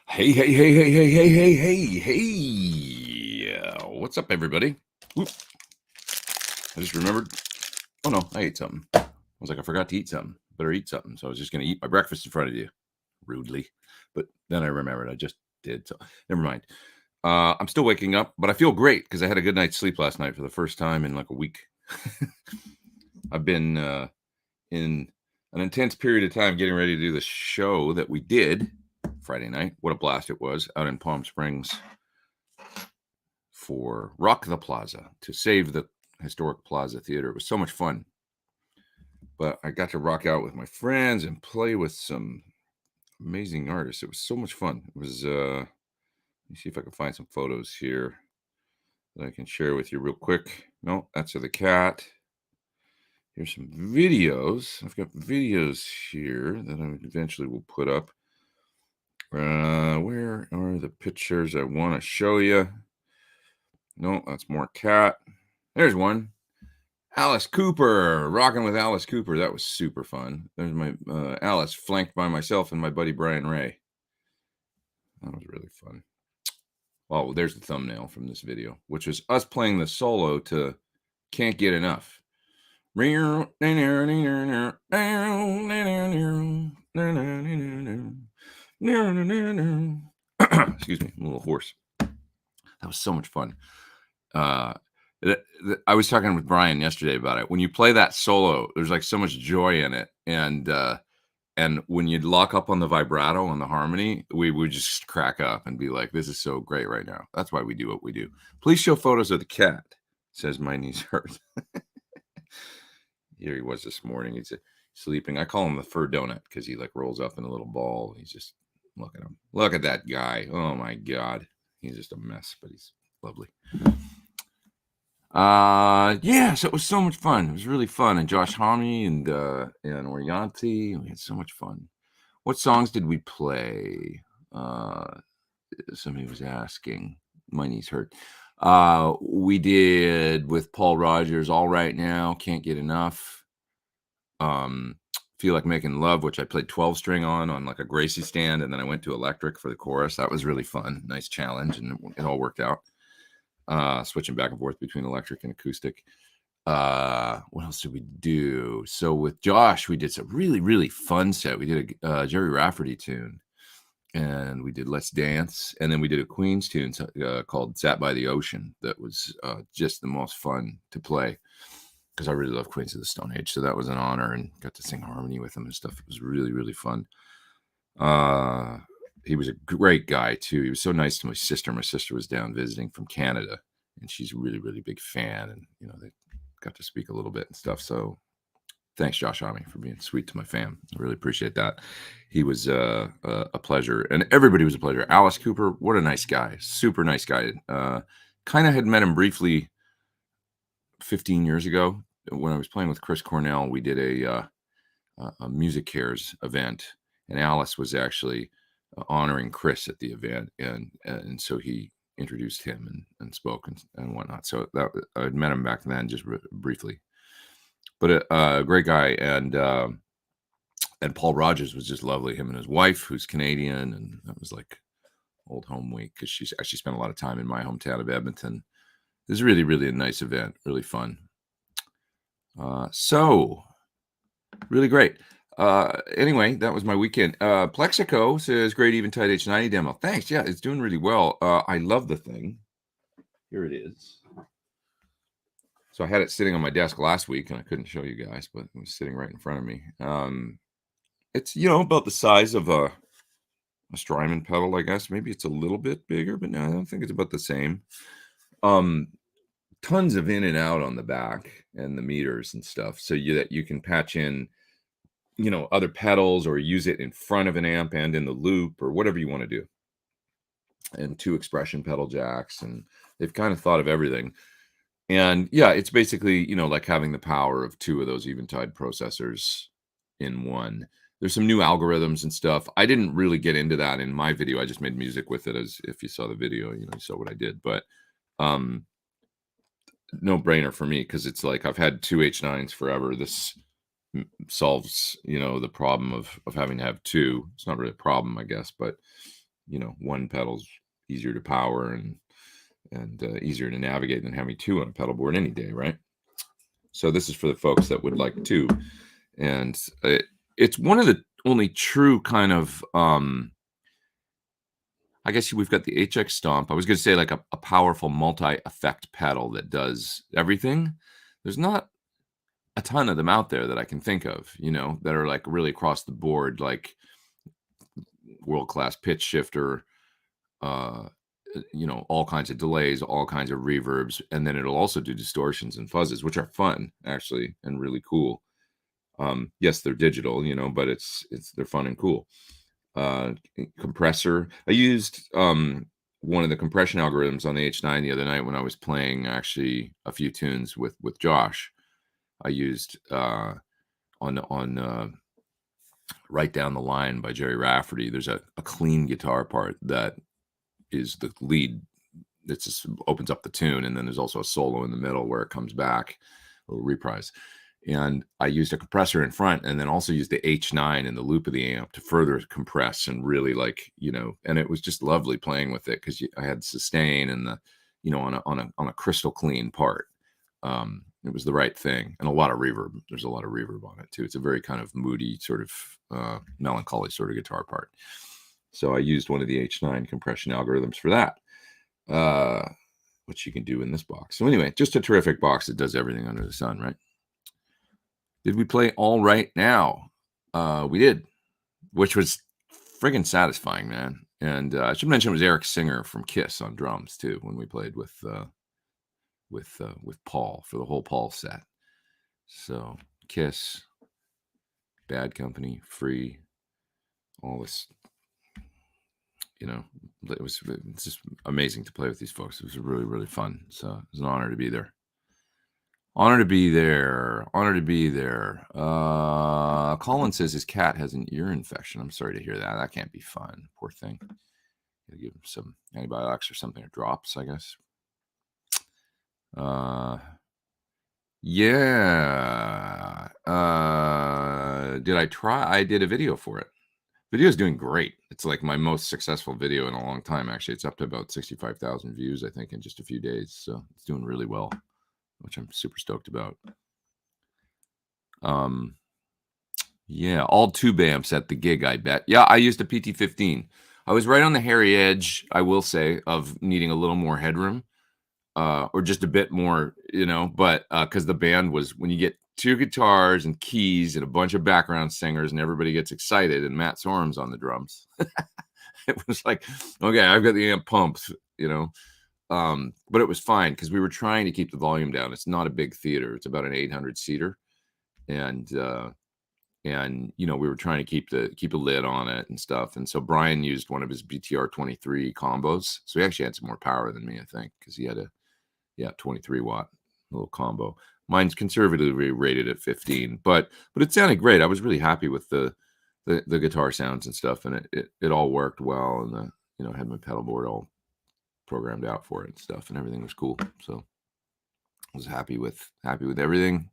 Hey, hey, hey, hey, hey, hey, hey, hey, hey. What's up, everybody? Oop, I just remembered. Oh, no, I ate something. I was like, I forgot to eat something. Better eat something. So I was just going to eat my breakfast in front of you rudely. But then I remembered I just did. So never mind. I'm still waking up, but I feel great because I had a good night's sleep last night for the first time in like a week. I've been in an intense period of time getting ready to do the show that we did Friday night. What a blast it was out in Palm Springs for Rock the Plaza to save the historic Plaza Theater. It was so much fun. But I got to rock out with my friends and play with some amazing artists. It was so much fun. It was let me see if I can find some photos here that I can share with you real quick. No, that's of the cat. Here's some videos. I've got videos here that I eventually will put up. Where are the pictures I want to show you? No, that's more cat. There's one. Alice Cooper, rocking with Alice Cooper. That was super fun. There's my Alice, flanked by myself and my buddy Brian Ray. That was really fun. Oh, there's the thumbnail from this video, which was us playing the solo to Can't Get Enough. Excuse me, I'm a little hoarse. That was so much fun. I was talking with Brian yesterday about it. When you play that solo, there's like so much joy in it, and when you'd lock up on the vibrato and the harmony, we would just crack up and be like, "This is so great right now." That's why we do what we do. Please show photos of the cat. Says my knees hurt. Here he was this morning. He's sleeping. I call him the fur donut because he like rolls up in a little ball. He's just look at him. Look at that guy. Oh my god, he's just a mess, but he's lovely. Yeah, so it was so much fun. It was really fun. And Josh Homme and Orianti, we had so much fun. What songs did we play? Somebody was asking. My knees hurt. We did with Paul Rogers, All Right Now, Can't Get Enough. Feel Like Making Love, which I played 12 string on like a Gracie stand, and then I went to electric for the chorus. That was really fun. Nice challenge, and it all worked out. Switching back and forth between electric and acoustic. What else did we do? So with Josh, we did some really, really fun set. We did a Jerry Rafferty tune, and we did Let's Dance, and then we did a Queen's tune called Sat by the Ocean. That was just the most fun to play because I really love Queens of the Stone Age. So that was an honor, and got to sing harmony with them and stuff. It was really, really fun. He was a great guy too. He was so nice to my sister. My sister was down visiting from Canada, and she's a really, really big fan. And they got to speak a little bit and stuff. So thanks, Josh Homme, for being sweet to my fam. I really appreciate that. He was a pleasure, and everybody was a pleasure. Alice Cooper, what a nice guy, super nice guy. Kind of had met him briefly 15 years ago when I was playing with Chris Cornell. We did a Music Cares event, and Alice was actually honoring Chris at the event, and so he introduced him and spoke and whatnot. So that I'd met him back then, just briefly, but a great guy. And Paul Rogers was just lovely. Him and his wife, who's Canadian, and that was like old home week because she's actually spent a lot of time in my hometown of Edmonton. It was really, really a nice event, really fun. So really great. Anyway, that was my weekend. Plexico says great Eventide H90 demo. Thanks. Yeah, it's doing really well. I love the thing. Here it is. So I had it sitting on my desk last week, and I couldn't show you guys, but it was sitting right in front of me. It's about the size of a Strymon pedal, I guess. Maybe it's a little bit bigger, but no, I don't think it's about the same. Tons of in and out on the back and the meters and stuff, so that you can patch in other pedals or use it in front of an amp and in the loop or whatever you want to do. And 2 expression pedal jacks, and they've kind of thought of everything. And yeah, it's basically, like having the power of 2 of those Eventide processors in one. There's some new algorithms and stuff. I didn't really get into that in my video. I just made music with it, as if you saw the video, you saw what I did. But no brainer for me, because it's like I've had 2 H9s forever. This solves the problem of having to have 2. It's not really a problem, I guess, but one pedal's easier to power and easier to navigate than having two on a pedal board any day, right? So this is for the folks that would like two, and it's one of the only true kind of I guess we've got the HX Stomp. I was going to say like a powerful multi-effect pedal that does everything. There's not a ton of them out there that I can think of, that are like really across the board, like world-class pitch shifter, all kinds of delays, all kinds of reverbs, and then it'll also do distortions and fuzzes, which are fun actually and really cool. Yes, they're digital, but they're fun and cool. Compressor. I used one of the compression algorithms on the H9 the other night when I was playing actually a few tunes with Josh. I used on Right Down the Line by Jerry Rafferty. There's a clean guitar part that is the lead. It just opens up the tune, and then there's also a solo in the middle where it comes back, a little reprise. And I used a compressor in front, and then also used the H9 in the loop of the amp to further compress and really and it was just lovely playing with it because I had sustain and on a crystal clean part. It was the right thing, and a lot of reverb. There's a lot of reverb on it too. It's a very kind of moody, sort of melancholy sort of guitar part. So I used one of the H9 compression algorithms for that, which you can do in this box. So anyway, just a terrific box that does everything under the sun, right? Did we play All Right Now? We did, which was friggin' satisfying, man. And I should mention it was Eric Singer from Kiss on drums too when we played with Paul for the whole Paul set. So Kiss, Bad Company, Free, all this. It's just amazing to play with these folks. It was really, really fun. So it was an honor to be there. Honor to be there. Colin says his cat has an ear infection. I'm sorry to hear that. That can't be fun. Poor thing. Gotta give him some antibiotics or something, or drops, I guess. Yeah. Did I try? I did a video for it. Video is doing great. It's like my most successful video in a long time. Actually, it's up to about 65,000 views, I think, in just a few days. So it's doing really well, which I'm super stoked about. Yeah, all tube amps at the gig, I bet. Yeah, I used a PT-15. I was right on the hairy edge, I will say, of needing a little more headroom, or just a bit more, but because the band was, when you get two guitars and keys and a bunch of background singers and everybody gets excited and Matt Sorum's on the drums, it was like, okay, I've got the amp pumped, but it was fine because we were trying to keep the volume down. It's not a big theater. It's about an 800 seater. And we were trying to keep a lid on it and stuff. And so Brian used one of his BTR 23 combos. So he actually had some more power than me, I think, because he had a 23 watt little combo. Mine's conservatively rated at 15, but it sounded great. I was really happy with the guitar sounds and stuff, and it all worked well. And had my pedal board all programmed out for it and stuff, and everything was cool. So I was happy with everything.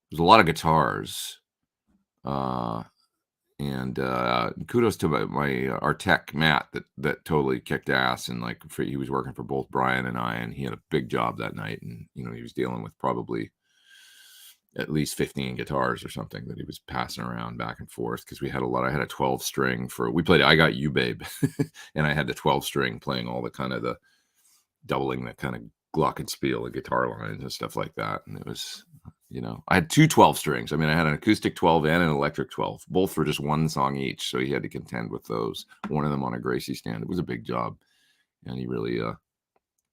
There's a lot of guitars, and kudos to our tech Matt that totally kicked ass, and he was working for both Brian and I, and he had a big job that night, and he was dealing with probably at least 15 guitars or something that he was passing around back and forth, because I had a 12 string we played I Got You Babe and I had the 12 string playing all the kind of the doubling the kind of glockenspiel, the guitar lines and stuff like that. And it was, I had two 12 strings. I mean, I had an acoustic 12 and an electric 12, both for just one song each. So he had to contend with those, one of them on a Gracie stand. It was a big job. And he really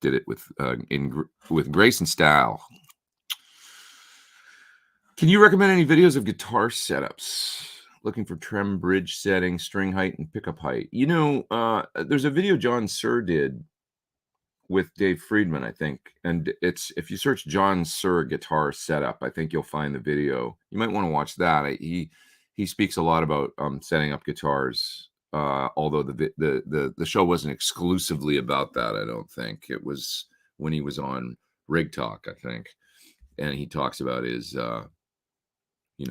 did it with grace and style. Can you recommend any videos of guitar setups? Looking for trem, bridge setting, string height, and pickup height. There's a video John Suhr did with Dave Friedman, I think. And if you search John Suhr guitar setup, I think you'll find the video. You might want to watch that. He speaks a lot about setting up guitars. Although the show wasn't exclusively about that, I don't think. It was when he was on Rig Talk, I think. And he talks about his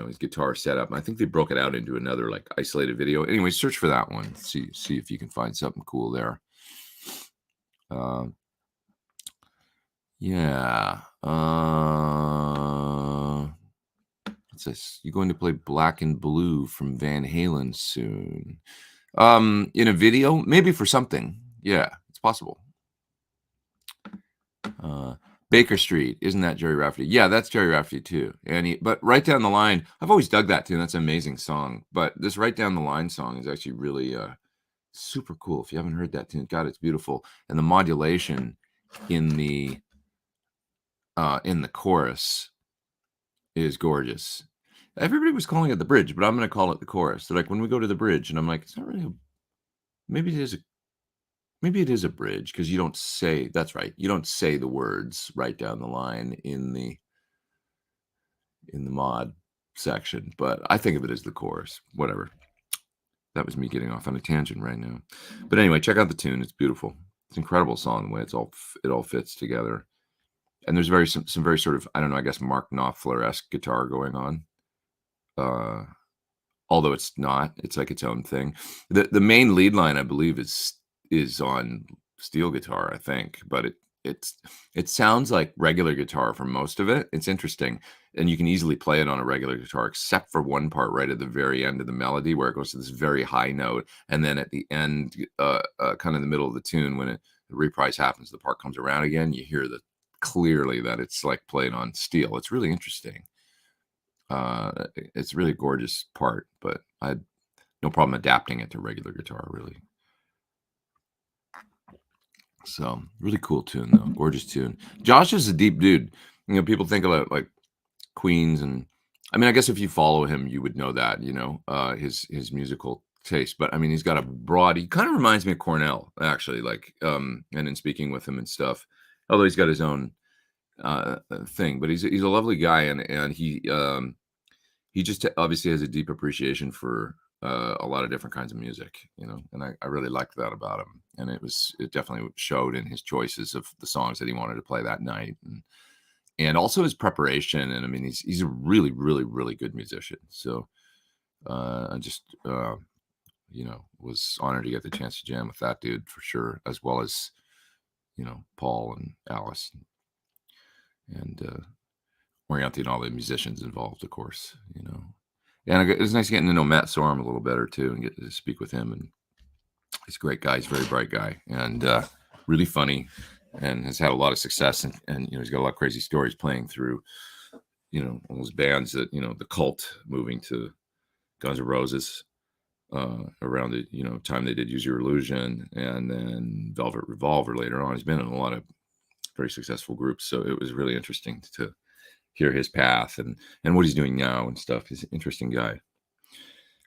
his guitar setup. And I think they broke it out into another like isolated video. Anyway, search for that one. See if you can find something cool there. Yeah. What's this? You're going to play Black and Blue from Van Halen soon. In a video, maybe for something. Yeah, it's possible. Baker Street, isn't that Jerry Rafferty? Yeah, that's Jerry Rafferty too. But Right Down the Line, I've always dug that tune. That's an amazing song. But this Right Down the Line song is actually really super cool. If you haven't heard that tune, God, it's beautiful. And the modulation in the chorus is gorgeous. Everybody was calling it the bridge, but I'm going to call it the chorus. They're like, when we go to the bridge, and I'm like, it's not really. Maybe it is a bridge because you don't say. That's right. You don't say the words right down the line in the mod section, but I think of it as the chorus. Whatever. That was me getting off on a tangent right now. But anyway, check out the tune. It's beautiful. It's an incredible song the way it all fits together. And there's some very sort of, I don't know, I guess Mark Knopfler-esque guitar going on. Although it's not, it's like its own thing. The main lead line, I believe, is on steel guitar, I think, but it sounds like regular guitar for most of it. It's interesting, and you can easily play it on a regular guitar, except for one part right at the very end of the melody where it goes to this very high note, and then at the end, kind of the middle of the tune, when the reprise happens, the part comes around again. You hear clearly that it's like played on steel. It's really interesting. It's a really gorgeous part, but I had no problem adapting it to regular guitar, really. So really cool tune, though. Gorgeous tune. Josh is a deep dude. People think about like Queens, and I mean, I guess if you follow him, you would know that. His musical taste. But I mean, he's got a broad. He kind of reminds me of Cornell, actually. Like, and in speaking with him and stuff, although he's got his own thing. But he's a lovely guy, and he just obviously has a deep appreciation for a lot of different kinds of music, and I really liked that about him. And it definitely showed in his choices of the songs that he wanted to play that night, and also his preparation. And I mean, he's a really, really, really good musician. So I just, was honored to get the chance to jam with that dude for sure, as well as, Paul and Alice and Orianthi and all the musicians involved, of course, And it was nice getting to know Matt Sorum a little better too, and get to speak with him. And he's a great guy. He's a very bright guy, and really funny, and has had a lot of success. And he's got a lot of crazy stories playing through, all those bands that the Cult moving to Guns N' Roses around the time they did Use Your Illusion, and then Velvet Revolver later on. He's been in a lot of very successful groups, so it was really interesting to hear his path and what he's doing now and stuff. He's an interesting guy.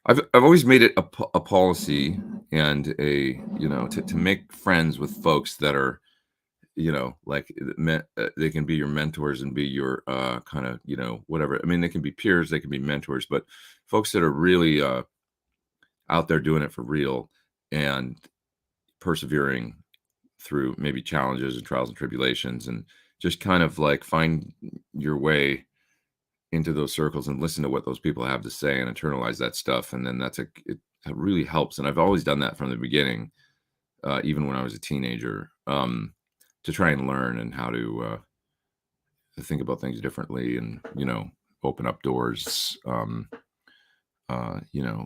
I've always made it a policy and to make friends with folks that are like they can be your mentors and be your kind of whatever. I mean, they can be peers, they can be mentors, but folks that are really out there doing it for real and persevering through maybe challenges and trials and tribulations, and just kind of like find your way into those circles and listen to what those people have to say and internalize that stuff. And then it really helps. And I've always done that from the beginning, even when I was a teenager, to try and learn and how to think about things differently and, open up doors,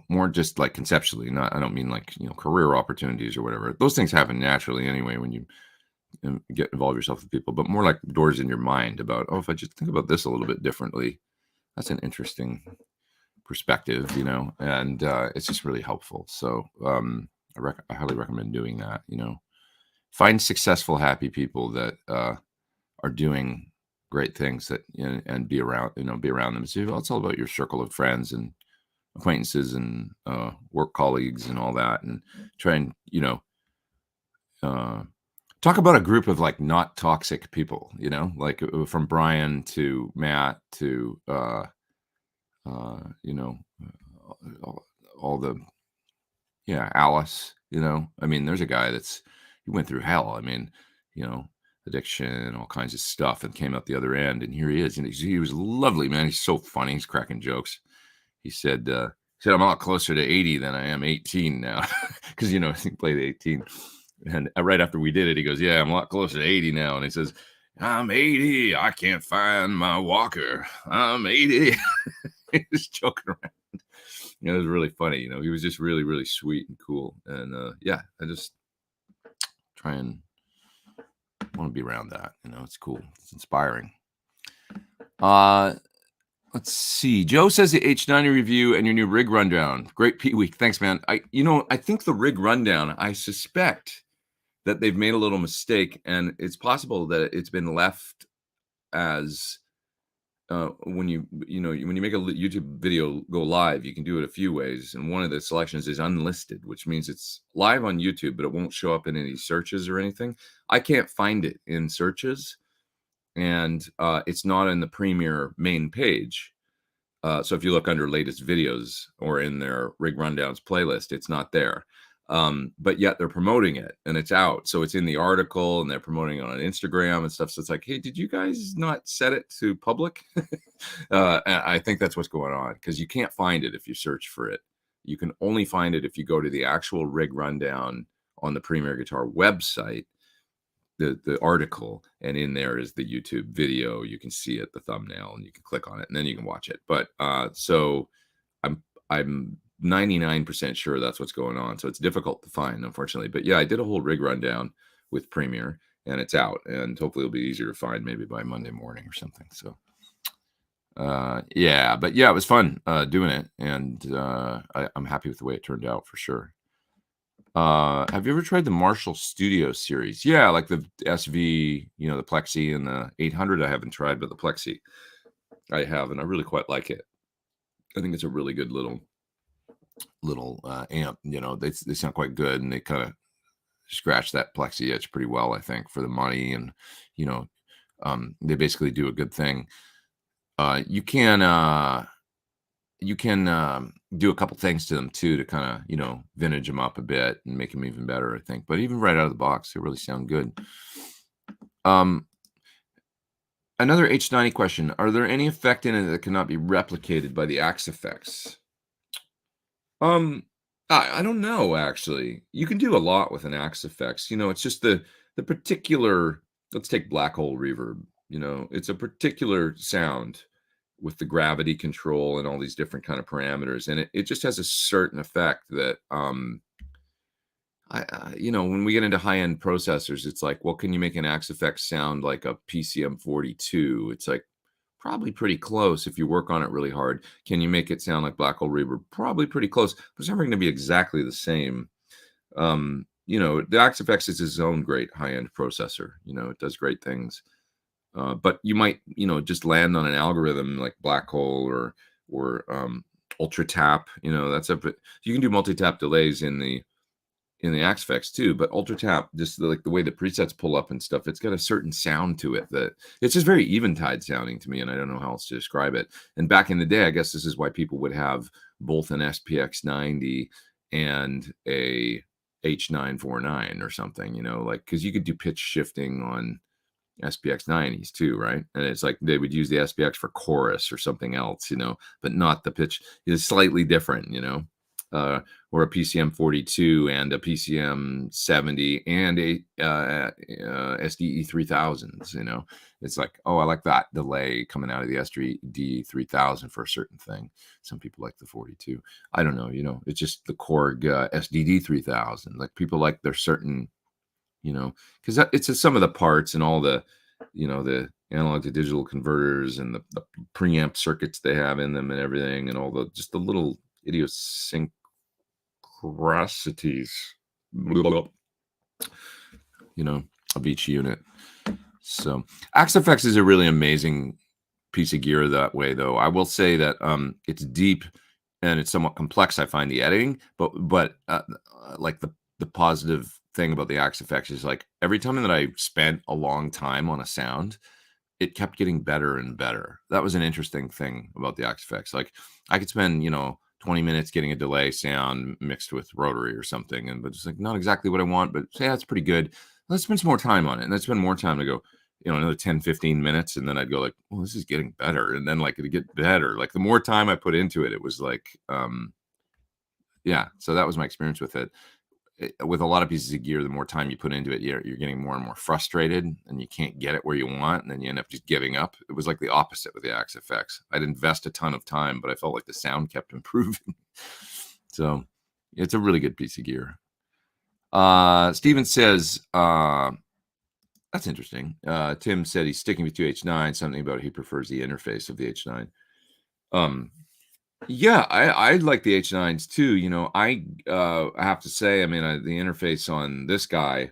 more just like conceptually, I don't mean like, career opportunities or whatever. Those things happen naturally anyway, when you involve yourself with people, but more like doors in your mind about, if I just think about this a little bit differently, that's an interesting perspective, and it's just really helpful. So I highly recommend doing that. Find successful, happy people that are doing great things and be around them. So it's all about your circle of friends and acquaintances and work colleagues and all that, and try and talk about a group of like not toxic people, like from Brian to Matt to all the Alice. I mean, there's a guy he went through hell. I mean, addiction, all kinds of stuff, and came out the other end, and here he is. And he was lovely, man. He's so funny. He's cracking jokes. He said I'm a lot closer to 80 than I am 18 now, because he played 18. And right after we did it, he goes, "Yeah, I'm a lot closer to 80 now." And he says, "I'm 80. I can't find my walker. I'm 80." He was joking around. It was really funny. He was just really, really sweet and cool. And yeah, I just try and want to be around that. It's cool. It's inspiring. Let's see. Joe says the H90 review and your new rig rundown. Great Pete week. Thanks, man. I think the rig rundown, I suspect that they've made a little mistake, and it's possible that it's been left as when you make a YouTube video go live, you can do it a few ways, and one of the selections is unlisted, which means it's live on YouTube, but it won't show up in any searches or anything. I can't find it in searches, and it's not in the Premiere main page. So if you look under latest videos or in their rig rundowns playlist, it's not there. But yet they're promoting it and it's out. So it's in the article and they're promoting it on Instagram and stuff. So it's like, hey, did you guys not set it to public? And I think that's what's going on, because you can't find it if you search for it. You can only find it if you go to the actual rig rundown on the Premier Guitar website, the article, and in there is the YouTube video. You can see it, the thumbnail, and you can click on it and then you can watch it. But so I'm 99% sure that's what's going on. So it's difficult to find, unfortunately. But yeah, I did a whole rig rundown with Premiere and it's out, and hopefully it'll be easier to find maybe by Monday morning or something. So yeah, but yeah, it was fun doing it, and I'm happy with the way it turned out for sure. Have you ever tried the Marshall Studio series? Yeah, like the SV, the Plexi and the 800 I haven't tried, but the Plexi I have, and I really quite like it. I think it's a really good little amp. They sound quite good, and they kind of scratch that Plexi itch pretty well, I think, for the money, and they basically do a good thing. You can do a couple things to them too to kind of vintage them up a bit and make them even better, I think. But even right out of the box, they really sound good. Another H90 question: are there any effect in it that cannot be replicated by the Axe effects? I don't know, actually. You can do a lot with an Axe effects. It's just the particular. Let's take black hole reverb. It's a particular sound with the gravity control and all these different kind of parameters, and it just has a certain effect that when we get into high-end processors, it's like, well, can you make an Axe effect sound like a PCM42? It's like, probably pretty close if you work on it really hard. Can you make it sound like black hole reverb? Probably pretty close, but it's never going to be exactly the same. The Axe effects is its own great high-end processor. It does great things. But you might, just land on an algorithm like black hole or ultra tap. That's you can do multi-tap delays in the Axe effects too. But ultra tap, just like the way the presets pull up and stuff, it's got a certain sound to it that it's just very eventide sounding to me, and I don't know how else to describe it. And back in the day, I guess this is why people would have both an SPX 90 and a H949 or something. Because you could do pitch shifting on SPX 90s too, right? And it's like they would use the SPX for chorus or something else, but not the pitch. It's slightly different, or a PCM 42 and a PCM 70 and a SDE 3000s. It's like, oh, I like that delay coming out of the SDE 3000 for a certain thing. Some people like the 42. I don't know, it's just the Korg SDD 3000. Like, people like their certain, because it's some of the parts and all the, the analog to digital converters and the preamp circuits they have in them and everything, and all just the little idiosyncrasies of each unit. So Axe Effects is a really amazing piece of gear that way, though. I will say that it's deep and it's somewhat complex, I find, the editing, but like the positive thing about the Axe Effects is, like, every time that I spent a long time on a sound, it kept getting better and better. That was an interesting thing about the Axe Effects. Like, I could spend 20 minutes getting a delay sound mixed with rotary or something, but it's like not exactly what I want, but say that's pretty good. Let's spend some more time on it, and let's spend more time to go, another 10, 15 minutes. And then I'd go like, well, this is getting better. And then like it'd get better. Like the more time I put into it, it was like, yeah. So that was my experience with it. With a lot of pieces of gear, the more time you put into it, you're getting more and more frustrated and you can't get it where you want. And then you end up just giving up. It was like the opposite with the Axe FX. I'd invest a ton of time, but I felt like the sound kept improving. So it's a really good piece of gear. Steven says, that's interesting. Tim said he's sticking with 2H9, something about he prefers the interface of the H9. Yeah, I like the H9s too. I have to say, I mean, the interface on this guy,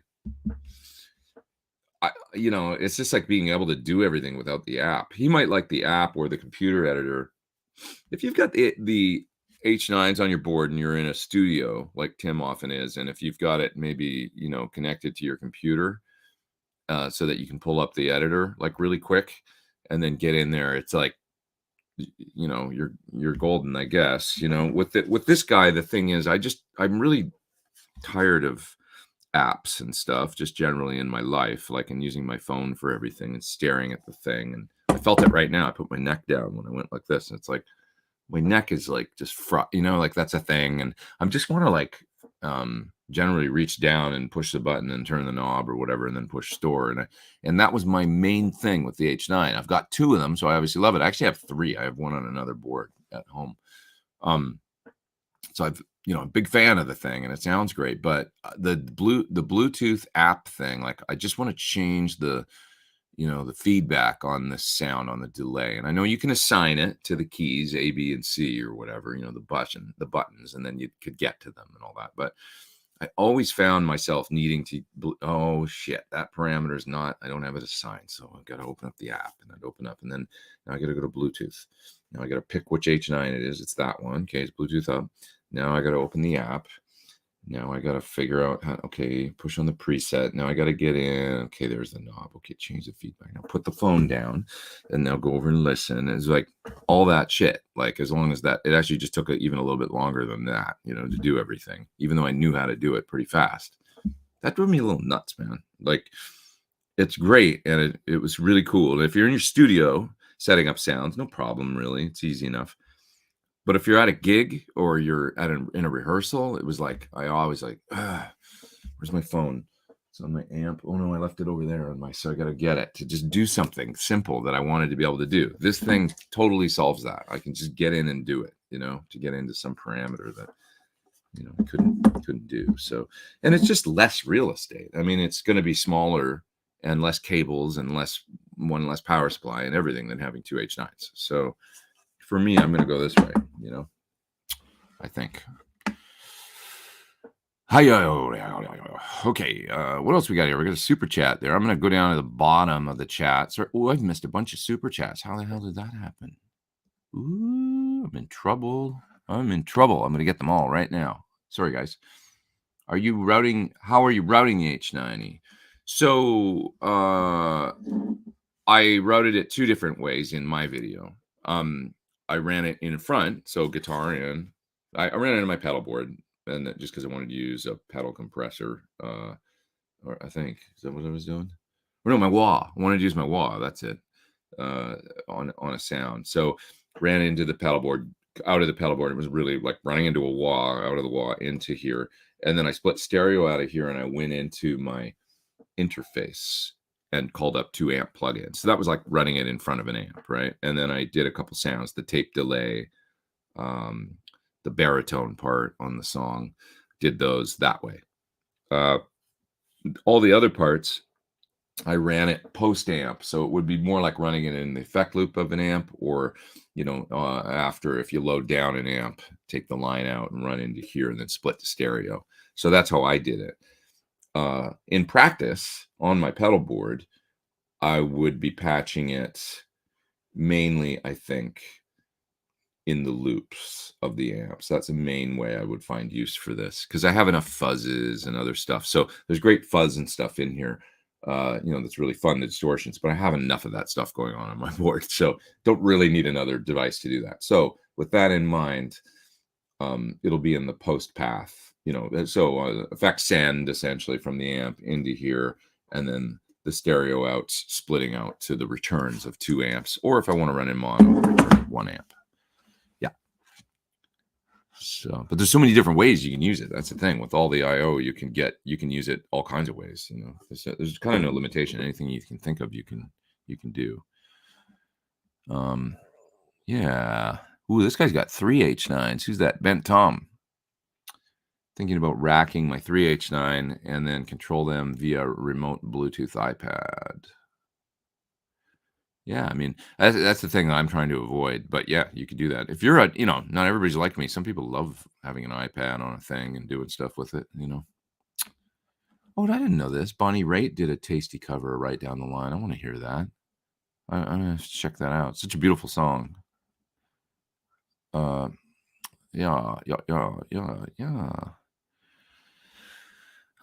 it's just like being able to do everything without the app. He might like the app or the computer editor. If you've got the H9s on your board and you're in a studio like Tim often is, and if you've got it maybe, connected to your computer, so that you can pull up the editor like really quick and then get in there, it's like, you're golden, I guess. With this guy, the thing is, I'm really tired of apps and stuff just generally in my life, like, and using my phone for everything and staring at the thing. And I felt it right now. I put my neck down when I went like this, and it's like my neck is like just like that's a thing. And I'm just want to like generally reach down and push the button and turn the knob or whatever, and then push store. And that was my main thing with the H9. I've got 2 of them, so I obviously love it. I actually have 3. I have one on another board at home. So I'm a big fan of the thing, and it sounds great. But the Bluetooth app thing, like, I just want to change the feedback on the sound, on the delay. And I know you can assign it to the keys A, B, and C or whatever, the buttons, and then you could get to them and all that. But I always found myself needing to, oh shit, that parameter is not, I don't have it assigned. So I've got to open up the app, and I'd open up, and then now I got to go to Bluetooth. Now I got to pick which H9 it is. It's that one. Okay, it's Bluetooth up. Now I got to open the app. Now I got to figure out how, okay, push on the preset. Now I got to get in. Okay, there's the knob. Okay, change the feedback. Now put the phone down, and now go over and listen. It's like all that shit. Like, as long as that, it actually just took even a little bit longer than that, to do everything, even though I knew how to do it pretty fast. That drove me a little nuts, man. Like, it's great, and it was really cool. And if you're in your studio setting up sounds, no problem, really. It's easy enough. But if you're at a gig or you're in a rehearsal, it was like, I always like, where's my phone? It's on my amp. Oh no, I left it over there so I got to get it to just do something simple that I wanted to be able to do. This thing totally solves that. I can just get in and do it, to get into some parameter that, I couldn't do. So, and it's just less real estate. I mean, it's going to be smaller and less cables and less power supply and everything than having 2 H9s. So for me, I'm going to go this way, I think. Okay, what else we got here? We got a super chat there. I'm going to go down to the bottom of the chat. Sorry, I've missed a bunch of super chats. How the hell did that happen? Ooh, I'm in trouble. I'm going to get them all right now. Sorry, guys. How are you routing the H9E? So I routed it 2 different ways in my video. I ran it in front, so guitar in. I ran it in my pedal board, and just because I wanted to use a pedal compressor, or I think, is that what I was doing? Or no, my wah. I wanted to use my wah. That's it. On a sound. So ran into the pedal board, out of the pedal board. It was really like running into a wah, out of the wah into here, and then I split stereo out of here, and I went into my interface and called up 2 amp plugins. So that was like running it in front of an amp, right? And then I did a couple sounds, the tape delay, the baritone part on the song, did those that way. All the other parts, I ran it post amp. So it would be more like running it in the effect loop of an amp, or, after, if you load down an amp, take the line out and run into here and then split the stereo. So that's how I did it. In practice on my pedal board, I would be patching it mainly, I think, in the loops of the amps. That's the main way I would find use for this, because I have enough fuzzes and other stuff. So there's great fuzz and stuff in here, that's really fun, the distortions, but I have enough of that stuff going on my board. So don't really need another device to do that. So with that in mind, it'll be in the post path, so effect send essentially from the amp into here, and then the stereo outs splitting out to the returns of 2 amps, or if I want to run in mono, return 1 amp. Yeah. So, but there's so many different ways you can use it. That's the thing with all the I/O you can use it all kinds of ways. There's kind of no limitation. Anything you can think of, you can do. Yeah. Ooh, this guy's got 3 H9s. Who's that? Bent Tom. Thinking about racking my 3 H9 and then control them via remote Bluetooth iPad. Yeah, I mean, that's the thing that I'm trying to avoid. But yeah, you could do that. If you're not everybody's like me. Some people love having an iPad on a thing and doing stuff with it, Oh, I didn't know this. Bonnie Raitt did a tasty cover right down the line. I want to hear that. I'm going to check that out. Such a beautiful song. Yeah.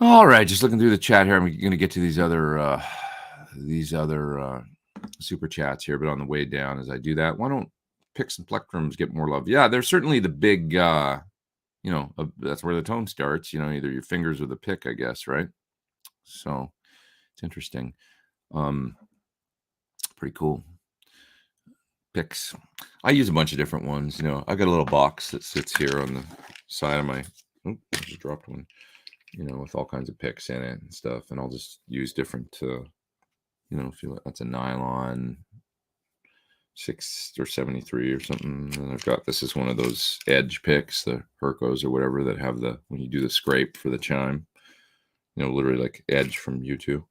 All right, just looking through the chat here. I'm going to get to these other super chats here, but on the way down, as I do that, why don't picks and plectrums get more love? Yeah, they're certainly the big, that's where the tone starts. Either your fingers or the pick, I guess, right? So it's interesting. Pretty cool. Picks. I use a bunch of different ones. I've got a little box that sits here on the side of my. Oh, I just dropped one. With all kinds of picks in it and stuff, and I'll just use different. That's a nylon 6 or 73 or something. And this is one of those edge picks, the Hercos or whatever that have when you do the scrape for the chime. Literally like Edge from U2.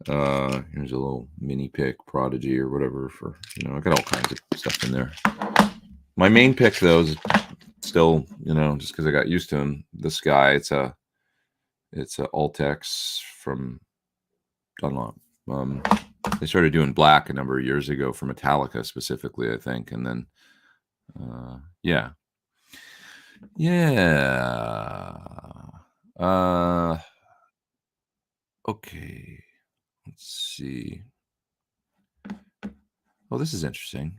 Here's a little mini pick, Prodigy or whatever I got all kinds of stuff in there. My main pick though is still, just because I got used to them. This guy, it's a Ultex from Dunlop. They started doing black a number of years ago for Metallica specifically, I think, and then yeah. Okay, let's see. Oh, this is interesting.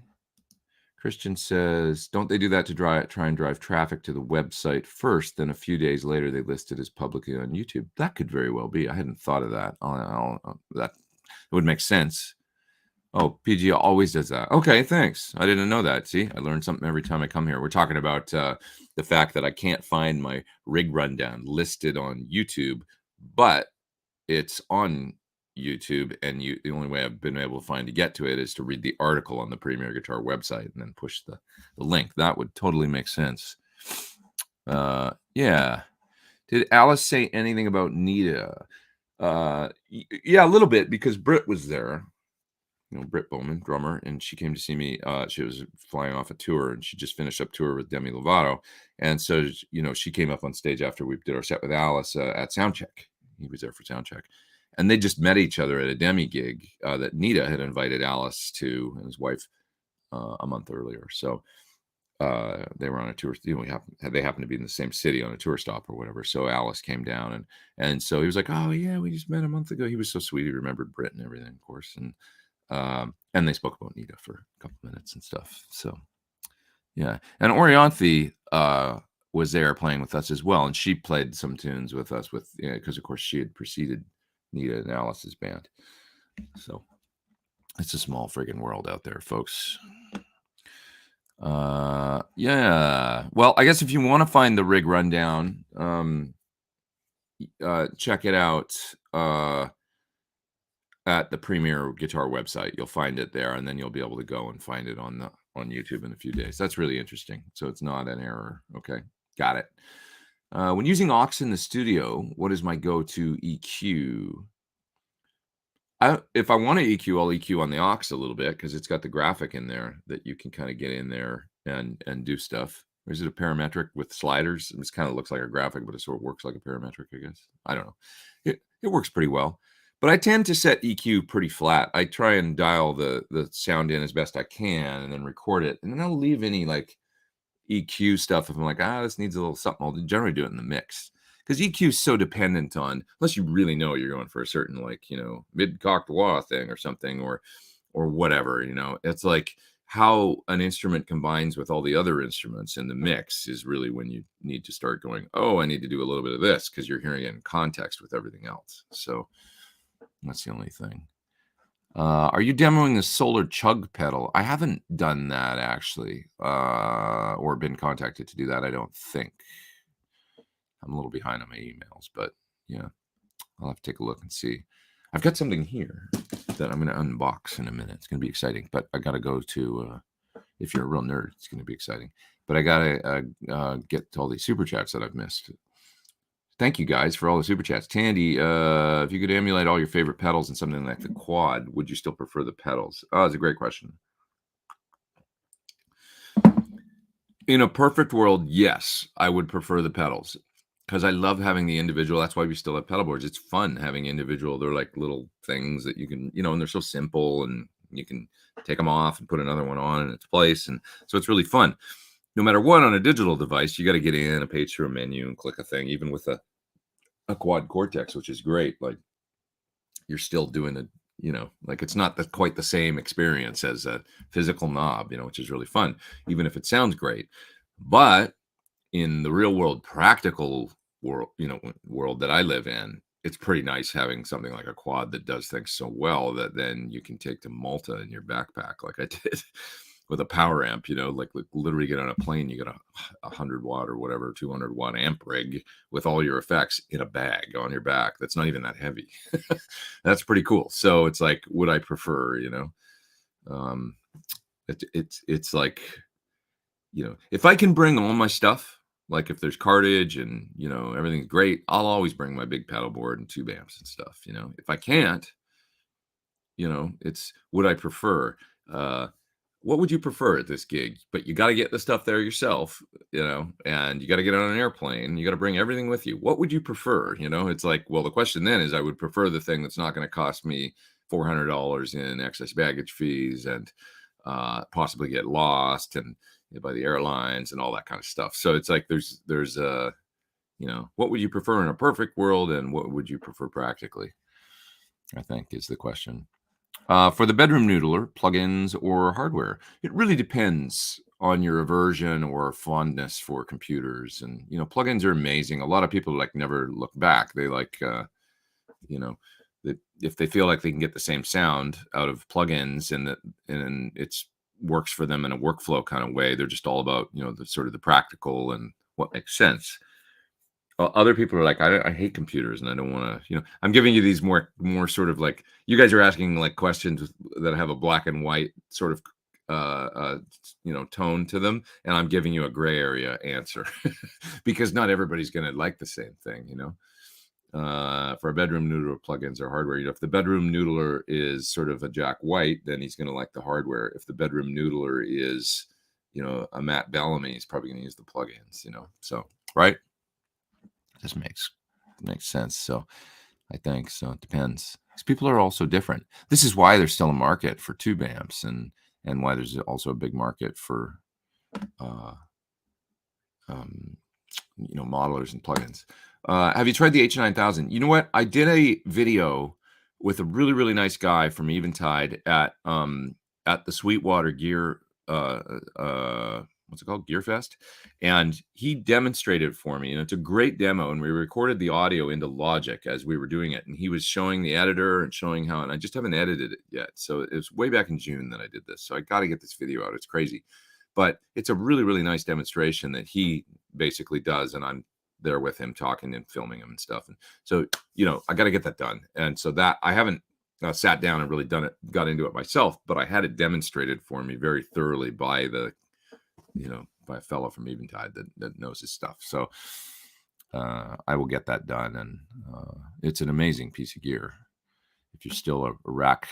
Christian says, don't they do that to try and drive traffic to the website first, then a few days later they list it as publicly on YouTube? That could very well be. I hadn't thought of that. That would make sense. Oh, PG always does that. Okay, thanks. I didn't know that. See, I learn something every time I come here. We're talking about the fact that I can't find my rig rundown listed on YouTube, but it's on YouTube, and the only way I've been able to find to get to it is to read the article on the Premier Guitar website and then push the link. That would totally make sense. Yeah. Did Alice say anything about Nita? Yeah, a little bit, because Britt was there. Britt Bowman, drummer, and she came to see me. She was flying off a tour, and she just finished up tour with Demi Lovato. And so, she came up on stage after we did our set with Alice at Soundcheck. He was there for Soundcheck. And they just met each other at a Demi gig that Nita had invited Alice to, and his wife, a month earlier. So they were on a tour. They happened to be in the same city on a tour stop or whatever. So Alice came down, and so he was like, "Oh yeah, we just met a month ago." He was so sweet. He remembered Britt and everything, of course. And they spoke about Nita for a couple minutes and stuff. So yeah, and Orianthe was there playing with us as well, and she played some tunes with us because of course she had preceded Nita and Alice's band. So it's a small friggin' world out there, folks. Yeah. Well, I guess if you want to find the rig rundown, check it out at the Premier Guitar website. You'll find it there, and then you'll be able to go and find it on YouTube in a few days. That's really interesting. So it's not an error. Okay, got it. When using aux in the studio, what is my go-to EQ? If I want to EQ, I'll EQ on the aux a little bit because it's got the graphic in there that you can kind of get in there and do stuff. Or is it a parametric with sliders? It kind of looks like a graphic, but it sort of works like a parametric, I guess. I don't know. It works pretty well. But I tend to set EQ pretty flat. I try and dial the sound in as best I can and then record it. And then I'll leave any like EQ stuff if I'm like, this needs a little something. I'll generally do it in the mix. Because EQ is so dependent on, unless you really know you're going for a certain mid-cocked wah thing or something or whatever, it's like how an instrument combines with all the other instruments in the mix is really when you need to start going, I need to do a little bit of this because you're hearing it in context with everything else. So That's the only thing. Are you demoing the solar chug pedal? I haven't done that actually, or been contacted to do that. I don't think. I'm a little behind on my emails, but yeah, I'll have to take a look and see. I've got something here that I'm going to unbox in a minute. It's going to be exciting, but I got to go to. If you're a real nerd, it's going to be exciting. But I got to get to all these super chats that I've missed. Thank you guys for all the super chats. Tandy, if you could emulate all your favorite pedals in something like the quad, would you still prefer the pedals? Oh, that's a great question. In a perfect world, yes, I would prefer the pedals because I love having the individual. That's why we still have pedal boards. It's fun having individual. They're like little things that you can, and they're so simple, and you can take them off and put another one on in its place. And so it's really fun. No matter what, on a digital device, you got to get in a page through a menu and click a thing, even with a quad cortex, which is great. Like you're still doing like it's not quite the same experience as a physical knob, which is really fun, even if it sounds great. But in the real world, practical world that I live in, it's pretty nice having something like a quad that does things so well that then you can take to Malta in your backpack, like I did with a power amp, like literally get on a plane, you get a 100-watt or whatever, 200-watt amp rig with all your effects in a bag on your back. That's not even that heavy. That's pretty cool. So it's like, would I prefer, um, it's like, if I can bring all my stuff, like if there's cartage and, everything's great, I'll always bring my big paddle board and tube amps and stuff. If I can't, it's would I prefer, what would you prefer at this gig? But you got to get the stuff there yourself, and you got to get on an airplane. You got to bring everything with you. What would you prefer? It's like, well, the question then is, I would prefer the thing that's not going to cost me $400 in excess baggage fees and possibly get lost and by the airlines and all that kind of stuff. So it's like there's what would you prefer in a perfect world, and what would you prefer practically, I think is the question. For the bedroom noodler, plugins or hardware, it really depends on your aversion or fondness for computers. And plugins are amazing. A lot of people never look back. They that if they feel like they can get the same sound out of plugins and it's works for them in a workflow kind of way, they're just all about the sort of the practical and what makes sense. Other people are like, I hate computers and I don't want to, I'm giving you these more sort of like, you guys are asking like questions that have a black and white sort of, tone to them. And I'm giving you a gray area answer because not everybody's going to like the same thing, for a bedroom noodler, plugins or hardware. If the bedroom noodler is sort of a Jack White, then he's going to like the hardware. If the bedroom noodler is, a Matt Bellamy, he's probably going to use the plugins, so, right. Just makes sense. So I think so. It depends. Because people are also different. This is why there's still a market for tube amps and why there's also a big market for modelers and plugins. Have you tried the H9000? You know what? I did a video with a really, really nice guy from Eventide at the Sweetwater Gear what's it called? Gear Fest. And he demonstrated for me, and it's a great demo. And we recorded the audio into Logic as we were doing it. And he was showing the editor and showing how, and I just haven't edited it yet. So it was way back in June that I did this. So I got to get this video out. It's crazy, but it's a really, really nice demonstration that he basically does. And I'm there with him talking and filming him and stuff. And so, I got to get that done. And so that I haven't sat down and really got into it myself, but I had it demonstrated for me very thoroughly by by a fellow from Eventide that knows his stuff. So I will get that done. And it's an amazing piece of gear. If you're still a rack,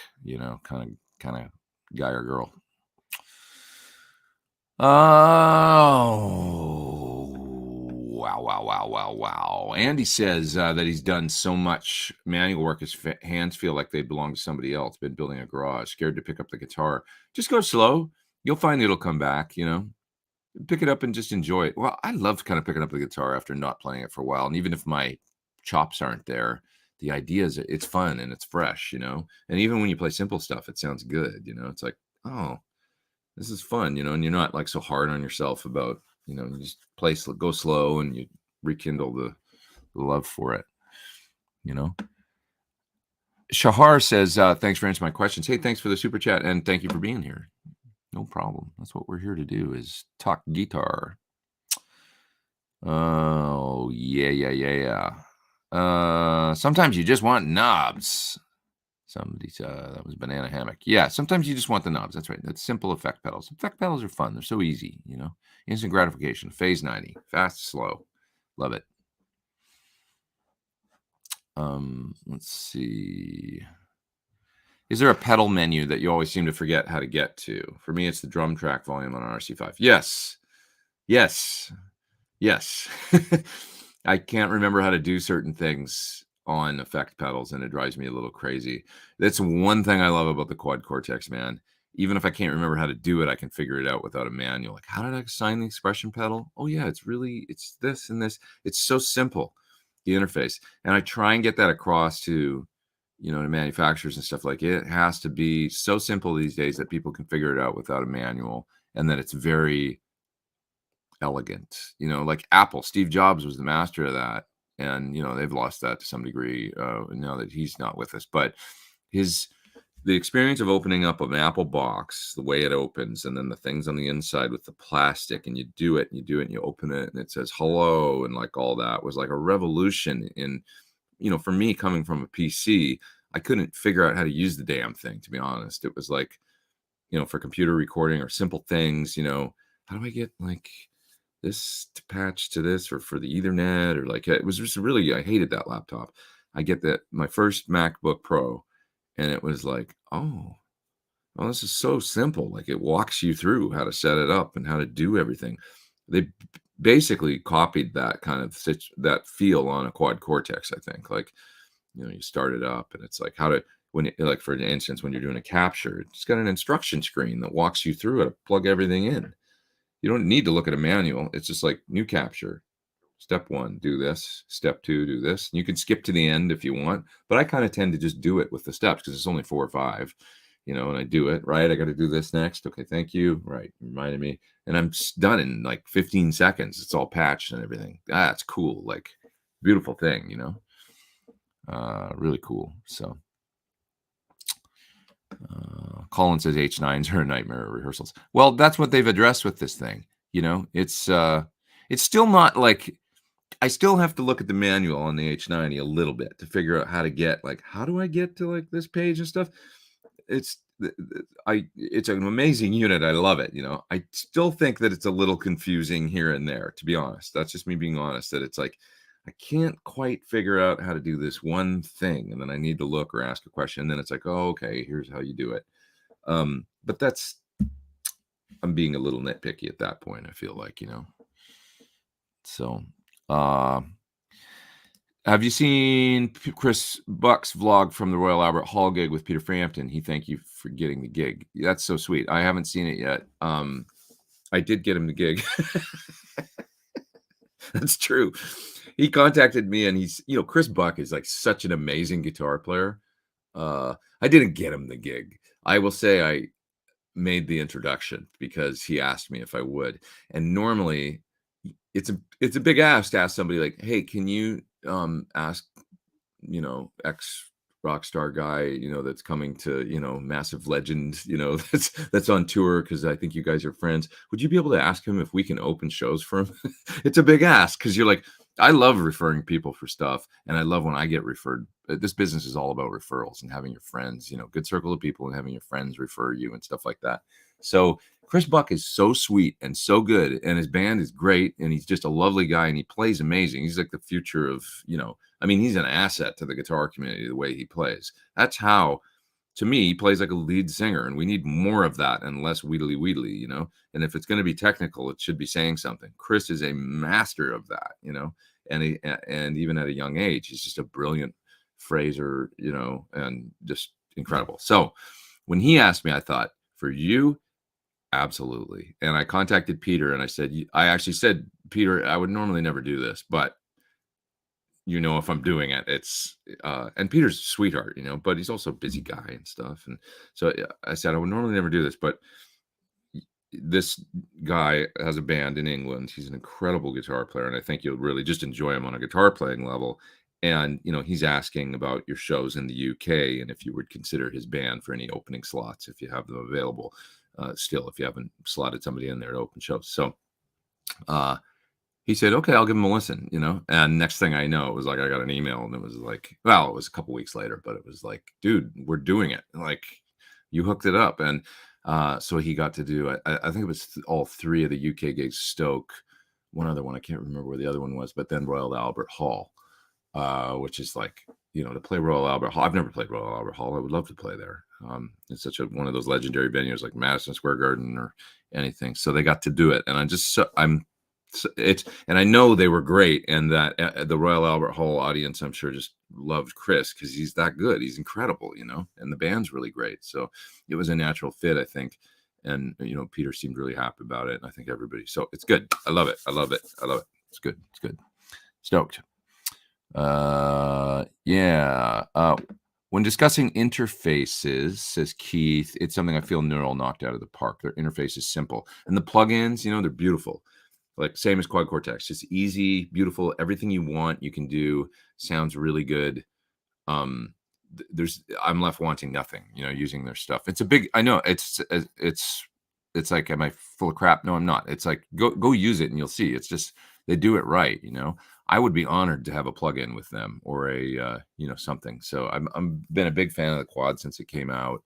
kind of guy or girl. Oh, wow. Andy says that he's done so much manual work, his hands feel like they belong to somebody else. Been building a garage, scared to pick up the guitar. Just go slow. You'll find it'll come back, pick it up and just enjoy it. Well, I love kind of picking up the guitar after not playing it for a while. And even if my chops aren't there, the idea is it's fun and it's fresh, and even when you play simple stuff, it sounds good. It's like, oh, this is fun, and you're not like so hard on yourself about, you just go slow and you rekindle the love for it, Shahar says, "Thanks for answering my questions." Hey, thanks for the super chat, and thank you for being here. No problem. That's what we're here to do is talk guitar. Oh, yeah, yeah, yeah, yeah. Sometimes you just want knobs. Somebody said that was banana hammock. Yeah, sometimes you just want the knobs. That's right. That's simple effect pedals. Effect pedals are fun. They're so easy, you know. Instant gratification. Phase 90. Fast, slow. Love it. Let's see. Is there a pedal menu that you always seem to forget how to get to? For me, it's the drum track volume on an RC5. Yes. Yes. Yes. I can't remember how to do certain things on effect pedals, and it drives me a little crazy. That's one thing I love about the Quad Cortex, man. Even if I can't remember how to do it, I can figure it out without a manual. Like, how did I assign the expression pedal? Oh, yeah, it's this and this. It's so simple, the interface. And I try and get that across to, to manufacturers and stuff. Like, it has to be so simple these days that people can figure it out without a manual, and that it's very elegant. Like Apple, Steve Jobs was the master of that, and they've lost that to some degree now that he's not with us. But his the experience of opening up an Apple box, the way it opens, and then the things on the inside with the plastic, and you do it, and you do it, and you open it, and it says hello, and like all that was like a revolution in, for me coming from a PC, I couldn't figure out how to use the damn thing, to be honest. It was like, for computer recording or simple things, how do I get like this to patch to this or for the Ethernet, or like it was just really, I hated that laptop. I get that my first MacBook Pro, and it was like, oh, well, this is so simple. Like it walks you through how to set it up and how to do everything. They basically copied that kind of that feel on a Quad Cortex, I think. Like, you start it up and it's like how to, like for instance, when you're doing a capture, it's got an instruction screen that walks you through how to plug everything in. You don't need to look at a manual. It's just like new capture. Step 1, do this. Step 2, do this. And you can skip to the end if you want, but I kind of tend to just do it with the steps because it's only 4 or 5, and I do it, right? I got to do this next. Okay, thank you. Right. Reminded me. And I'm done in like 15 seconds. It's all patched and everything. That's cool. Like beautiful thing, really cool. So Colin says H9s are a nightmare at rehearsals. Well, that's what they've addressed with this thing. It's still not like, I still have to look at the manual on the H90 a little bit to figure out how to get, like, how do I get to like this page and stuff. It's it's an amazing unit. I love it. I still think that it's a little confusing here and there, to be honest. That's just me being honest, that it's like I can't quite figure out how to do this one thing, and then I need to look or ask a question, and then it's like, oh, okay, here's how you do it. But I'm being a little nitpicky at that point, I feel like, so have you seen Chris Buck's vlog from the Royal Albert Hall gig with Peter Frampton? He thanked you for getting the gig. That's so sweet. I haven't seen it yet. I did get him the gig. That's true. He contacted me, and he's, Chris Buck is like such an amazing guitar player. I didn't get him the gig. I will say I made the introduction because he asked me if I would. And normally it's a big ask to ask somebody like, hey, can you ask, X rock star guy, that's coming to, massive legend, that's on tour, because I think you guys are friends. Would you be able to ask him if we can open shows for him? It's a big ask, because you're like, I love referring people for stuff, and I love when I get referred. This business is all about referrals and having your friends, good circle of people, and having your friends refer you and stuff like that. So Chris Buck is so sweet and so good, and his band is great, and he's just a lovely guy, and he plays amazing. He's like the future of, he's an asset to the guitar community, the way he plays. That's how, to me, he plays like a lead singer, and we need more of that and less wheedly wheedly, And if it's going to be technical, it should be saying something. Chris is a master of that, and even at a young age, he's just a brilliant phraser, and just incredible. So when he asked me, I thought, for you, absolutely. And I contacted Peter, and I actually said, Peter, I would normally never do this, but if I'm doing it, it's and Peter's a sweetheart, but he's also a busy guy and stuff. And so I said, I would normally never do this, but this guy has a band in England. He's an incredible guitar player, and I think you'll really just enjoy him on a guitar playing level. And he's asking about your shows in the UK and if you would consider his band for any opening slots if you have them available. Still, if you haven't slotted somebody in there to open shows. So he said, okay, I'll give him a listen, and next thing I know, it was like I got an email and it was like, well, it was a couple weeks later, but it was like, dude, we're doing it. Like, you hooked it up. And so he got to do, I think it was all 3 of the UK gigs, Stoke, one other one, I can't remember where the other one was, but then Royal Albert Hall, which is like, to play Royal Albert Hall. I've never played Royal Albert Hall. I would love to play there. It's such one of those legendary venues like Madison Square Garden or anything. So they got to do it. And and I know they were great, and that the Royal Albert Hall audience, I'm sure, just loved Chris because he's that good. He's incredible, and the band's really great. So it was a natural fit, I think. And, Peter seemed really happy about it. And I think everybody. So it's good. I love it. I love it. I love it. It's good. It's good. Stoked. Yeah. When discussing interfaces, says Keith, it's something I feel Neural knocked out of the park. Their interface is simple. And the plugins, they're beautiful. Like same as Quad Cortex, just easy, beautiful, everything you want, you can do, sounds really good. I'm left wanting nothing, using their stuff. It's a big, I know it's like, am I full of crap? No, I'm not. It's like, go use it and you'll see. It's just, they do it right. I would be honored to have a plugin with them or a, something. So I'm been a big fan of the Quad since it came out.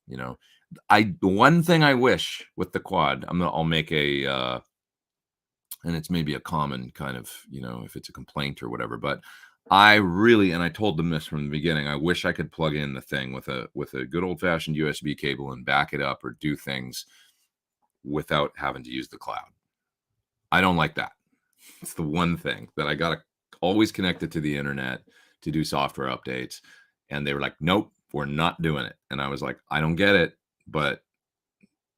The one thing I wish with the Quad, I'll make a, and it's maybe a common kind of, if it's a complaint or whatever, but I told them this from the beginning, I wish I could plug in the thing with a good old fashioned USB cable and back it up or do things without having to use the cloud. I don't like that. It's the one thing that I got to always connect it to the internet to do software updates. And they were like, nope, we're not doing it. And I was like, I don't get it. And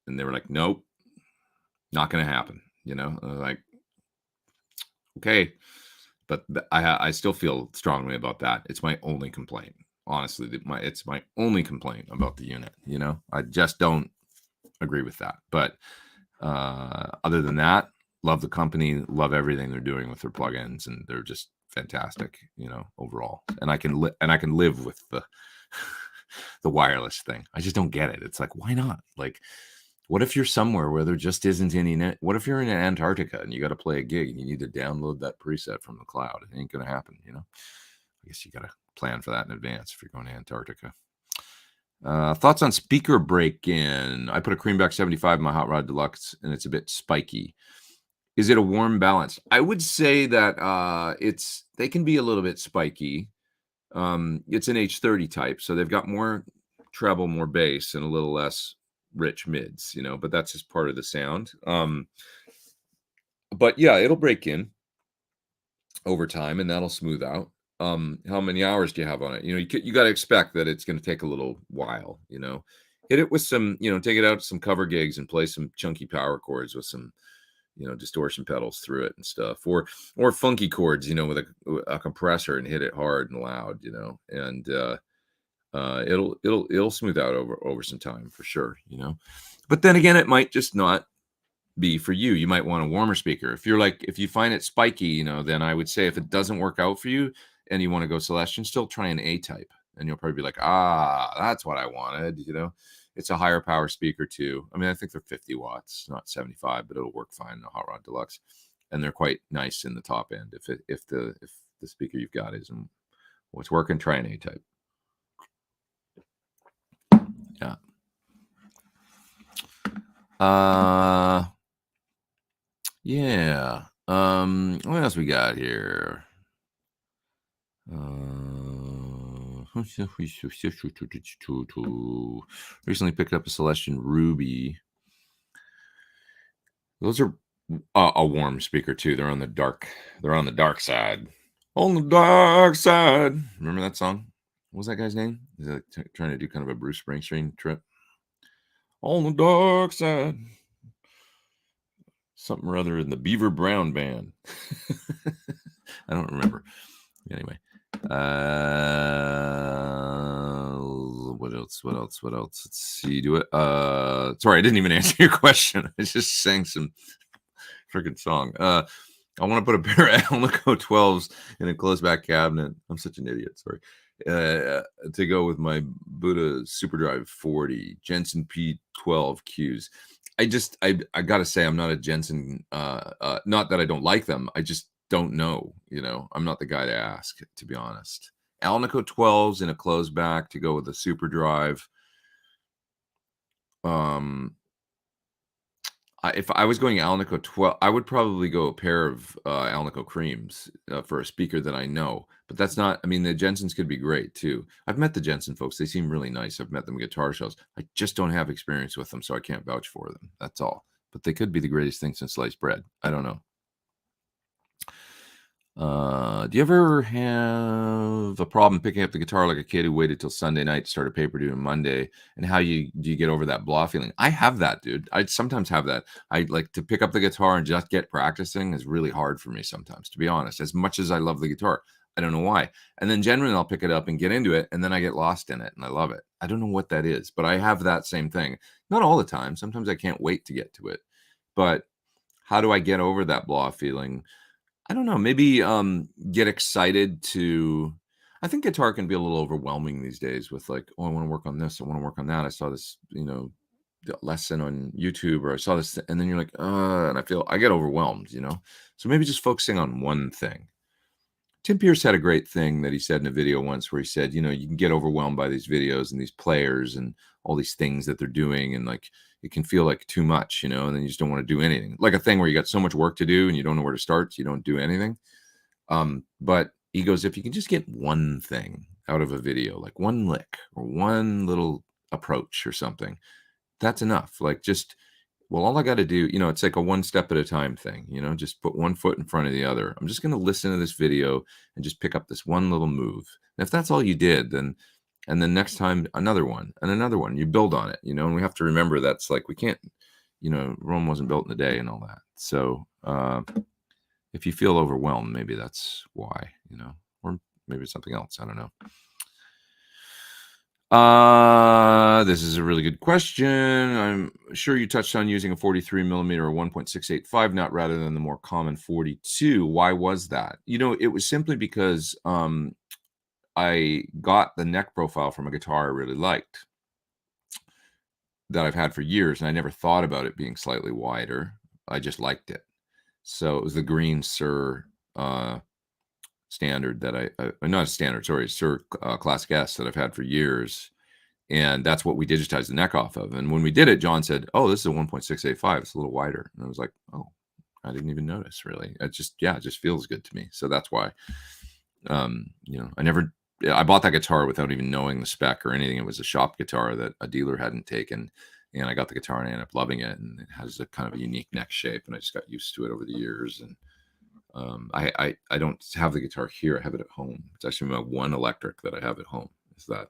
they were like, nope, not going to happen. I was like, okay, but I still feel strongly about that. It's my only complaint, honestly. It's my only complaint about the unit. I just don't agree with that. But other than that, love the company, love everything they're doing with their plugins, and they're just fantastic. Overall. And I can live with the the wireless thing. I just don't get it. It's like, why not? Like, what if you're somewhere where there just isn't any net? What if you're in Antarctica and you got to play a gig and you need to download that preset from the cloud? It ain't going to happen, I guess you got to plan for that in advance if you're going to Antarctica. Thoughts on speaker break-in? I put a Creamback 75 in my Hot Rod Deluxe and it's a bit spiky. Is it a warm balance? I would say that they can be a little bit spiky. It's an H30 type, so they've got more treble, more bass, and a little less rich mids, but that's just part of the sound. But yeah, it'll break in over time and that'll smooth out. How many hours do you have on it? You got to expect that it's going to take a little while, hit it with some, take it out to some cover gigs and play some chunky power chords with some, distortion pedals through it and stuff, or funky chords, with a compressor and hit it hard and loud, and, it'll smooth out over some time for sure, but then again, it might just not be for you. You might want a warmer speaker. If you find it spiky, then I would say if it doesn't work out for you and you want to go Celestion, still try an A type and you'll probably be like, that's what I wanted. It's a higher power speaker too. I mean, I think they're 50 watts, not 75, but it'll work fine in a Hot Rod Deluxe, and they're quite nice in the top end. If the speaker you've got isn't what's working, try an A type. Yeah. Yeah. What else we got here? Recently picked up a Celestion Ruby. Those are a warm speaker too. They're on the dark side. On the dark side. Remember that song? What was that guy's name? Is it trying to do kind of a Bruce Springsteen trip? On the dark side. Something or other in the Beaver Brown Band. I don't remember. Anyway. What else? Let's see. Do it. Sorry, I didn't even answer your question. I just sang some freaking song. I want to put a pair of Alnico 12s in a closed back cabinet. I'm such an idiot. Sorry. To go with my Buddha Superdrive 40 Jensen P12 Qs. I gotta say, I'm not a Jensen. Not that I don't like them. I just don't know. I'm not the guy to ask, to be honest. Alnico 12s in a closed back to go with a Superdrive. If I was going Alnico 12, I would probably go a pair of Alnico creams for a speaker that I know. But that's not, I mean, the Jensens could be great too. I've met the Jensen folks. They seem really nice. I've met them at guitar shows. I just don't have experience with them, so I can't vouch for them. That's all. But they could be the greatest thing since sliced bread. I don't know. Do you ever have a problem picking up the guitar like a kid who waited till Sunday night to start a paper due on Monday? And do you get over that blah feeling? I have that, dude. I sometimes have that. I like to pick up the guitar and just get practicing is really hard for me sometimes, to be honest. As much as I love the guitar, I don't know why. And then generally I'll pick it up and get into it, and then I get lost in it, and I love it. I don't know what that is, but I have that same thing. Not all the time. Sometimes I can't wait to get to it. But how do I get over that blah feeling? I don't know, maybe, get excited to I think guitar can be a little overwhelming these days with like, "Oh, I wanna work on this, I wanna work on that. I saw this, lesson on YouTube, or I saw this," and then you're like, and I get overwhelmed. So maybe just focusing on one thing. Tim Pierce had a great thing that he said in a video once where he said, you can get overwhelmed by these videos and these players and all these things that they're doing. And like, it can feel like too much, and then you just don't want to do anything. Like a thing where you got so much work to do and you don't know where to start. So you don't do anything. But he goes, if you can just get one thing out of a video, like one lick or one little approach or something, that's enough. Like well, all I got to do, it's like a one step at a time thing, just put one foot in front of the other. I'm just going to listen to this video and just pick up this one little move. And if that's all you did, and then next time, another one and another one, you build on it, and we have to remember that's like, we can't, Rome wasn't built in a day and all that. So, if you feel overwhelmed, maybe that's why, or maybe it's something else. I don't know. This is a really good question. I'm sure you touched on using a 43 millimeter or 1.685 nut rather than the more common 42. Why was that? It was simply because I got the neck profile from a guitar I really liked that I've had for years, and I never thought about it being slightly wider. I just liked it. So it was the Green Sir standard that not a standard, sorry, Sir Classic S that I've had for years. And that's what we digitized the neck off of. And when we did it, John said, "Oh, this is a 1.685. It's a little wider." And I was like, "Oh, I didn't even notice, really." It just feels good to me. So that's why, I bought that guitar without even knowing the spec or anything. It was a shop guitar that a dealer hadn't taken. And I got the guitar and I ended up loving it. And it has a kind of a unique neck shape. And I just got used to it over the years. And I don't have the guitar here. I have it at home. It's actually my one electric that I have at home. Is that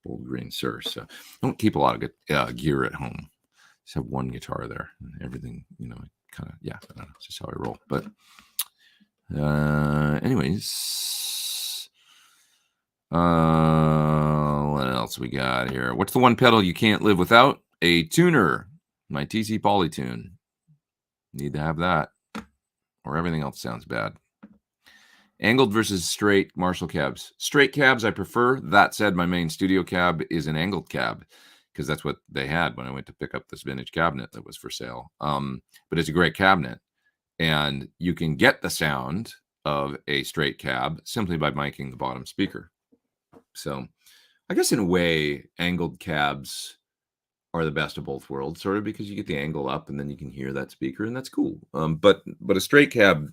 old Green Sir. So I don't keep a lot of gear at home. Just have one guitar there, and everything, kind of, I don't know, it's just how I roll. But anyways, what else we got here? What's the one pedal you can't live without? A tuner. My TC Polytune. Need to have that, or everything else sounds bad. Angled versus straight Marshall cabs. Straight cabs I prefer. That said, my main studio cab is an angled cab because that's what they had when I went to pick up this vintage cabinet that was for sale. But it's a great cabinet, and you can get the sound of a straight cab simply by miking the bottom speaker. So I guess in a way, angled cabs are the best of both worlds, sort of, because you get the angle up and then you can hear that speaker, and that's cool. But a straight cab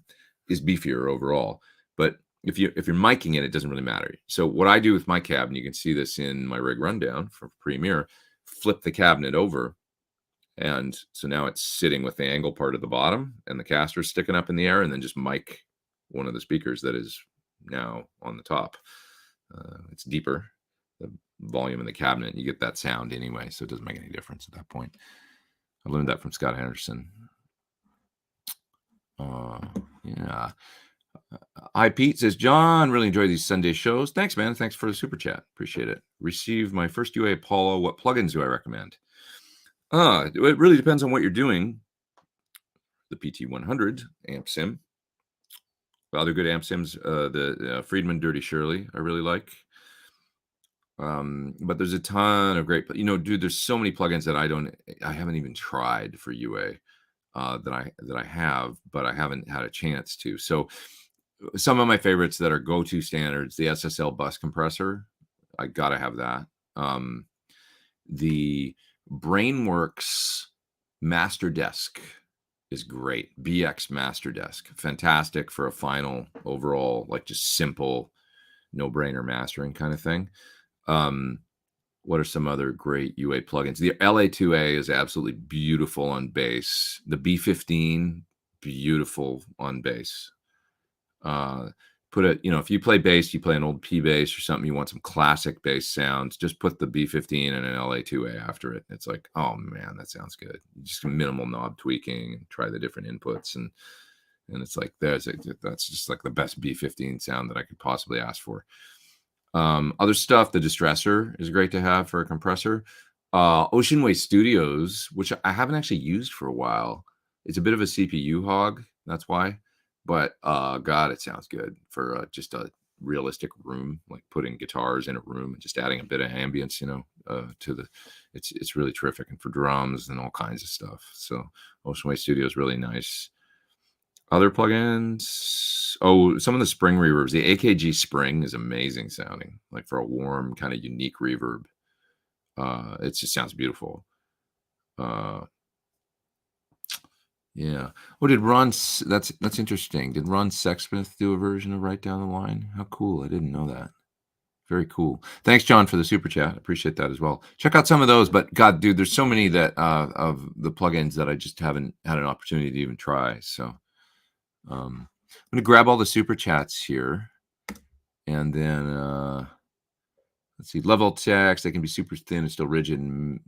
is beefier overall. But if you're miking it, it doesn't really matter. So what I do with my cab, and you can see this in my rig rundown for Premiere, flip the cabinet over. And so now it's sitting with the angle part of the bottom and the caster sticking up in the air, and then just mic one of the speakers that is now on the top. It's deeper, the volume in the cabinet. You get that sound anyway, so it doesn't make any difference at that point. I learned that from Scott Henderson. Yeah. Hi, Pete says, John, really enjoy these Sunday shows. Thanks, man. Thanks for the super chat. Appreciate it. Received my first UA Apollo. What plugins do I recommend? It really depends on what you're doing. The PT100 amp sim Other good amp sims, the Friedman Dirty Shirley, I really like. But there's a ton of great, dude. There's so many plugins that I haven't even tried for UA that I have, but I haven't had a chance to. So some of my favorites that are go-to standards: the SSL bus compressor, I gotta have that. The Brainworks Master Desk is great. BX Master Desk, fantastic for a final overall, like just simple, no-brainer mastering kind of thing. What are some other great UA plugins? The LA2A is absolutely beautiful on bass. The B15, beautiful on bass. If you play bass, you play an old P bass or something, you want some classic bass sounds, just put the B15 and an LA2A after it. It's like, oh man, that sounds good. Just minimal knob tweaking and try the different inputs. And it's like, that's just like the best B15 sound that I could possibly ask for. Other stuff, the distressor is great to have for a compressor. Ocean Way Studios, which I haven't actually used for a while. It's a bit of a CPU hog, that's why. But God, it sounds good for just a realistic room, like putting guitars in a room and just adding a bit of ambience, to the. It's really terrific, and for drums and all kinds of stuff. So Ocean Way Studio is really nice. Other plugins. Oh, some of the spring reverbs. The AKG Spring is amazing sounding, like for a warm kind of unique reverb. It just sounds beautiful. Yeah. Oh, did that's interesting. Did Ron Sexsmith do a version of Right Down the Line? How cool. I didn't know that. Very cool. Thanks, John, for the super chat. Appreciate that as well. Check out some of those. But God, dude, there's so many that of the plugins that I just haven't had an opportunity to even try. So I'm gonna grab all the super chats here, and then let's see. Level text. They can be super thin and still rigid.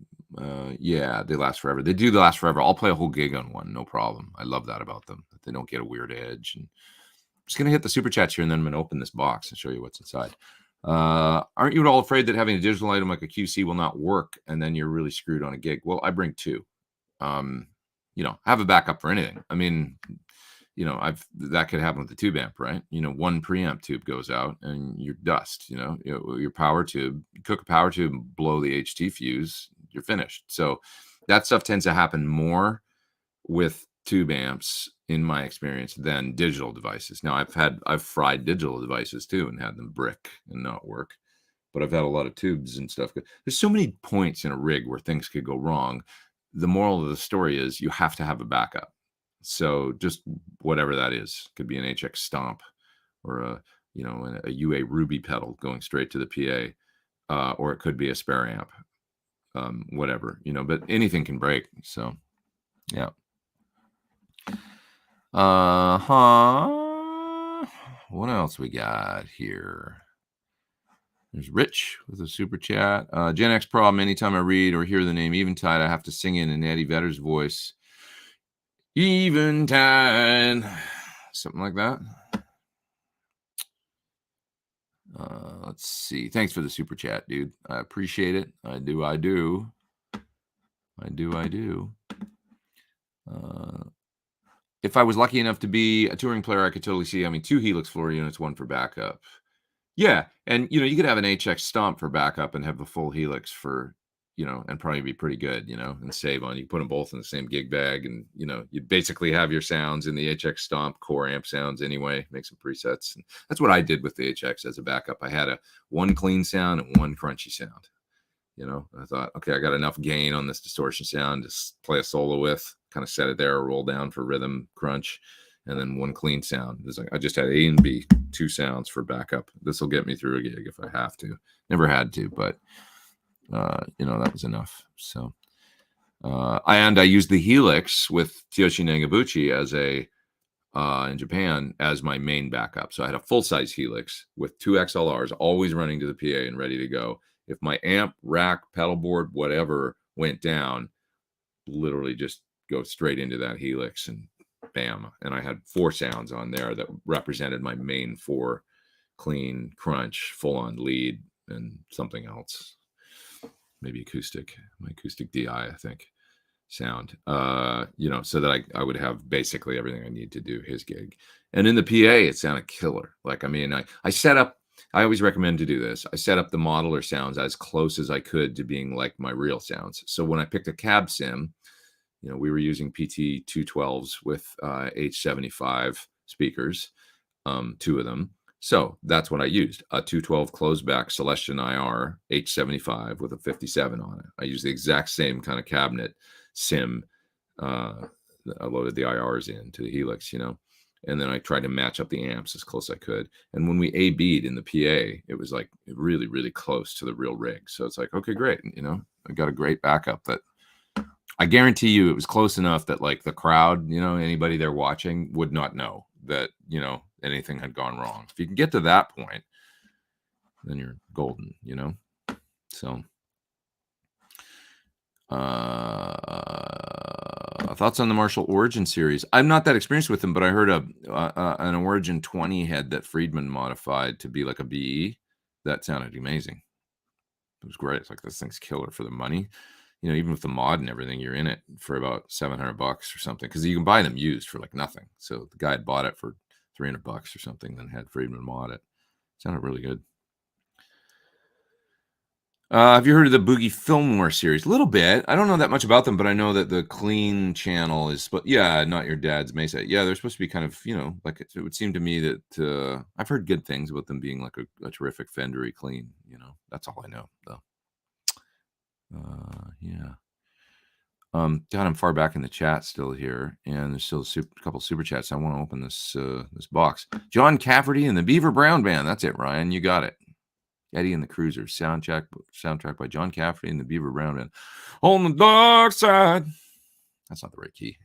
Yeah, they last forever. They do last forever. I'll play a whole gig on one, no problem. I love that about them. That they don't get a weird edge. And I'm just gonna hit the super chats here, and then I'm gonna open this box and show you what's inside. Aren't you at all afraid that having a digital item like a QC will not work, and then you're really screwed on a gig? Well, I bring two. Have a backup for anything. I mean, that could happen with the tube amp, right? One preamp tube goes out and you're dust. Your power tube, you cook a power tube and blow the HT fuse, you're finished. So that stuff tends to happen more with tube amps, in my experience, than digital devices. Now, I've fried digital devices too and had them brick and not work, but I've had a lot of tubes and stuff. There's so many points in a rig where things could go wrong. The moral of the story is you have to have a backup. So just whatever that is, could be an HX Stomp or a UA Ruby pedal going straight to the PA, or it could be a spare amp, whatever, but anything can break. So yeah. What else we got here? There's Rich with a super chat. Gen X problem. Anytime I read or hear the name Eventide, I have to sing in Eddie Vedder's voice. Eventide, something like that. Let's see. Thanks for the super chat, dude. I appreciate it. I do. If I was lucky enough to be a touring player, I could totally see having two Helix floor units, one for backup. Yeah, and you could have an HX Stomp for backup and have the full Helix for, and probably be pretty good, and save on. You put them both in the same gig bag, and you basically have your sounds in the HX Stomp core amp sounds anyway. Make some presets, and that's what I did with the HX as a backup. I had one clean sound and one crunchy sound. I thought, okay, I got enough gain on this distortion sound to play a solo with, kind of set it there, roll down for rhythm crunch, and then one clean sound. It's like I just had A and B, two sounds for backup. This will get me through a gig if I have to. Never had to, but that was enough. So I used the Helix with Tyoshi Nagabuchi as in Japan as my main backup. So I had a full-size Helix with two XLRs always running to the PA and ready to go. If my amp, rack, pedal board, whatever went down, literally just go straight into that Helix and bam. And I had four sounds on there that represented my main four: clean, crunch, full-on lead, and something else. Maybe acoustic, my acoustic DI, I think. sound, so that I would have basically everything I need to do his gig. And in the PA, it sounded killer. Like, I mean, I set up, I always recommend to do this. I set up the modeler sounds as close as I could to being like my real sounds. So when I picked a cab sim, we were using PT 212s with H75 speakers, two of them. So that's what I used, a 212 closeback Celestion IR H75 with a 57 on it. I used the exact same kind of cabinet sim. I loaded the IRs into the Helix, and then I tried to match up the amps as close as I could. And when we A-B'd in the PA, it was like really, really close to the real rig. So it's like, okay, great. I got a great backup that I guarantee you it was close enough that like the crowd, anybody there watching would not know that, anything had gone wrong. If you can get to that point, then you're golden, So thoughts on the Marshall Origin series? I'm not that experienced with them, but I heard an Origin 20 head that Friedman modified to be like a BE. That sounded amazing. It was great. It's like, this thing's killer for the money. Even with the mod and everything, you're in it for about $700 or something, because you can buy them used for like nothing. So the guy had bought it for $300 or something, then had Friedman mod it. Sounded really good. Have you heard of the Boogie Fillmore series? A little bit. I don't know that much about them, but I know that the Clean channel is, Not Your Dad's Mesa. Yeah, they're supposed to be kind of, like it would seem to me that I've heard good things about them being like a terrific Fendery Clean. That's all I know, though. Yeah. God, I'm far back in the chat still here, and there's still a couple super chats. I want to open this box. John Cafferty and the Beaver Brown Band. That's it, Ryan. You got it. Eddie and the Cruisers. Soundtrack by John Cafferty and the Beaver Brown Band. On the dark side. That's not the right key.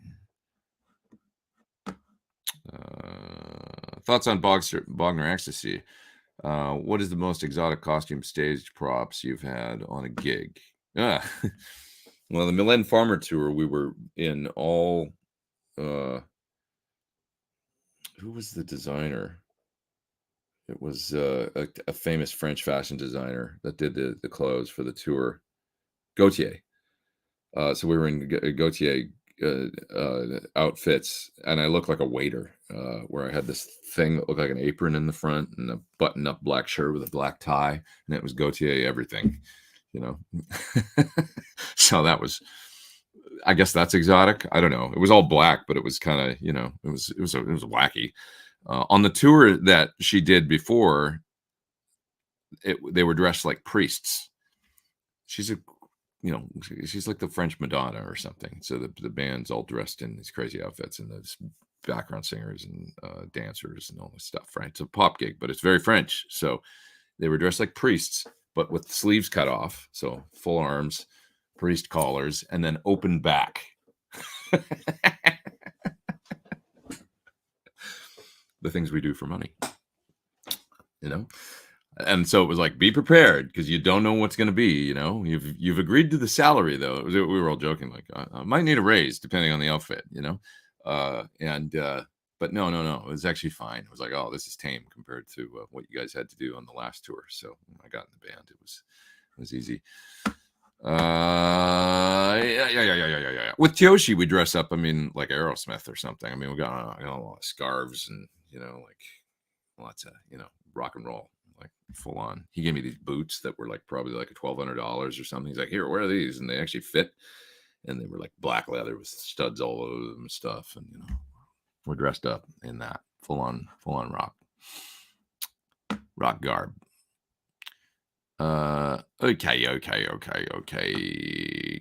Thoughts on Bogner Ecstasy. What is the most exotic costume stage props you've had on a gig? Well, the Milan Farmer Tour, we were in all. Who was the designer? It was a famous French fashion designer that did the clothes for the tour, Gautier. So we were in Gautier outfits, and I looked like a waiter, where I had this thing that looked like an apron in the front and a button-up black shirt with a black tie, and it was Gautier everything. So that was, I guess that's exotic. I don't know. It was all black, but it was kind of, it was wacky. On the tour that she did before, they were dressed like priests. She's she's like the French Madonna or something. So the band's all dressed in these crazy outfits, and there's background singers and dancers and all this stuff, right? It's a pop gig, but it's very French. So they were dressed like priests, but with sleeves cut off, so full arms, priest collars, and then open back. The things we do for money, And so it was like, be prepared, because you don't know what's going to be. You've agreed to the salary, though. We were all joking, like, I might need a raise depending on the outfit, But no, it was actually fine. It was like, oh, this is tame compared to what you guys had to do on the last tour. So when I got in the band, it was easy. Yeah. With Kyoshi, we dress up, like Aerosmith or something. We got a lot of scarves and, like lots of, rock and roll, like full on. He gave me these boots that were like probably like $1,200 or something. He's like, here, wear these. And they actually fit. And they were like black leather with studs all over them and stuff. And, we're dressed up in that full on rock garb. Okay.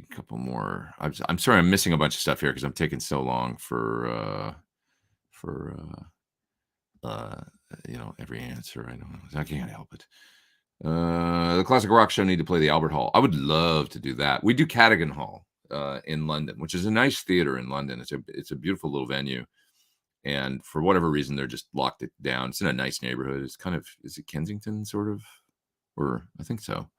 Couple more. I'm sorry, I'm missing a bunch of stuff here because I'm taking so long for every answer. I don't know. I can't help it. The Classic Rock Show need to play the Albert Hall. I would love to do that. We do Cadogan Hall in London, which is a nice theater in London. It's a beautiful little venue. And for whatever reason, they're just locked it down. It's in a nice neighborhood. It's kind of, is it Kensington sort of? Or I think so.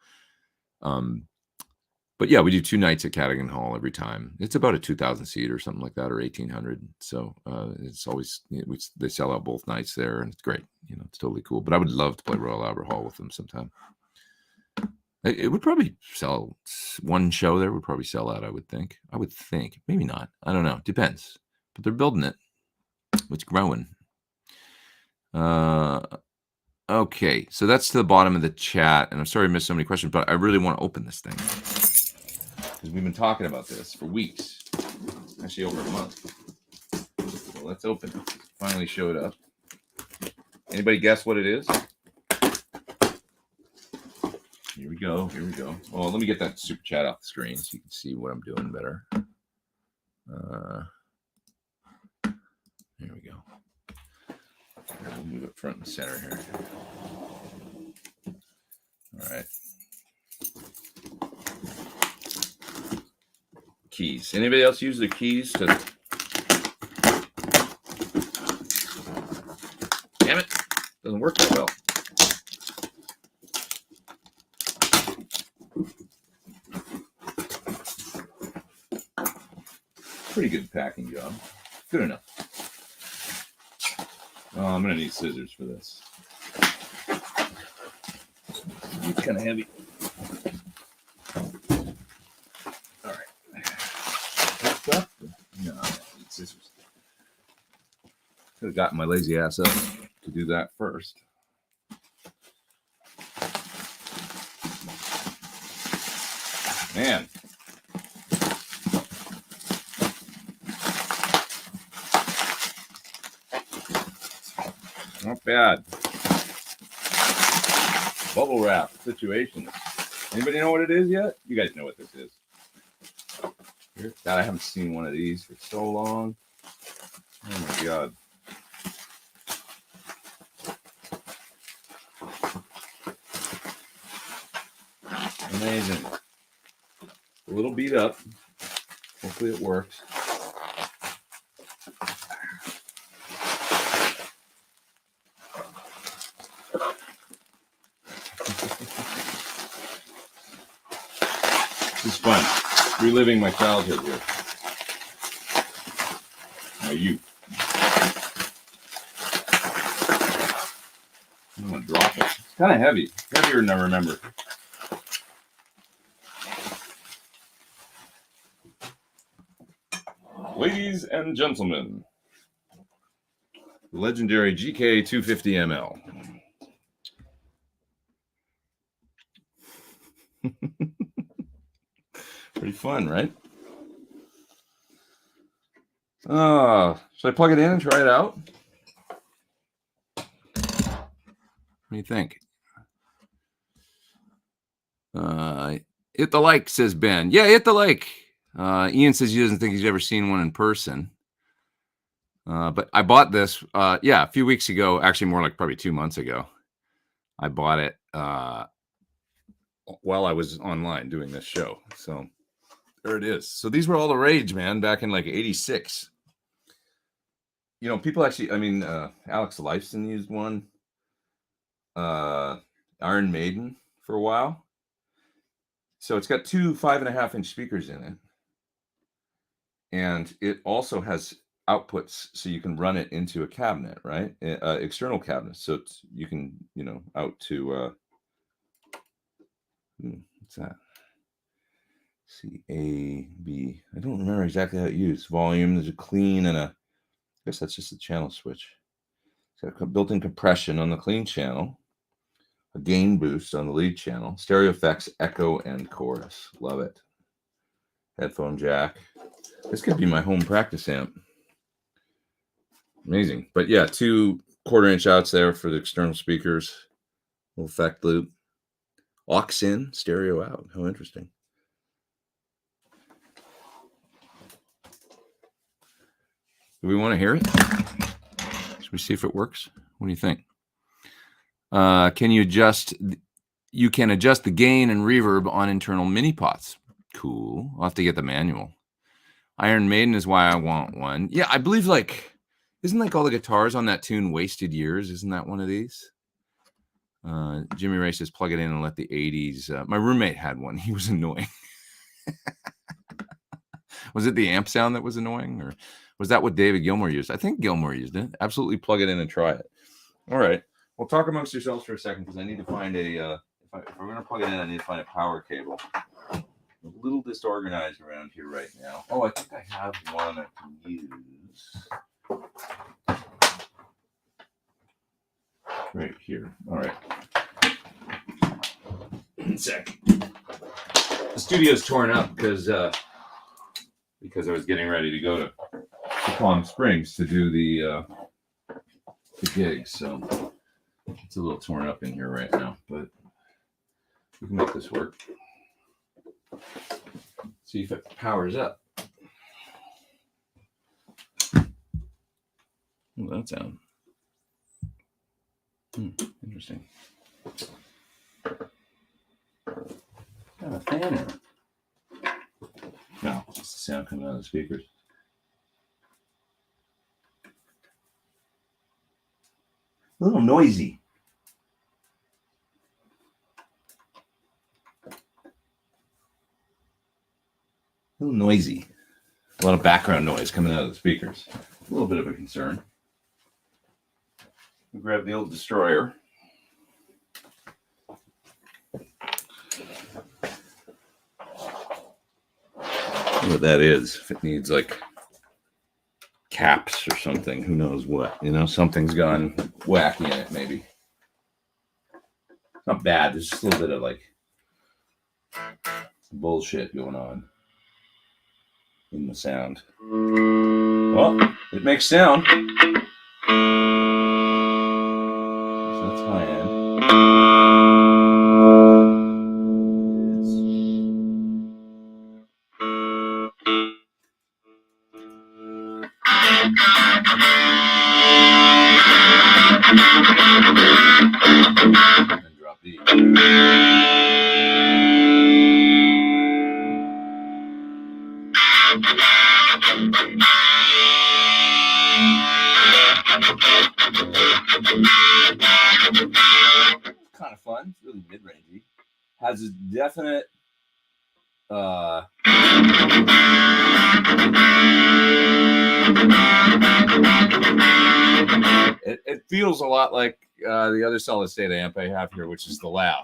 But yeah, we do 2 nights at Cadogan Hall every time. It's about a 2,000 seat or something like that, or 1,800. So it's always, they sell out both nights there, and it's great. It's totally cool. But I would love to play Royal Albert Hall with them sometime. It would probably sell one show there would probably sell out, I would think. Maybe not. I don't know. Depends. But they're building it. It's growing. Okay, so that's to the bottom of the chat, and I'm sorry I missed so many questions, but I really want to open this thing because we've been talking about this for weeks, actually over a month. So let's open it. Finally showed up. Anybody guess what it is? Here we go. Here we go. Oh, let me get that super chat off the screen so you can see what I'm doing better. There we go. We'll move it front and center here. All right. Keys. Anybody else use their keys to... Damn it. Doesn't work that well. Pretty good packing job. Good enough. Oh, I'm going to need scissors for this. It's kind of heavy. All right. Hooked up? No, I need scissors. Could have gotten my lazy ass up to do that first. Man. Not bad. Bubble wrap situation. Anybody know what it is yet? You guys know what this is. God, I haven't seen one of these for so long. Oh my God. Amazing. A little beat up. Hopefully it works. This is fun. Reliving my childhood here. My youth. I'm going to drop it. It's kind of heavy. Heavier than I remember. Ladies and gentlemen, the legendary GK 250 ml. Pretty fun, right? Should I plug it in and try it out? What do you think? Hit the like, says Ben. Yeah, hit the like. Ian says he doesn't think he's ever seen one in person. But I bought this, a few weeks ago, actually more like probably 2 months ago. I bought it while I was online doing this show. So there it is. So these were all the rage, man, back in like 86. You know, people actually, Alex Lifeson used one. Iron Maiden for a while. So it's got two 5.5-inch speakers in it. And it also has outputs so you can run it into a cabinet, right? External cabinets. So you can, out to, what's that? CAB. I don't remember exactly how it used. Volume, there's a clean and I guess that's just a channel switch. It's got a built-in compression on the clean channel, a gain boost on the lead channel, stereo effects, echo, and chorus. Love it. Headphone jack. This could be my home practice amp. Amazing. But yeah, 2 1/4-inch outs there for the external speakers. Little effect loop. Aux in, stereo out. How interesting. Do we want to hear it? Should we see if it works? What do you think? You can adjust the gain and reverb on internal mini pots. Cool. I'll have to get the manual. Iron Maiden is why I want one. Yeah, I believe isn't like all the guitars on that tune Wasted Years? Isn't that one of these? Jimmy Ray says plug it in and let the 80s. My roommate had one. He was annoying. Was it the amp sound that was annoying, or was that what David Gilmour used? I think Gilmour used it. Absolutely plug it in and try it. All right. Well, talk amongst yourselves for a second because I need to find a, if we're going to plug it in, I need to find a power cable. We'll little disorganized around here right now. Oh, I think I have one I can use. Right here. All right. One sec. The studio's torn up because I was getting ready to go to Palm Springs to do the gig, so it's a little torn up in here right now, but we can make this work. See if it powers up. Oh, that sound. Interesting. Got a fan in it. No, it's the sound coming out of the speakers. A little noisy. A little noisy. A lot of background noise coming out of the speakers. A little bit of a concern. We'll grab the old destroyer. What that is, if it needs like caps or something, who knows what, something's gone wacky in it, maybe. It's not bad, there's just a little bit of like bullshit going on in the sound. Well, it makes sound. So that's high end. And drop the kind of fun. It's really mid-rangey. Has a definite it feels a lot like the other solid state amp I have here, which is the Loud.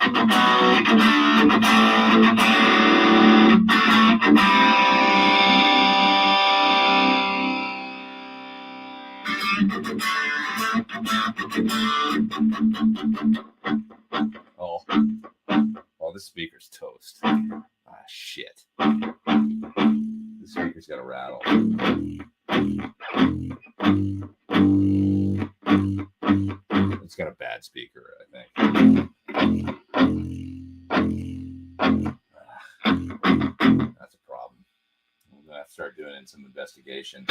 Oh, this speaker's toast. Ah, shit. The speaker's got a rattle. It's got a bad speaker, I think. That's a problem. I'm gonna have to start doing some investigation.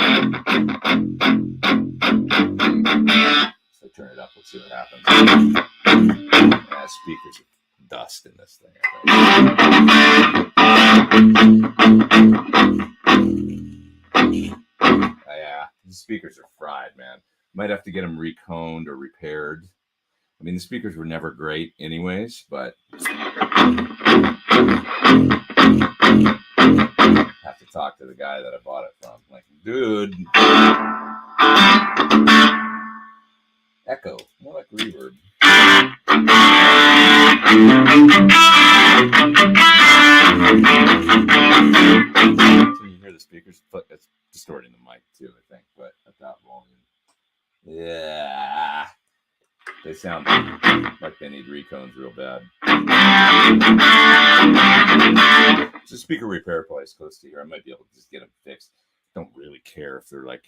So turn it up. Let's see what happens. Yeah, speakers are dust in this thing, I think. Yeah, the speakers are fried, man. Might have to get them reconed or repaired. I mean, the speakers were never great anyways, but have to talk to the guy that I bought it from. Like, dude, echo, more like reverb. So you hear the speakers, but it's distorting the mic too, I think, but at that volume. Yeah. They sound like they need recones real bad. It's a speaker repair place close to here. I might be able to just get them fixed. Don't really care if they're like,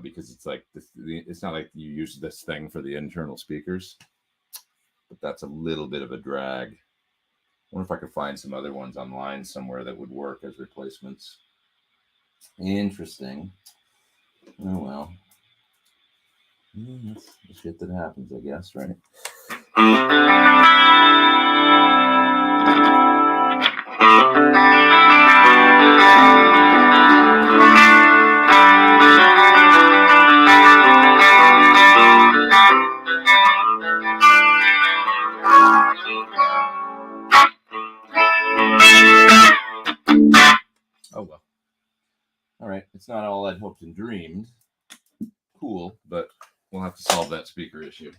because it's like, it's not like you use this thing for the internal speakers. But that's a little bit of a drag. I wonder if I could find some other ones online somewhere that would work as replacements. Interesting. Oh, well. That's the shit that happens, I guess, right? Oh, well. All right. It's not all I'd hoped and dreamed. Cool, but we'll have to solve that speaker issue.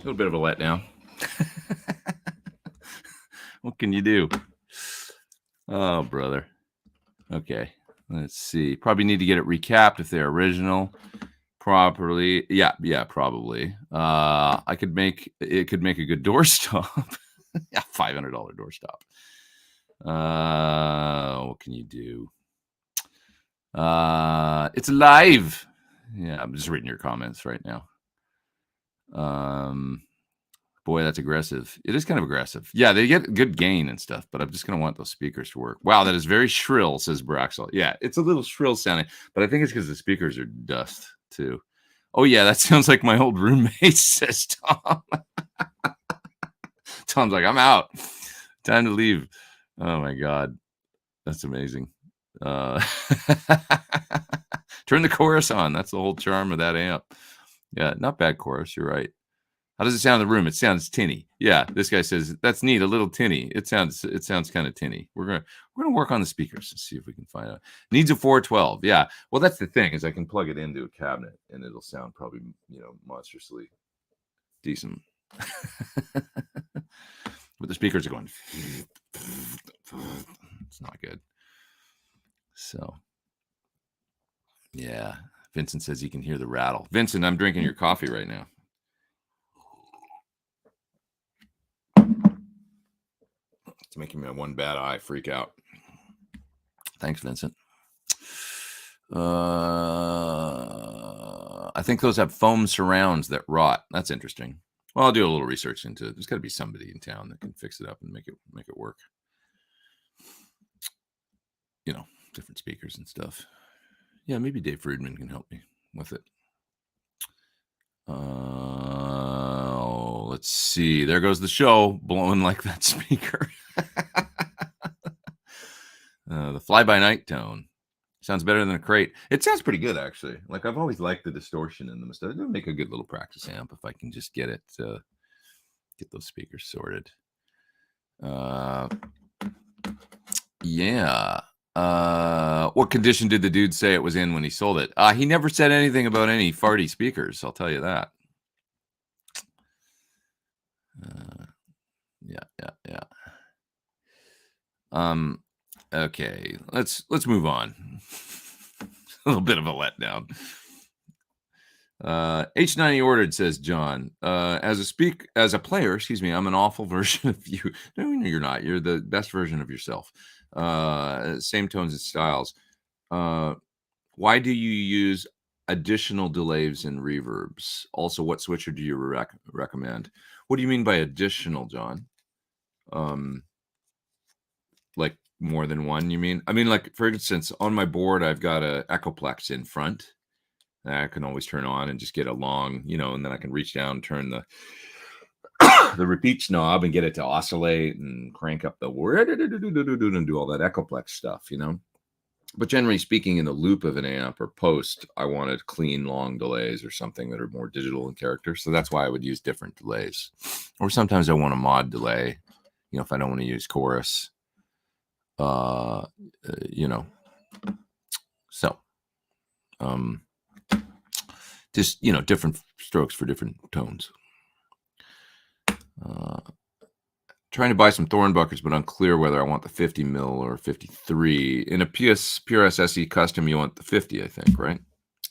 little bit of a letdown. What can you do? Oh, brother. Okay, let's see. Probably need to get it recapped if they're original properly. Yeah, probably. I could make it. Could make a good doorstop. Yeah, $500 doorstop. What can you do? It's live. Yeah, I'm just reading your comments right now. Boy, that's aggressive. It is kind of aggressive. Yeah, they get good gain and stuff, but I'm just gonna want those speakers to work. Wow, that is very shrill, says Braxel. Yeah, it's a little shrill sounding, but I think it's because the speakers are dust too. Oh yeah, that sounds like my old roommate, says Tom. Tom's like, I'm out. Time to leave. Oh my god, that's amazing. Turn the chorus on. That's the whole charm of that amp. Yeah, not bad chorus. You're right. How does it sound in the room? It sounds tinny. Yeah, this guy says that's neat. A little tinny. It sounds kind of tinny. We're gonna work on the speakers and see if we can find out. Needs a 412. Yeah. Well, that's the thing is I can plug it into a cabinet and it'll sound probably monstrously decent. But the speakers are going. It's not good. So, yeah. Vincent says he can hear the rattle. Vincent, I'm drinking your coffee right now. It's making my one bad eye freak out. Thanks, Vincent. I think those have foam surrounds that rot. That's interesting. Well, I'll do a little research into it. There's got to be somebody in town that can fix it up and make it work. Different speakers and stuff. Yeah, maybe Dave Friedman can help me with it. Let's see. There goes the show, blowing like that speaker. The fly-by-night tone sounds better than a crate. It sounds pretty good, actually. Like I've always liked the distortion in them. It would make a good little practice amp if I can just get it, get those speakers sorted. Yeah. What condition did the dude say it was in when he sold it? He never said anything about any farty speakers. I'll tell you that. Yeah. Okay, let's move on. A little bit of a letdown. H90 ordered, says John. As a player, excuse me, I'm an awful version of you. No, you're not. You're the best version of yourself. Same tones and styles. Why do you use additional delays and reverbs? Also, what switcher do you recommend? What do you mean by additional, John? Like more than one, you mean? I mean, like, for instance, on my board, I've got a Echoplex in front that I can always turn on and just get a long, and then I can reach down and turn the repeat knob and get it to oscillate and crank up the word and do all that Echoplex stuff, But generally speaking, in the loop of an amp or post, I wanted clean, long delays or something that are more digital in character. So that's why I would use different delays. Or sometimes I want a mod delay, if I don't want to use chorus. So, just, different strokes for different tones. Trying to buy some Thorn buckers, but unclear whether I want the 50 mil or 53. In a PRS SE custom, you want the 50, I think, right?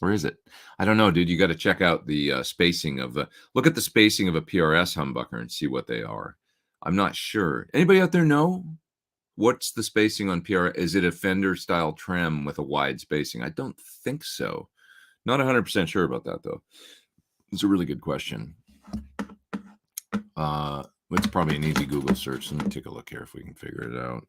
Or is it? I don't know, dude. You got to check out the spacing of look at the spacing of a PRS humbucker and see what they are. I'm not sure. Anybody out there know? What's the spacing on PRS? Is it a Fender style trim with a wide spacing? I don't think so. Not 100% sure about that, though. It's a really good question. It's probably an easy Google search. Let me take a look here if we can figure it out.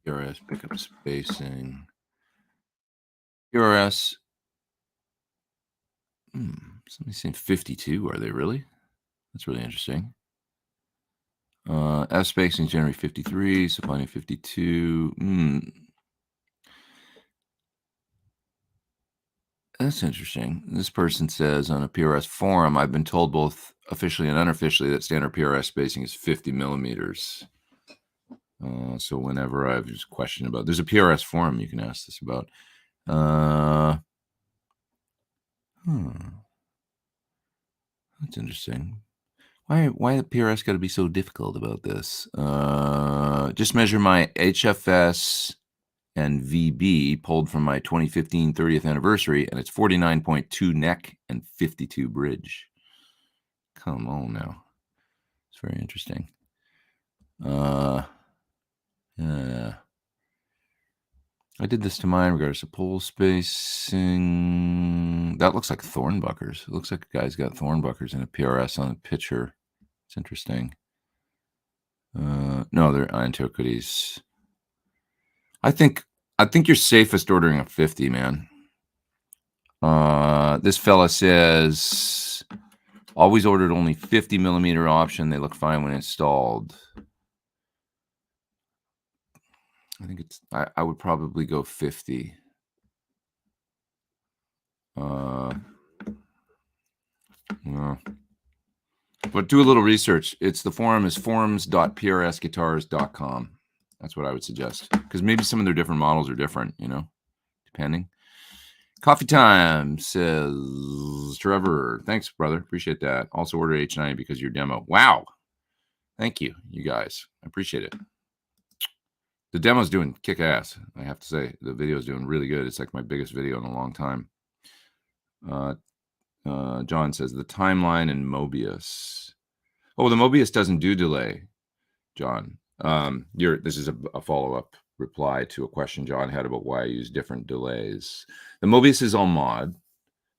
PRS pickup spacing. PRS. Somebody's saying 52. Are they really? That's really interesting. F spacing generally 53, supplying 52. That's interesting. This person says on a PRS forum, I've been told both officially and unofficially that standard PRS spacing is 50 millimeters. So whenever I've just questioned about, there's a PRS forum you can ask this about. Uh, that's interesting. Why the PRS got to be so difficult about this? Just measure my HFS and VB pulled from my 2015 30th anniversary, and it's 49.2 neck and 52 bridge. Come on now. It's very interesting. Yeah. I did this to mine regardless of pole spacing. That looks like thornbuckers. It looks like a guy's got thornbuckers in a PRS on the picture. It's interesting. No, they're antiquities. I think you're safest ordering a 50, man. This fella says always ordered only 50 millimeter option. They look fine when installed. I think I would probably go 50. Yeah. But do a little research. The forum is forums.prsguitars.com. That's what I would suggest. Because maybe some of their different models are different, depending. Coffee Time says, Trevor, thanks, brother. Appreciate that. Also ordered H90 because of your demo. Wow. Thank you, you guys. I appreciate it. The demo's doing kick ass, I have to say. The video's doing really good. It's like my biggest video in a long time. John says, the timeline in Mobius. Oh, the Mobius doesn't do delay, John. This is a follow-up reply to a question John had about why I use different delays. The Mobius is all mod.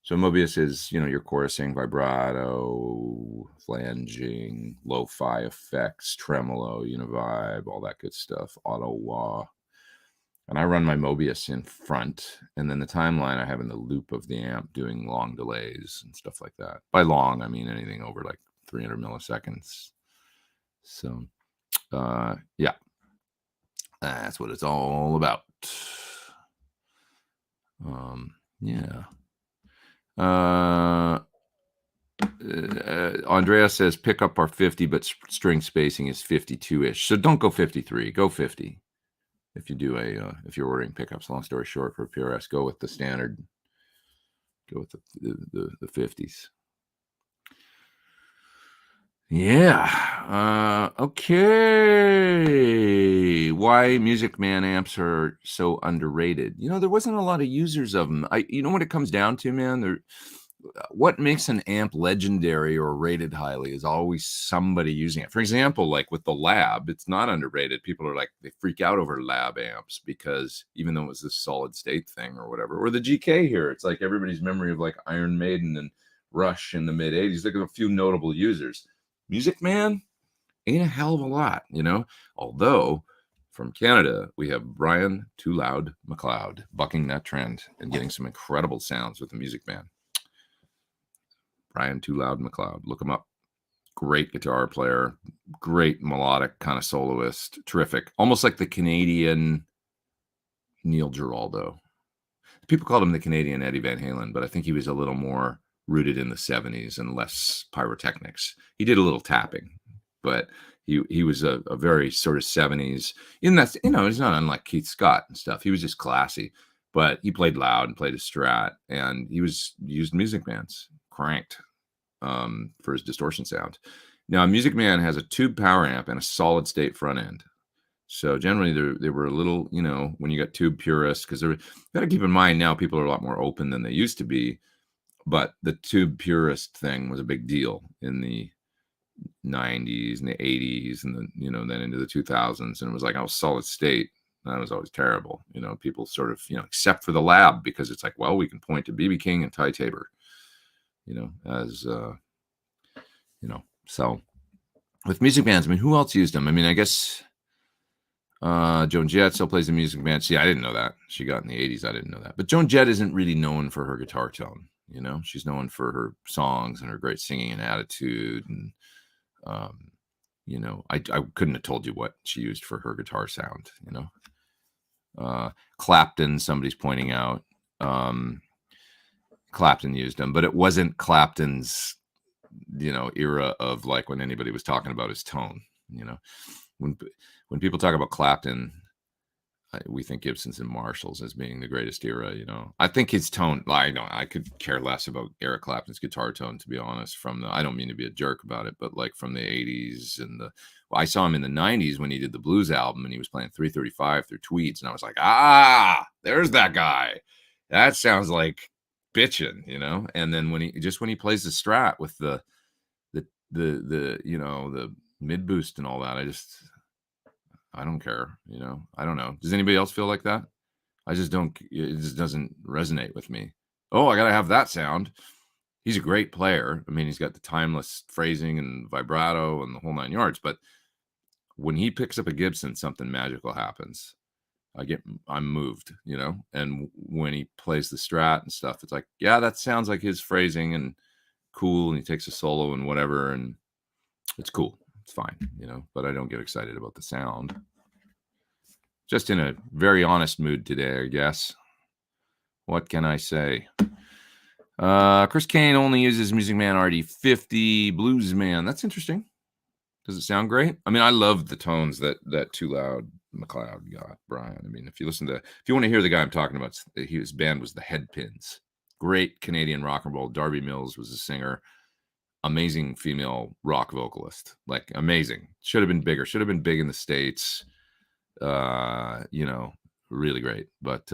So Mobius is, your chorusing, vibrato, flanging, lo-fi effects, tremolo, univibe, all that good stuff, auto-wah. And I run my Mobius in front, and then the timeline I have in the loop of the amp doing long delays and stuff like that. By long, I mean anything over like 300 milliseconds. So, yeah, that's what it's all about. Yeah. Andrea says pick up our 50, but string spacing is 52-ish. So don't go 53. Go 50. If you do if you're ordering pickups, long story short, for PRS, go with the standard. Go with the 50s. Yeah. Okay. Why Music Man amps are so underrated? There wasn't a lot of users of them. What it comes down to, man? What makes an amp legendary or rated highly is always somebody using it. For example, like with the Lab, it's not underrated. People are like, they freak out over Lab amps because even though it was this solid state thing or whatever, or the GK here, it's like everybody's memory of like Iron Maiden and Rush in the mid 80s. Look at a few notable users. Music Man ain't a hell of a lot, although from Canada, we have Brian Too Loud McLeod bucking that trend and getting some incredible sounds with the Music Man. Brian Too Loud McLeod. Look him up. Great guitar player, great melodic kind of soloist, terrific. Almost like the Canadian Neil Giraldo. People called him the Canadian Eddie Van Halen, but I think he was a little more rooted in the 70s and less pyrotechnics. He did a little tapping, but he was a very sort of 70s. And that's, he's not unlike Keith Scott and stuff. He was just classy, but he played loud and played a Strat, and he used Music Man's cranked for his distortion sound. Now, Music Man has a tube power amp and a solid state front end. So generally they were a little, when you got tube purists, because you got to keep in mind now people are a lot more open than they used to be. But the tube purist thing was a big deal in the 90s and the 80s and then into the 2000s. And it was like, solid state. That was always terrible. People sort of, except for the Lab, because it's like, well, we can point to B.B. King and Ty Tabor, as, so with Music Bands, who else used them? I guess Joan Jett still plays the Music Band. See, I didn't know that. She got in the 80s. I didn't know that. But Joan Jett isn't really known for her guitar tone. She's known for her songs and her great singing and attitude. And, I couldn't have told you what she used for her guitar sound, Clapton, somebody's pointing out. Clapton used them, but it wasn't Clapton's, era of like when anybody was talking about his tone, when people talk about Clapton, we think Gibsons and Marshalls as being the greatest era. I think his tone. I could care less about Eric Clapton's guitar tone, to be honest. I don't mean to be a jerk about it, but like from the '80s and I saw him in the '90s when he did the blues album and he was playing 335 through Tweeds, and I was like, there's that guy. That sounds like bitchin', And then when he plays the Strat with the mid boost and all that, I don't care, I don't know. Does anybody else feel like that? I just don't. It just doesn't resonate with me. Oh, I gotta have that sound. He's a great player. I mean, he's got the timeless phrasing and vibrato and the whole 9 yards. But when he picks up a Gibson, something magical happens. I'm moved, And when he plays the Strat and stuff, it's like, yeah, that sounds like his phrasing and cool. And he takes a solo and whatever, and it's cool. It's fine, But I don't get excited about the sound. Just in a very honest mood today, I guess. What can I say? Chris Kane only uses Music Man RD50 Blues Man. That's interesting. Does it sound great? I mean, I love the tones that Too Loud McLeod got, Brian. I mean, if you want to hear the guy I'm talking about, his band was the Headpins. Great Canadian rock and roll. Darby Mills was a singer. Amazing female rock vocalist. Like, amazing. Should have been bigger. Should have been big in the States. Really great. But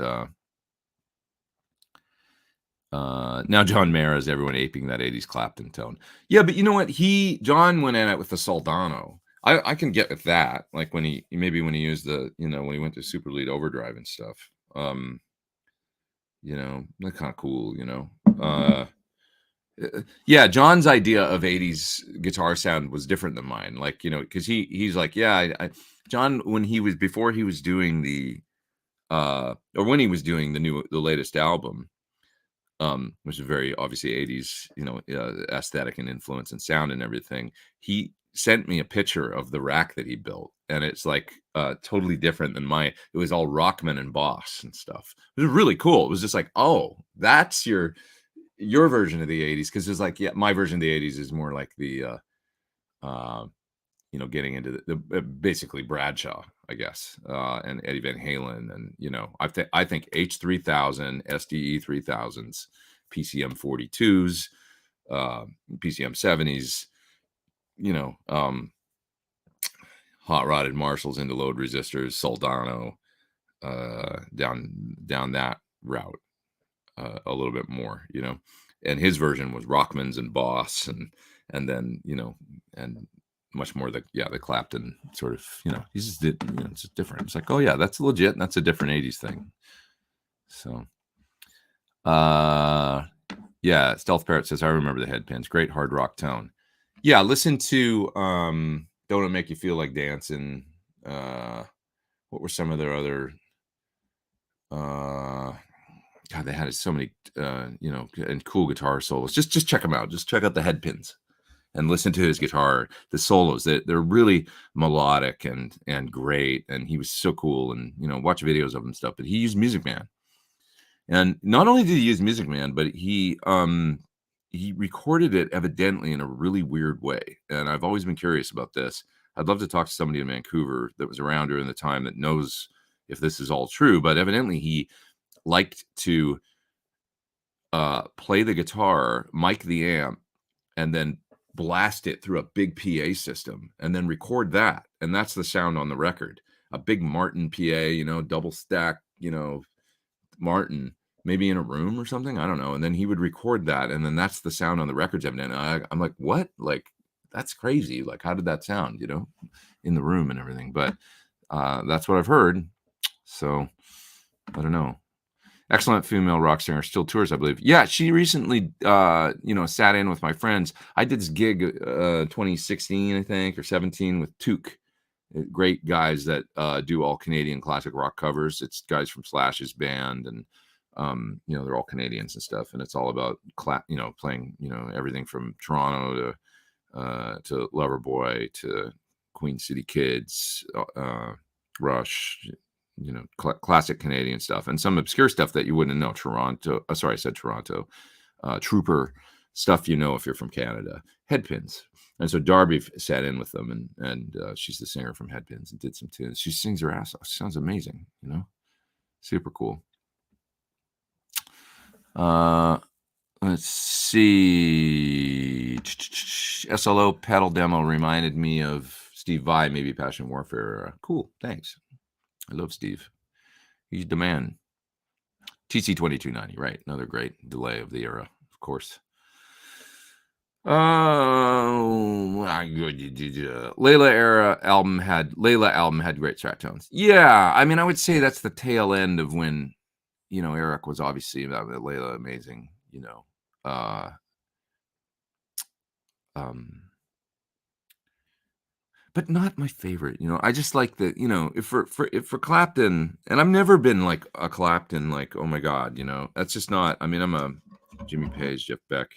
now John Mayer has everyone aping that 80s Clapton tone. Yeah, but you know what? John went at it with the Soldano. I can get with that. Like when he used when he went to Super Lead Overdrive and stuff. That's kind of cool, yeah, John's idea of 80s guitar sound was different than mine. Like, because he's like, yeah, John, before he was doing when he was doing the latest album, which is very obviously 80s, aesthetic and influence and sound and everything. He sent me a picture of the rack that he built, and it's like totally different than mine. It was all Rockman and Boss and stuff. It was really cool. It was just like, oh, that's your version of the 80s, because it's like, yeah, my version of the 80s is more like the getting into the basically Bradshaw, I guess, and Eddie Van Halen, and I think H3000, SDE 3000s, PCM 42s, PCM 70s, hot rodded Marshalls into load resistors, Soldano, down that route a little bit more, and his version was Rockman's and Boss, and then and much more the Clapton sort of, he's just it's just different. It's like, oh yeah, that's legit, and that's a different 80s thing. So yeah, Stealth Parrot says, I remember the Headpins, great hard rock tone. Yeah, listen to Don't It Make You Feel Like Dancing. What were some of their other God, they had so many and cool guitar solos. Just check them out. Just check out the Headpins and listen to his guitar, the solos. They're really melodic and great. And he was so cool. And watch videos of him and stuff. But he used Music Man, and not only did he use Music Man, but he recorded it evidently in a really weird way. And I've always been curious about this. I'd love to talk to somebody in Vancouver that was around during the time that knows if this is all true. But evidently he liked to play the guitar, mic the amp, and then blast it through a big PA system, and then record that. And that's the sound on the record. A big Martin PA, double stack, Martin, maybe in a room or something. I don't know. And then he would record that, and then that's the sound on the records. Evidently, I'm like, what? Like, that's crazy. Like, how did that sound, in the room and everything? But that's what I've heard. So I don't know. Excellent female rock singer, still tours, I believe. Yeah, she recently, sat in with my friends. I did this gig 2016, I think, or 17 with Took. Great guys that do all Canadian classic rock covers. It's guys from Slash's band, and they're all Canadians and stuff. And it's all about playing everything from Toronto to Loverboy to Queen City Kids, Rush. Classic Canadian stuff, and some obscure stuff that you wouldn't know. Toronto. Sorry, I said Toronto. Trooper stuff, if you're from Canada. Headpins. And so Darby sat in with them, and she's the singer from Headpins and did some tunes. She sings her ass off. Sounds amazing, super cool. Let's see. SLO pedal demo reminded me of Steve Vai, maybe Passion Warfare. Cool, thanks. I love Steve. He's the man. TC 2290, right? Another great delay of the era, of course. Layla album had great strat tones. Yeah, I mean, I would say that's the tail end of when, Eric was obviously Layla amazing, but not my favorite. I just like the, if for Clapton, and I've never been like a Clapton, like, oh my God, that's just not, I mean, I'm a Jimmy Page, Jeff Beck.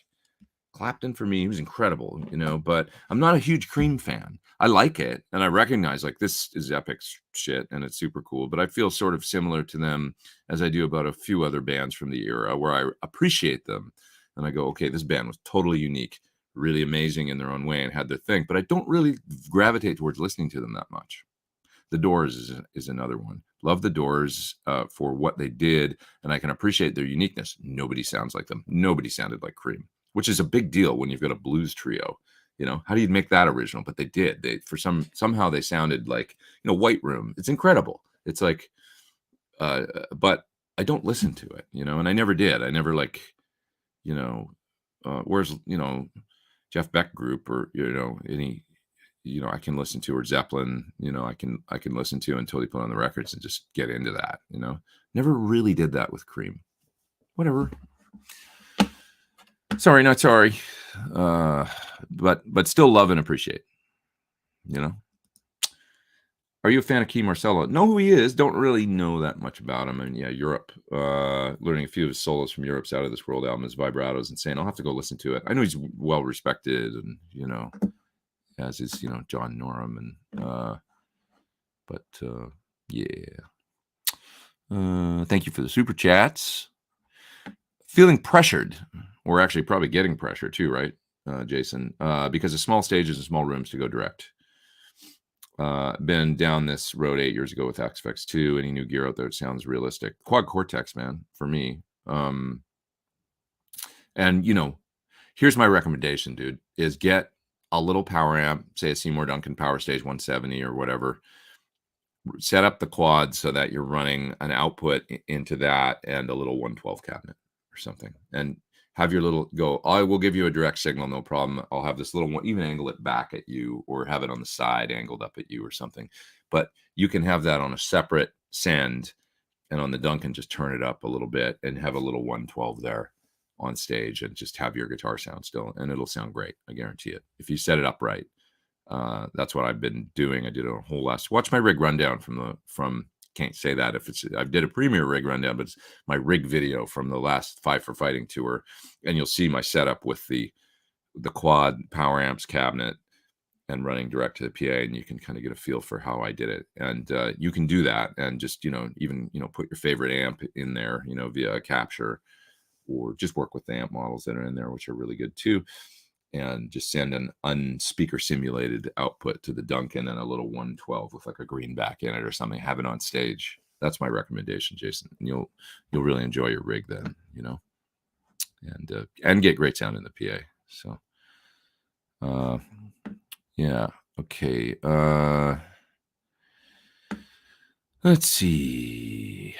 Clapton for me, he was incredible, but I'm not a huge Cream fan. I like it, and I recognize like this is epic shit, and it's super cool. But I feel sort of similar to them as I do about a few other bands from the era, where I appreciate them, and I go, okay, this band was totally unique, really amazing in their own way, and had their thing. But I don't really gravitate towards listening to them that much. The Doors is another one. Love the Doors for what they did, and I can appreciate their uniqueness. Nobody sounds like them. Nobody sounded like Cream, which is a big deal when you've got a blues trio. How do you make that original? But they did. Somehow they sounded like, White Room. It's incredible. It's like, but I don't listen to it, and I never did. I never like, where's Jeff Beck group or any. I can listen to, or Zeppelin, I can listen to until they put on the records and just get into that, Never really did that with Cream. Whatever. Sorry, not sorry. But still love and appreciate, Are you a fan of Key Marcello? Know who he is. Don't really know that much about him. And yeah, Europe. Learning a few of his solos from Europe's Out of This World album, his vibrato is insane. I'll have to go listen to it. I know he's well respected, and as is John Norum, and yeah. Thank you for the super chats. Feeling pressured, or actually probably getting pressure too, right, Jason? Because of small stages and small rooms to go direct. Been down this road 8 years ago with XFX 2. Any new gear out there that sounds realistic? Quad Cortex, man, for me. And here's my recommendation, dude, is get a little power amp, say a Seymour Duncan Power Stage 170 or whatever. Set up the quad so that you're running an output into that and a little 112 cabinet or something, and have your little go. I will give you a direct signal, no problem. I'll have this little one, even angle it back at you, or have it on the side angled up at you or something. But you can have that on a separate send, and on the Duncan just turn it up a little bit and have a little 112 there on stage, and just have your guitar sound still, and it'll sound great. I guarantee it. If you set it up right. That's what I've been doing. I did a whole watch my rig rundown from can't say that if it's, I did a premiere rig rundown, but it's my rig video from the last Five for Fighting tour. And you'll see my setup with the quad power amps cabinet and running direct to the PA, and you can kind of get a feel for how I did it. And you can do that and just, even, put your favorite amp in there, via a capture, or just work with the amp models that are in there, which are really good too. And just send an unspeaker simulated output to the Duncan and a little 112 with like a greenback in it or something. Have it on stage. That's my recommendation, Jason. And you'll really enjoy your rig then, and get great sound in the PA. So, yeah. Okay. Let's see.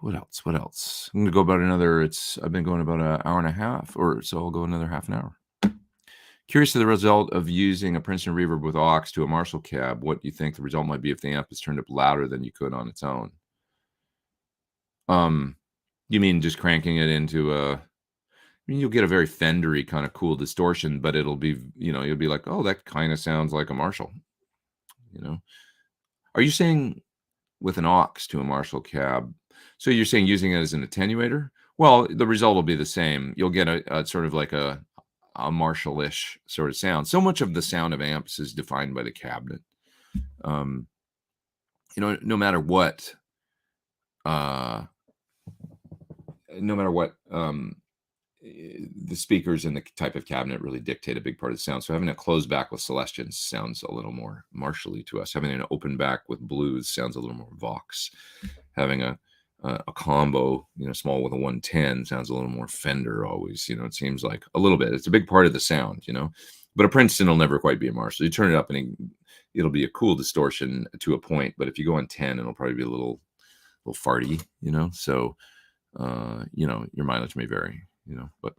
What else? I'm gonna go about another. I've been going about an hour and a half, or so. I'll go another half an hour. Curious to the result of using a Princeton reverb with aux to a Marshall cab. What do you think the result might be if the amp is turned up louder than you could on its own? You mean just cranking it into you'll get a very Fendery kind of cool distortion, but it'll be, you'll be like, oh, that kind of sounds like a Marshall. Are you saying with an aux to a Marshall cab? So you're saying using it as an attenuator? Well, the result will be the same. You'll get a sort of like a Marshall-ish sort of sound. So much of the sound of amps is defined by the cabinet. No matter what the speakers and the type of cabinet really dictate a big part of the sound. So having a closed back with Celestions sounds a little more Marshally to us. Having an open back with Blues sounds a little more Vox. Having a combo, small with a 110 sounds a little more Fender always. It seems like a little bit. It's a big part of the sound, But a Princeton will never quite be a Marshall. You turn it up and it'll be a cool distortion to a point, but if you go on 10, it'll probably be a little farty, So, your mileage may vary, but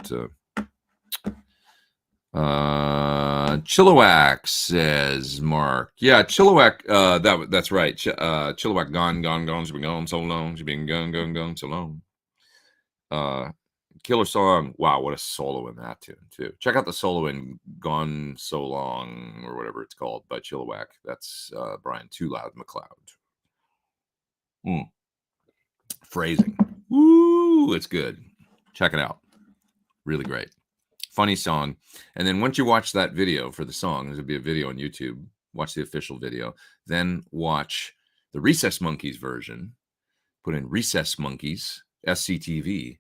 Chilliwack, says Mark. Yeah, Chilliwack, that's right. Chilliwack gone, she's been gone so long, she's been gone so long. Killer song. Wow, what a solo in that tune too. Check out the solo in Gone So Long or whatever it's called by Chilliwack. That's Brian Too Loud McLeod. Phrasing. Woo, it's good. Check it out. Really great. Funny song. And then once you watch that video for the song, there'll be a video on YouTube. Watch the official video. Then watch the Recess Monkeys version. Put in Recess Monkeys, SCTV,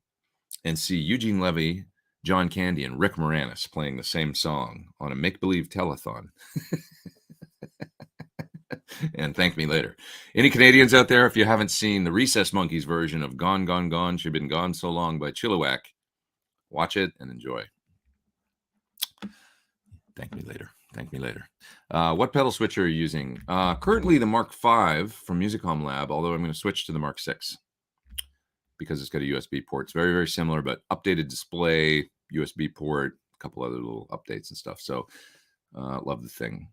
and see Eugene Levy, John Candy, and Rick Moranis playing the same song on a make-believe telethon. And thank me later. Any Canadians out there, if you haven't seen the Recess Monkeys version of Gone, Gone, Gone, She'd Been Gone So Long by Chilliwack, watch it and enjoy. Thank me later. Thank me later. What pedal switch are you using? Currently the Mark V from Musicom Lab, although I'm going to switch to the Mark VI because it's got a USB port. It's very, very similar, but updated display, USB port, a couple other little updates and stuff. So love the thing.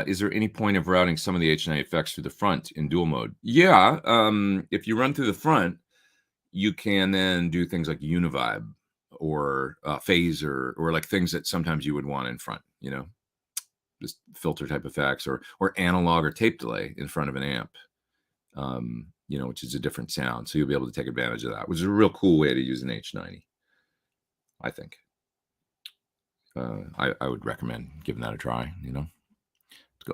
Is there any point of routing some of the H90 effects through the front in dual mode? Yeah. If you run through the front, you can then do things like Univibe or phaser or like things that sometimes you would want in front, just filter type effects or analog or tape delay in front of an amp, which is a different sound. So you'll be able to take advantage of that, which is a real cool way to use an H90, I think. I would recommend giving that a try,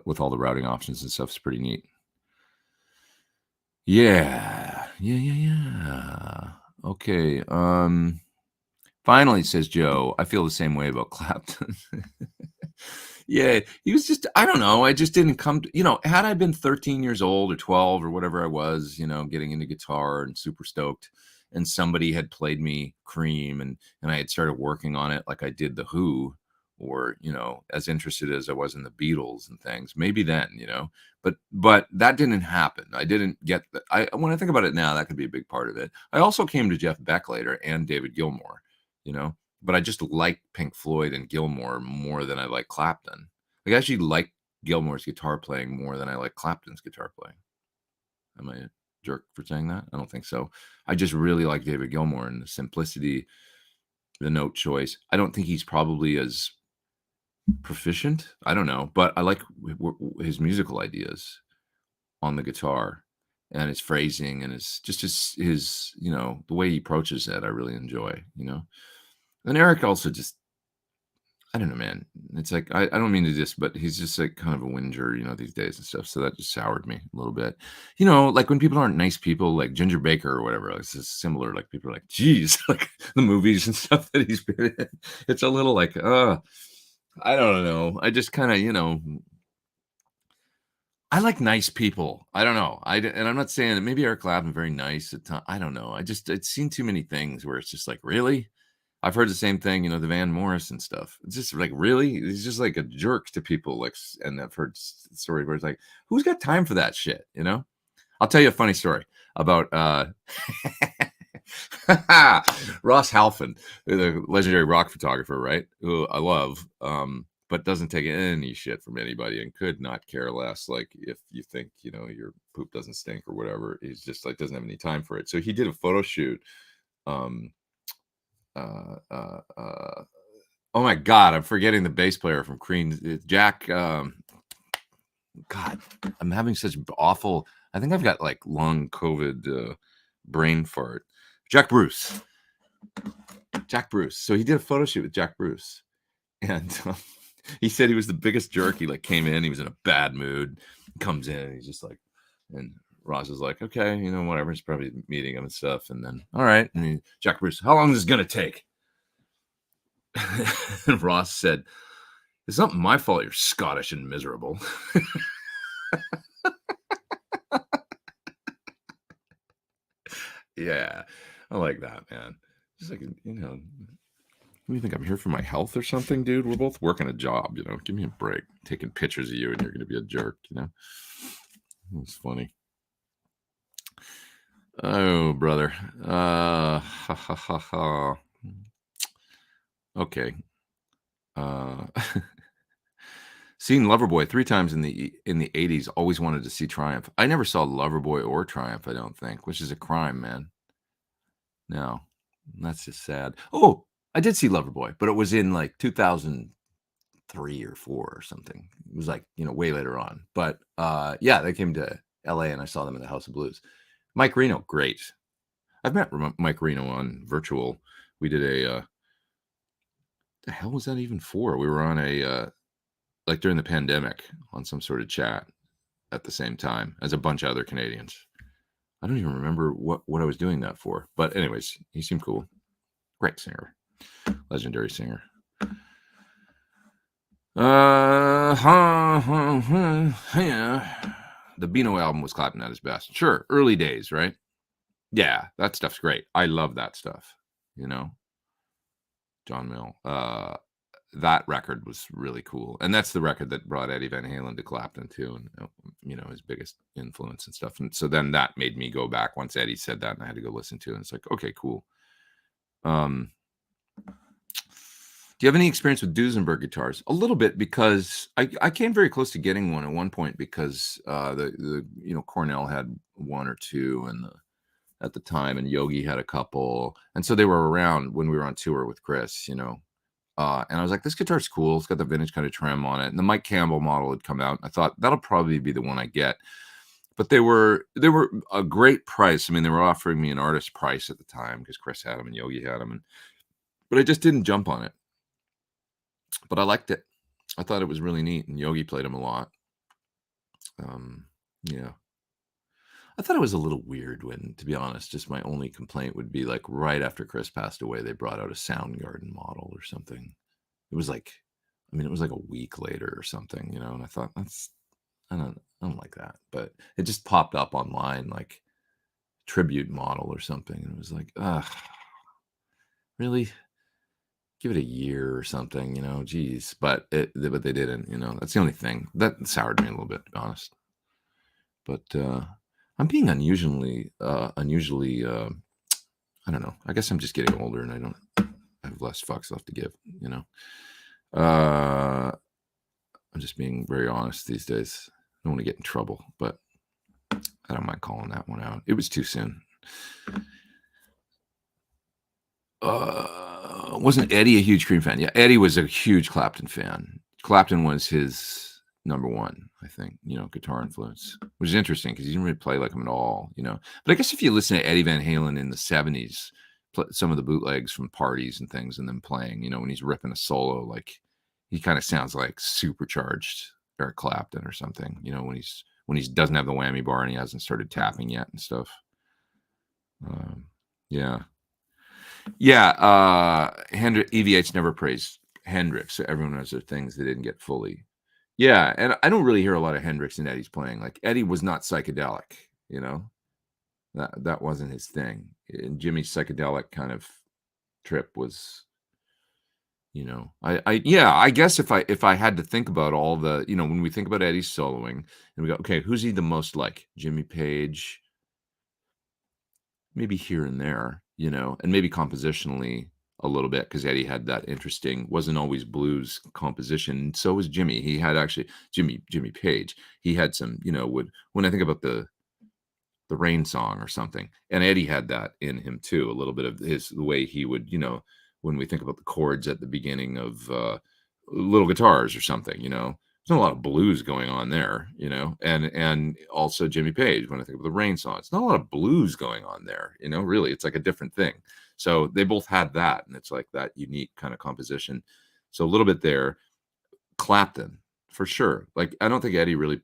with all the routing options and stuff. It's pretty neat. Yeah. Okay. Finally, says Joe, I feel the same way about Clapton. Yeah, he was just, I don't know. I just didn't come to, had I been 13 years old or 12 or whatever I was, getting into guitar and super stoked, and somebody had played me Cream and I had started working on it like I did The Who, or, as interested as I was in the Beatles and things, maybe then, but that didn't happen. I didn't get that. When I think about it now, that could be a big part of it. I also came to Jeff Beck later and David Gilmour, but I just like Pink Floyd and Gilmour more than I like Clapton. I actually like Gilmour's guitar playing more than I like Clapton's guitar playing. Am I a jerk for saying that? I don't think so. I just really like David Gilmour and the simplicity, the note choice. I don't think he's probably as proficient. I don't know, but I like his musical ideas on the guitar and his phrasing and his the way he approaches it. I really enjoy, And Eric also just, I don't know, man. It's like, I don't mean to just, but he's just like kind of a whinger, these days and stuff. So that just soured me a little bit. Like when people aren't nice people, like Ginger Baker or whatever, it's just similar. Like people are like, geez, like the movies and stuff that he's been in. It's a little like, I don't know. I just kind of, I like nice people. I don't know. And I'm not saying that maybe Eric Clapton very nice at times. I don't know. It's seen too many things where it's just like, really? I've heard the same thing, the Van Morrison stuff. It's just like, really? He's just like a jerk to people. Like, and I've heard stories where it's like, who's got time for that shit? I'll tell you a funny story about Ross Halfin, the legendary rock photographer, right? Who I love, but doesn't take any shit from anybody and could not care less. Like if you think, your poop doesn't stink or whatever, he's just like, doesn't have any time for it. So he did a photo shoot. Oh my God, I'm forgetting the bass player from Cream, Jack. God, I'm having such awful, I think I've got like long COVID brain fart. Jack Bruce. So he did a photo shoot with Jack Bruce. And he said he was the biggest jerk. He like came in, he was in a bad mood, comes in, and he's just like, and Ross is like, okay, whatever. He's probably meeting him and stuff. And then, all right. And Jack Bruce, how long is this going to take? And Ross said, "It's not my fault you're Scottish and miserable." Yeah, I like that, man. Just like, what do you think? I'm here for my health or something, dude? We're both working a job, Give me a break. Taking pictures of you and you're gonna be a jerk. It's funny. Oh, brother. Ha ha ha ha. Okay. Uh Seen Loverboy 3 times in the '80s, always wanted to see Triumph. I never saw Loverboy or Triumph, I don't think, which is a crime, man. No, that's just sad. Oh, I did see Loverboy, but it was in, like, 2003 or 4 or something. It was, like, way later on. But, yeah, they came to LA, and I saw them in the House of Blues. Mike Reno, great. I've met Mike Reno on virtual. We did the hell was that even for? We were on like, during the pandemic, on some sort of chat at the same time as a bunch of other Canadians. I don't even remember what I was doing that for. But anyways, he seemed cool. Great singer. Legendary singer. Yeah. The Beano album was clapping at his best. Sure, early days, right? Yeah, that stuff's great. I love that stuff. John Mill. That record was really cool, and that's the record that brought Eddie Van Halen to Clapton too, and his biggest influence and stuff. And so then that made me go back once Eddie said that, and I had to go listen to it. And it's like, okay, cool. Um, do you have any experience with Duesenberg guitars? A little bit, because I came very close to getting one at one point, because the Cornell had one or two, and at the time, and Yogi had a couple, and so they were around when we were on tour with Chris. And I was like, this guitar's cool. It's got the vintage kind of trim on it. And the Mike Campbell model had come out. I thought that'll probably be the one I get. But they were a great price. I mean, they were offering me an artist price at the time, because Chris had them and Yogi had them. But I just didn't jump on it. But I liked it. I thought it was really neat. And Yogi played them a lot. Yeah. I thought it was a little weird when, to be honest, just my only complaint would be, like, right after Chris passed away, they brought out a Soundgarden model or something. It was like, it was like a week later or something, and I thought, I don't like that. But it just popped up online, like, tribute model or something, and it was like, ugh, really? Give it a year or something, geez. But they didn't, that's the only thing. That soured me a little bit, to be honest. But I'm being unusually, I don't know. I guess I'm just getting older, and I have less fucks left to give, I'm just being very honest these days. I don't want to get in trouble, but I don't mind calling that one out. It was too soon. Wasn't Eddie a huge Cream fan? Yeah, Eddie was a huge Clapton fan. Clapton was his number one, I think, guitar influence, which is interesting because he didn't really play like him at all, But I guess if you listen to Eddie Van Halen in the 70s, some of the bootlegs from parties and things, and then playing, when he's ripping a solo, like, he kind of sounds like supercharged Eric Clapton or something, when he doesn't have the whammy bar and he hasn't started tapping yet and stuff. Yeah. Yeah, EVH never praised Hendrix, so everyone has their things they didn't get fully. Yeah, and I don't really hear a lot of Hendrix and Eddie's playing. Like, Eddie was not psychedelic, That wasn't his thing. And Jimmy's psychedelic kind of trip was, I guess if I had to think about all the, when we think about Eddie's soloing, and we go, okay, who's he the most like? Jimmy Page, maybe here and there, and maybe compositionally a little bit, because Eddie had that interesting, wasn't always blues composition. So was Jimmy. He had actually Jimmy Page. He had some, when I think about the Rain song or something, and Eddie had that in him too, a little bit of the way he would, when we think about the chords at the beginning of Little Guitars or something, there's not a lot of blues going on there, and also Jimmy Page, when I think of the Rain song, it's not a lot of blues going on there, really, it's like a different thing. So they both had that, and it's like that unique kind of composition. So a little bit there. Clapton, for sure. Like, I don't think Eddie really,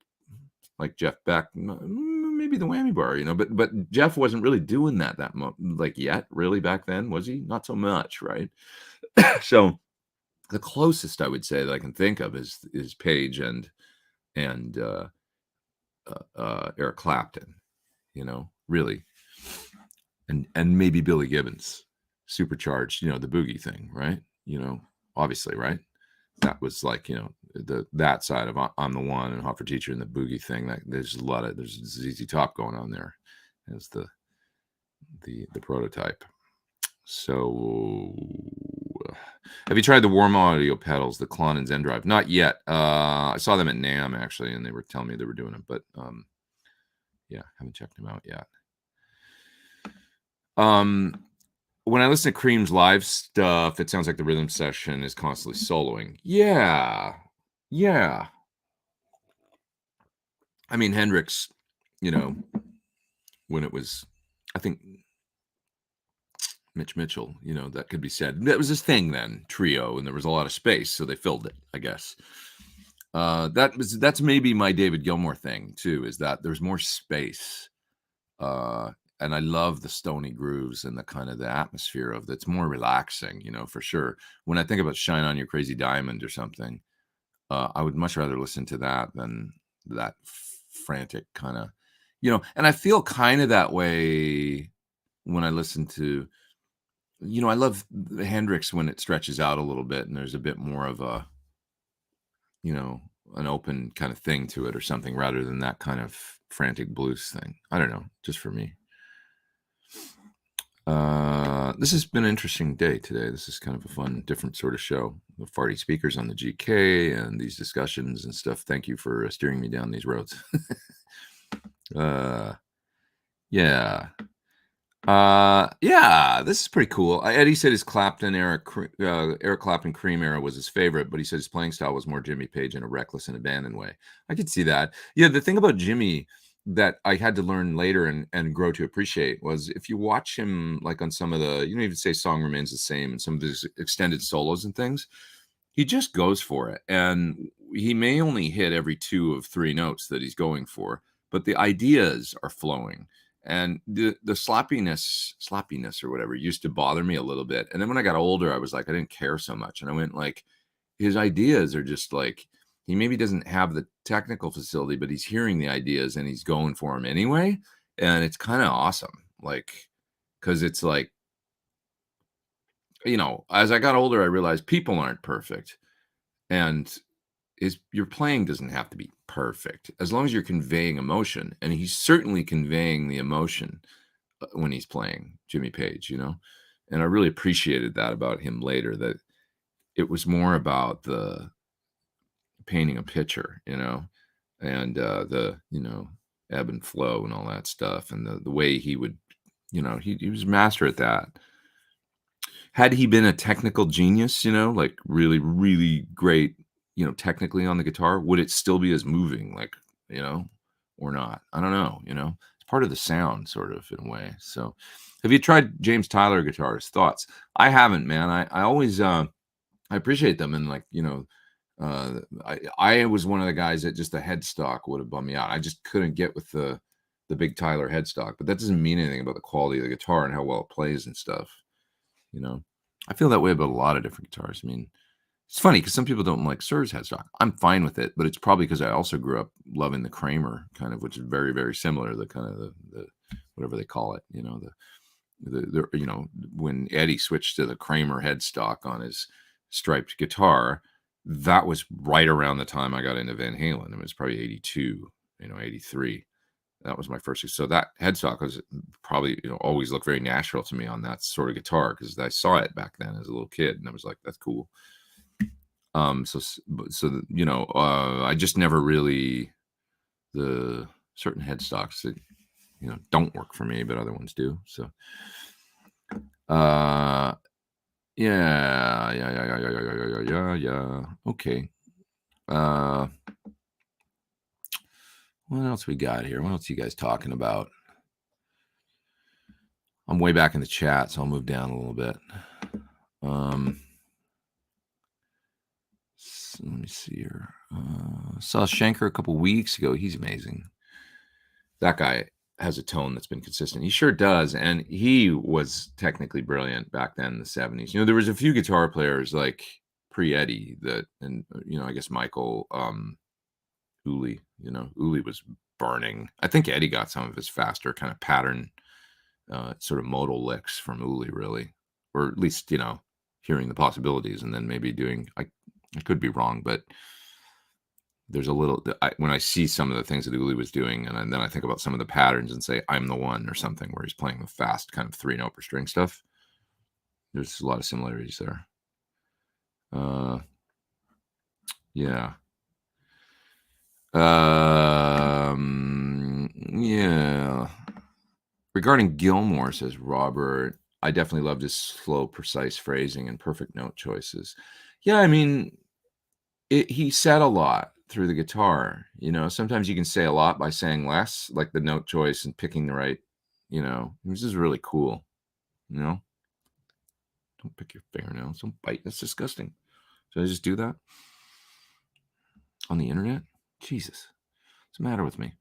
like Jeff Beck, maybe the whammy bar, but Jeff wasn't really doing that like yet, really, back then, was he? Not so much, right? So the closest I would say that I can think of is Page and Eric Clapton, really, and maybe Billy Gibbons, supercharged, the boogie thing, right? Obviously, right? That was like, that side of I'm the One and Hot for Teacher and the boogie thing. That there's ZZ Top going on there as the prototype. So, have you tried the Warm Audio pedals, the Klon and Zen Drive? Not yet. I saw them at NAMM actually, and they were telling me they were doing them, but yeah, haven't checked them out yet. When I listen to Cream's live stuff, it sounds like the rhythm session is constantly soloing. Yeah. I mean, Hendrix, when it was, I think Mitch Mitchell, that could be said. That was his thing then, trio, and there was a lot of space, so they filled it, I guess. That's maybe my David Gilmour thing too, is that there's more space. And I love the stony grooves and the kind of the atmosphere of that's more relaxing, for sure. When I think about Shine On You Crazy Diamond or something, I would much rather listen to that than that frantic kind of, and I feel kind of that way when I listen to, I love Hendrix when it stretches out a little bit and there's a bit more of a, an open kind of thing to it or something rather than that kind of frantic blues thing. I don't know, just for me. This has been an interesting day today. This is kind of a fun, different sort of show. The farty speakers on the GK and these discussions and stuff. Thank you for steering me down these roads. Yeah. Yeah, this is pretty cool. Eddie said his Eric Clapton Cream era was his favorite, but he said his playing style was more Jimmy Page in a reckless and abandoned way. I could see that. Yeah, the thing about Jimmy that I had to learn later and grow to appreciate was if you watch him like on some of the, even say Song Remains the Same and some of his extended solos and things, he just goes for it. And he may only hit every 2 of 3 notes that he's going for, but the ideas are flowing. And the sloppiness or whatever used to bother me a little bit. And then when I got older, I was like, I didn't care so much. And I went like, his ideas are just like, he maybe doesn't have the technical facility, but he's hearing the ideas and he's going for them anyway. And it's kind of awesome. Like, cause it's like, as I got older, I realized people aren't perfect. And your playing doesn't have to be perfect as long as you're conveying emotion. And he's certainly conveying the emotion when he's playing Jimmy Page, and I really appreciated that about him later, that it was more about the painting a picture, and the, ebb and flow and all that stuff. And the way he would, he was a master at that. Had he been a technical genius, like really, really great, technically on the guitar, would it still be as moving, like, or not? I don't know, it's part of the sound sort of in a way. So have you tried James Tyler guitars? Thoughts? I haven't, man. I always, I appreciate them. And like, I was one of the guys that just the headstock would have bummed me out. I just couldn't get with the big Tyler headstock, but that doesn't mean anything about the quality of the guitar and how well it plays and stuff. I feel that way about a lot of different guitars. I mean, it's funny because some people don't like Sir's headstock. I'm fine with it, but it's probably because I also grew up loving the Kramer kind of, which is very, very similar. The kind of the whatever they call it, when Eddie switched to the Kramer headstock on his striped guitar, that was right around the time I got into Van Halen. It was probably 82, 83. That was my first. So that headstock was probably, always looked very natural to me on that sort of guitar because I saw it back then as a little kid, and I was like, that's cool. I just never really, the certain headstocks that, don't work for me, but other ones do. So, yeah. Okay. What else we got here? What else are you guys talking about? I'm way back in the chat, so I'll move down a little bit. So let me see here. Saw Schenker a couple weeks ago. He's amazing. That guy has a tone that's been consistent. He sure does. And he was technically brilliant back then in the 70s. There was a few guitar players like pre-Eddie that, and I guess Michael Uli, Uli was burning. I think Eddie got some of his faster kind of pattern, sort of modal licks from Uli, really, or at least hearing the possibilities, and then maybe doing. I could be wrong, but there's a little. When I see some of the things that Uli was doing, and then I think about some of the patterns and say, "I'm the one" or something, where he's playing the fast kind of 3-note per string stuff. There's a lot of similarities there. Yeah. Yeah. Regarding Gilmore, says Robert, I definitely loved his slow, precise phrasing and perfect note choices. Yeah, I mean, he said a lot through the guitar. Sometimes you can say a lot by saying less, like the note choice and picking the right. This is really cool. Don't pick your fingernails. Don't bite. That's disgusting. Should I just do that on the internet? Jesus, what's the matter with me?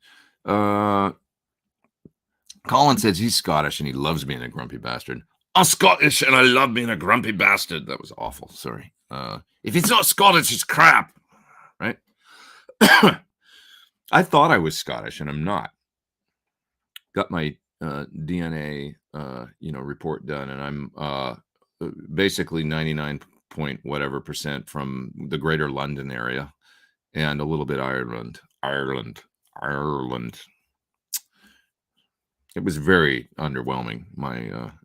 Colin says he's Scottish and he loves being a grumpy bastard. I'm Scottish and I love being a grumpy bastard. That was awful. Sorry. If it's not Scottish, it's crap. Right? I thought I was Scottish and I'm not. Got my DNA, report done, and I'm basically 99 point whatever percent from the greater London area and a little bit Ireland. It was very underwhelming.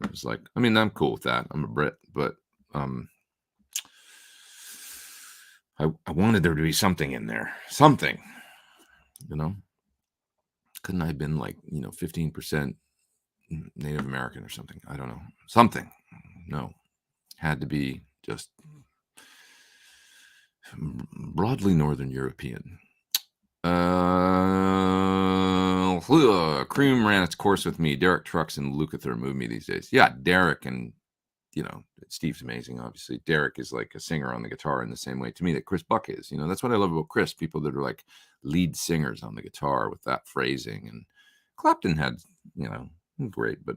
It was like, I mean, I'm cool with that. I'm a Brit, but I wanted there to be something in there. Something, Couldn't I have been like, 15% Native American or something? I don't know. Something. No. Had to be just broadly Northern European. Cream ran its course with me. Derek Trucks and Lukather move me these days. Yeah, Derek and Steve's amazing. Obviously, Derek is like a singer on the guitar in the same way to me that Chris Buck is. That's what I love about Chris. People that are like lead singers on the guitar with that phrasing. And Clapton had, great, but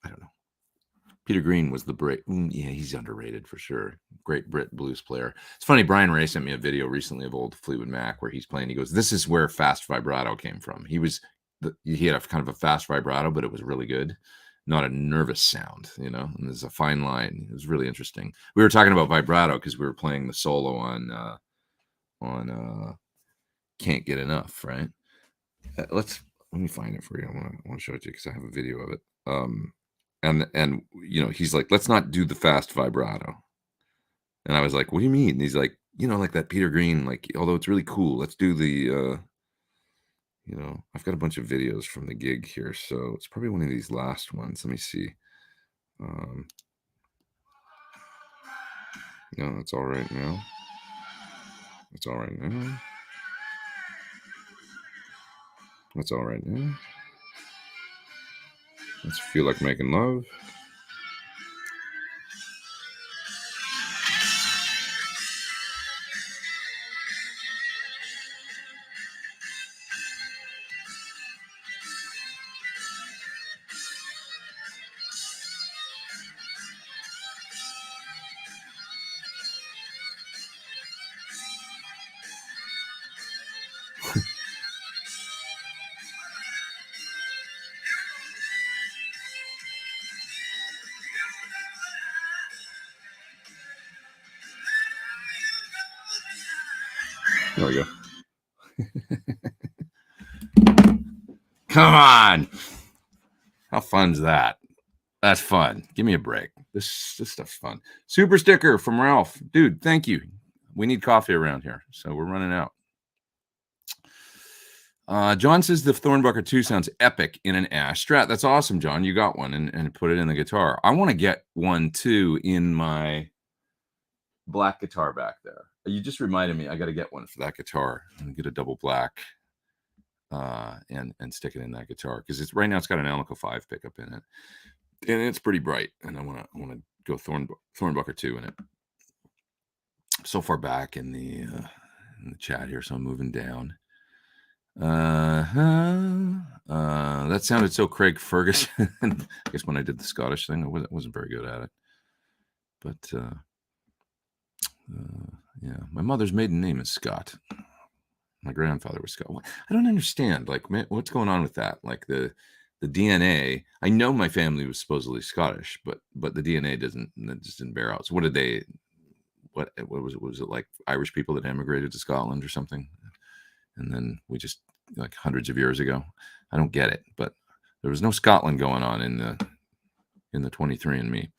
I don't know. Peter Green was the Brit. Yeah, he's underrated for sure. Great Brit blues player. It's funny, Brian Ray sent me a video recently of old Fleetwood Mac where he's playing. He goes, "This is where fast vibrato came from." He had a kind of a fast vibrato, but it was really good. Not a nervous sound, and there's a fine line. It was really interesting. We were talking about vibrato because we were playing the solo on Can't Get Enough, right? Let me find it for you. I want to show it to you because I have a video of it. And he's like, "Let's not do the fast vibrato." And I was like, "What do you mean?" And he's like, like that Peter Green, like, although it's really cool, let's do the, I've got a bunch of videos from the gig here, so it's probably one of these last ones. Let me see. No, it's all right now. It's all right now. It's all right now. Let's feel like making love. There we go. Come on. How fun's that? That's fun. Give me a break. This stuff's fun. Super sticker from Ralph. Dude, thank you. We need coffee around here, so we're running out. John says the Thornbucker 2 sounds epic in an Ash Strat. That's awesome, John. You got one and put it in the guitar. I want to get one too in my black guitar back there. You just reminded me I got to get one for that guitar and get a double black and stick it in that guitar because right now it's got an Alnico 5 pickup in it and it's pretty bright and I want to go Thornbucker 2 in it. So far back in the chat here, so I'm moving down. That sounded so Craig Ferguson. I guess when I did the Scottish thing, I wasn't very good at it. But Yeah, my mother's maiden name is Scott. My grandfather was Scott. I don't understand. Like, man, what's going on with that? Like the DNA. I know my family was supposedly Scottish, but the DNA doesn't that just didn't bear out. So what did they? What was it? Was it like Irish people that emigrated to Scotland or something? And then we just like hundreds of years ago. I don't get it, but there was no Scotland going on in the 23andMe.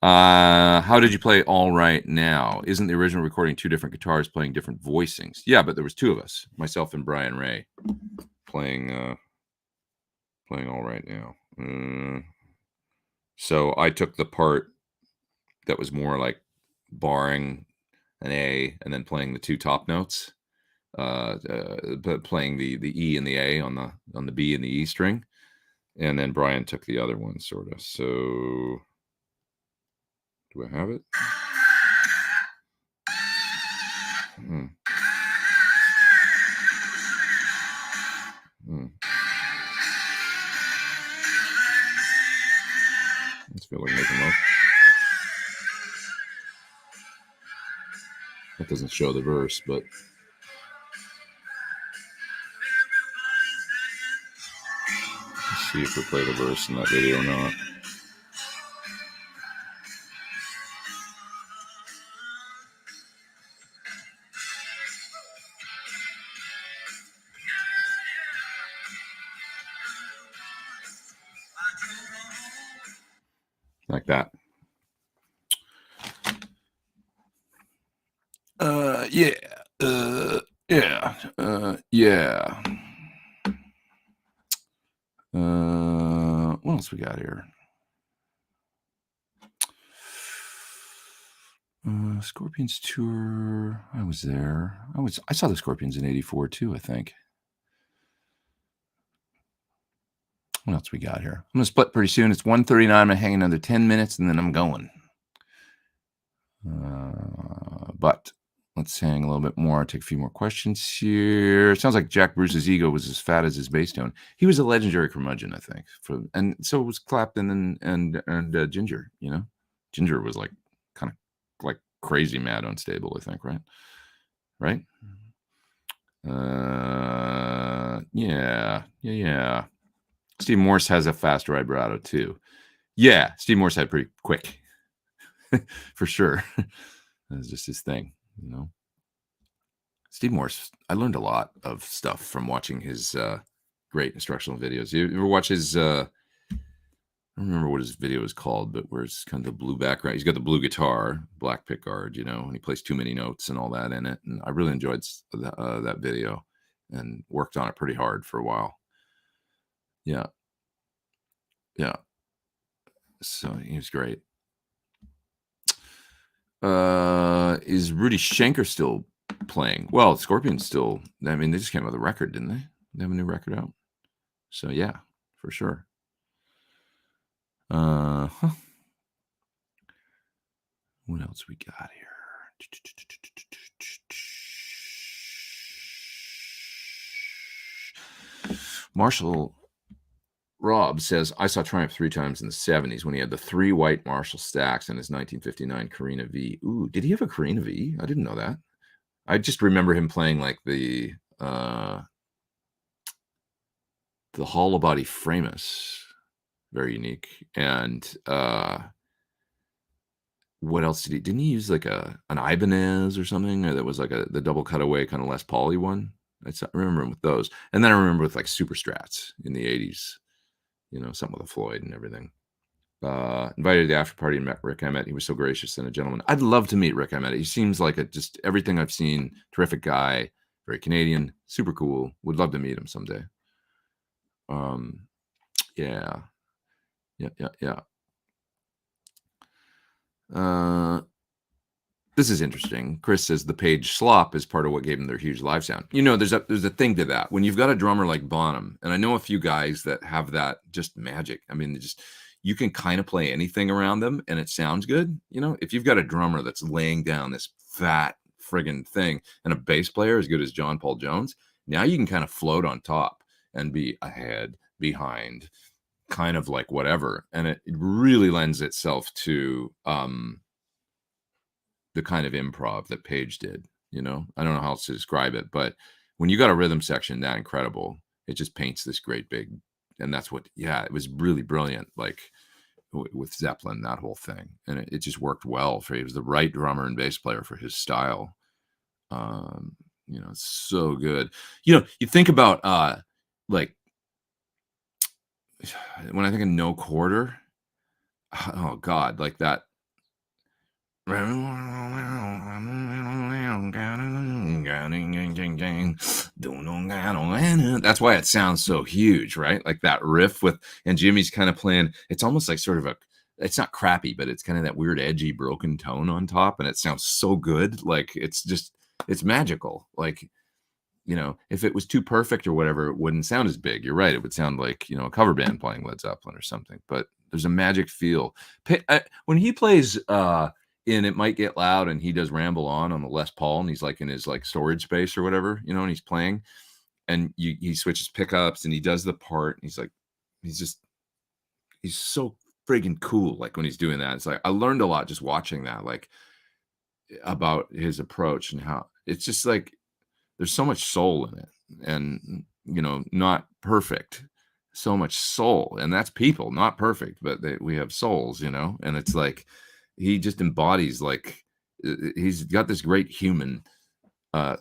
How did you play All Right Now? Isn't the original recording two different guitars playing different voicings? Yeah, but there was two of us, myself and Brian Ray, playing All Right Now. So I took the part that was more like barring an A and then playing the two top notes, but playing the E and the A on the B and the E string, and then Brian took the other one, sort of. So, do I have it? Hmm. Let's feel like making up. That doesn't show the verse, but let's see if we play the verse in that video or not. Like that. Yeah. Yeah. Yeah. What else we got here? Scorpions tour. I was there. I saw the Scorpions in '84 too, I think. What else we got here? I'm gonna split pretty soon. It's 1:39. I'm gonna hang another 10 minutes and then I'm going. But let's hang a little bit more. I'll take a few more questions here. It sounds like Jack Bruce's ego was as fat as his bass tone. He was a legendary curmudgeon, I think. And so was Clapton and Ginger. You know, Ginger was like kind of like crazy mad unstable, I think. Right. Yeah. Steve Morse has a faster vibrato too. Yeah, Steve Morse had pretty quick, for sure. That's just his thing, you know. Steve Morse, I learned a lot of stuff from watching his great instructional videos. You ever watch his? I don't remember what his video is called, but where it's kind of the blue background. He's got the blue guitar, black pickguard, you know, and he plays too many notes and all that in it. And I really enjoyed that video and worked on it pretty hard for a while. Yeah. So he was great. Is Rudy Schenker still playing? Well, Scorpions still. I mean, they just came out with a record, didn't they? They have a new record out. So yeah, for sure. What else we got here? Marshall Rob says, I saw Triumph 3 times in the 70s when he had the 3 white Marshall stacks in his 1959 Carina V. Ooh, did he have a Carina V? I didn't know that. I just remember him playing like the hollow body Framus. Very unique. And what else didn't he use like an Ibanez or something, or that was like the double cutaway kind of Les Pauly one? I remember him with those. And then I remember with like Super Strats in the 80s, you know, something with a Floyd and everything. Invited to the after party and met Rick Emmett. He was so gracious and a gentleman. I'd love to meet Rick Emmett. He seems like just everything I've seen. Terrific guy, very Canadian, super cool. Would love to meet him someday. Yeah. This is interesting. Chris says the Page slop is part of what gave them their huge live sound. You know, there's a thing to that. When you've got a drummer like Bonham, and I know a few guys that have that just magic. I mean, you can kind of play anything around them and it sounds good. You know, if you've got a drummer that's laying down this fat friggin' thing and a bass player as good as John Paul Jones, now you can kind of float on top and be ahead, behind, kind of like whatever. And it really lends itself to the kind of improv that Page did. I don't know how else to describe it, but when you got a rhythm section that incredible, it just paints this great big, and that's what, yeah, it was really brilliant. Like with Zeppelin, that whole thing, and it just worked well for. He was the right drummer and bass player for his style. It's so good. You think about like when I think of No Quarter, oh God, like that. That's why it sounds so huge, right? Like that riff and Jimmy's kind of playing. It's almost like sort of it's not crappy, but it's kind of that weird, edgy, broken tone on top, and it sounds so good. Like it's magical. Like, if it was too perfect or whatever, it wouldn't sound as big. You're right. It would sound like, a cover band playing Led Zeppelin or something, but there's a magic feel. When he plays in It Might Get Loud and he does Ramble On the Les Paul, and he's like in his like storage space or whatever, and he's playing, and he switches pickups and he does the part, and he's so friggin' cool. Like when he's doing that, it's like, I learned a lot just watching that, like about his approach and how it's just like, there's so much soul in it, and not perfect, so much soul, and that's people, not perfect, but we have souls, and it's like he just embodies, like he's got this great human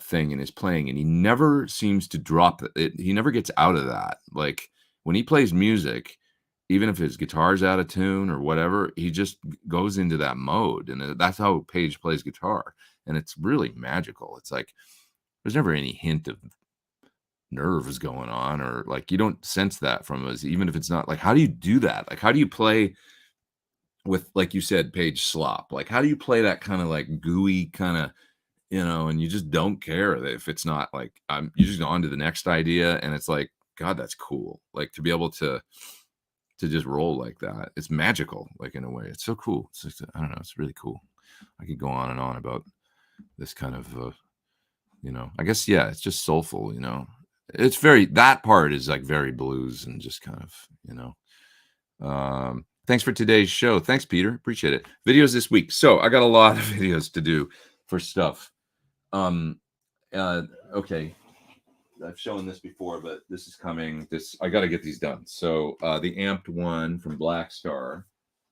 thing in his playing, and he never seems to drop it. He never gets out of that. Like when he plays music, even if his guitar's out of tune or whatever, he just goes into that mode, and that's how Page plays guitar, and it's really magical. It's like there's never any hint of nerves going on, or like you don't sense that from us, even if it's not. Like, how do you do that? Like, how do you play with, like you said, Page slop? Like, how do you play that kind of like gooey kind of, and you just don't care if it's not like, you just go on to the next idea, and it's like, God, that's cool. Like to be able to just roll like that. It's magical, like in a way. It's so cool. It's just, I don't know. It's really cool. I could go on and on about this kind of, I guess, yeah, it's just soulful, it's that part is like very blues and just kind of, thanks for today's show. Thanks, Peter. Appreciate it. Videos this week. So I got a lot of videos to do for stuff. Okay. I've shown this before, but this is coming. I got to get these done. So the amped one from Black Star,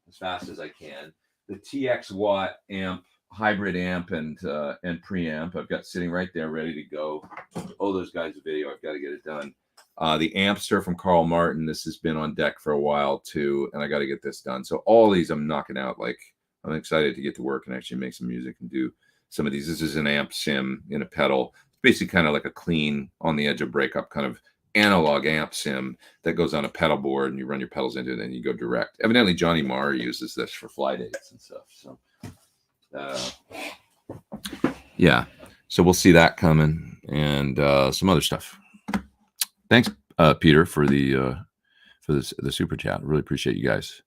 as fast as I can. The TX Watt amp, hybrid amp and preamp, I've got sitting right there ready to go. Oh, those guys' video, I've got to get it done. The Ampster from Carl Martin, this has been on deck for a while too, and I got to get this done. So all these I'm knocking out. Like, I'm excited to get to work and actually make some music and do some of these. This is an amp sim in a pedal. It's basically kind of like a clean, on the edge of breakup kind of analog amp sim that goes on a pedal board, and you run your pedals into it and you go direct. Evidently Johnny Marr uses this for fly dates and stuff. So yeah, so we'll see that coming, and some other stuff. Thanks, Peter, for the super chat. Really appreciate you guys.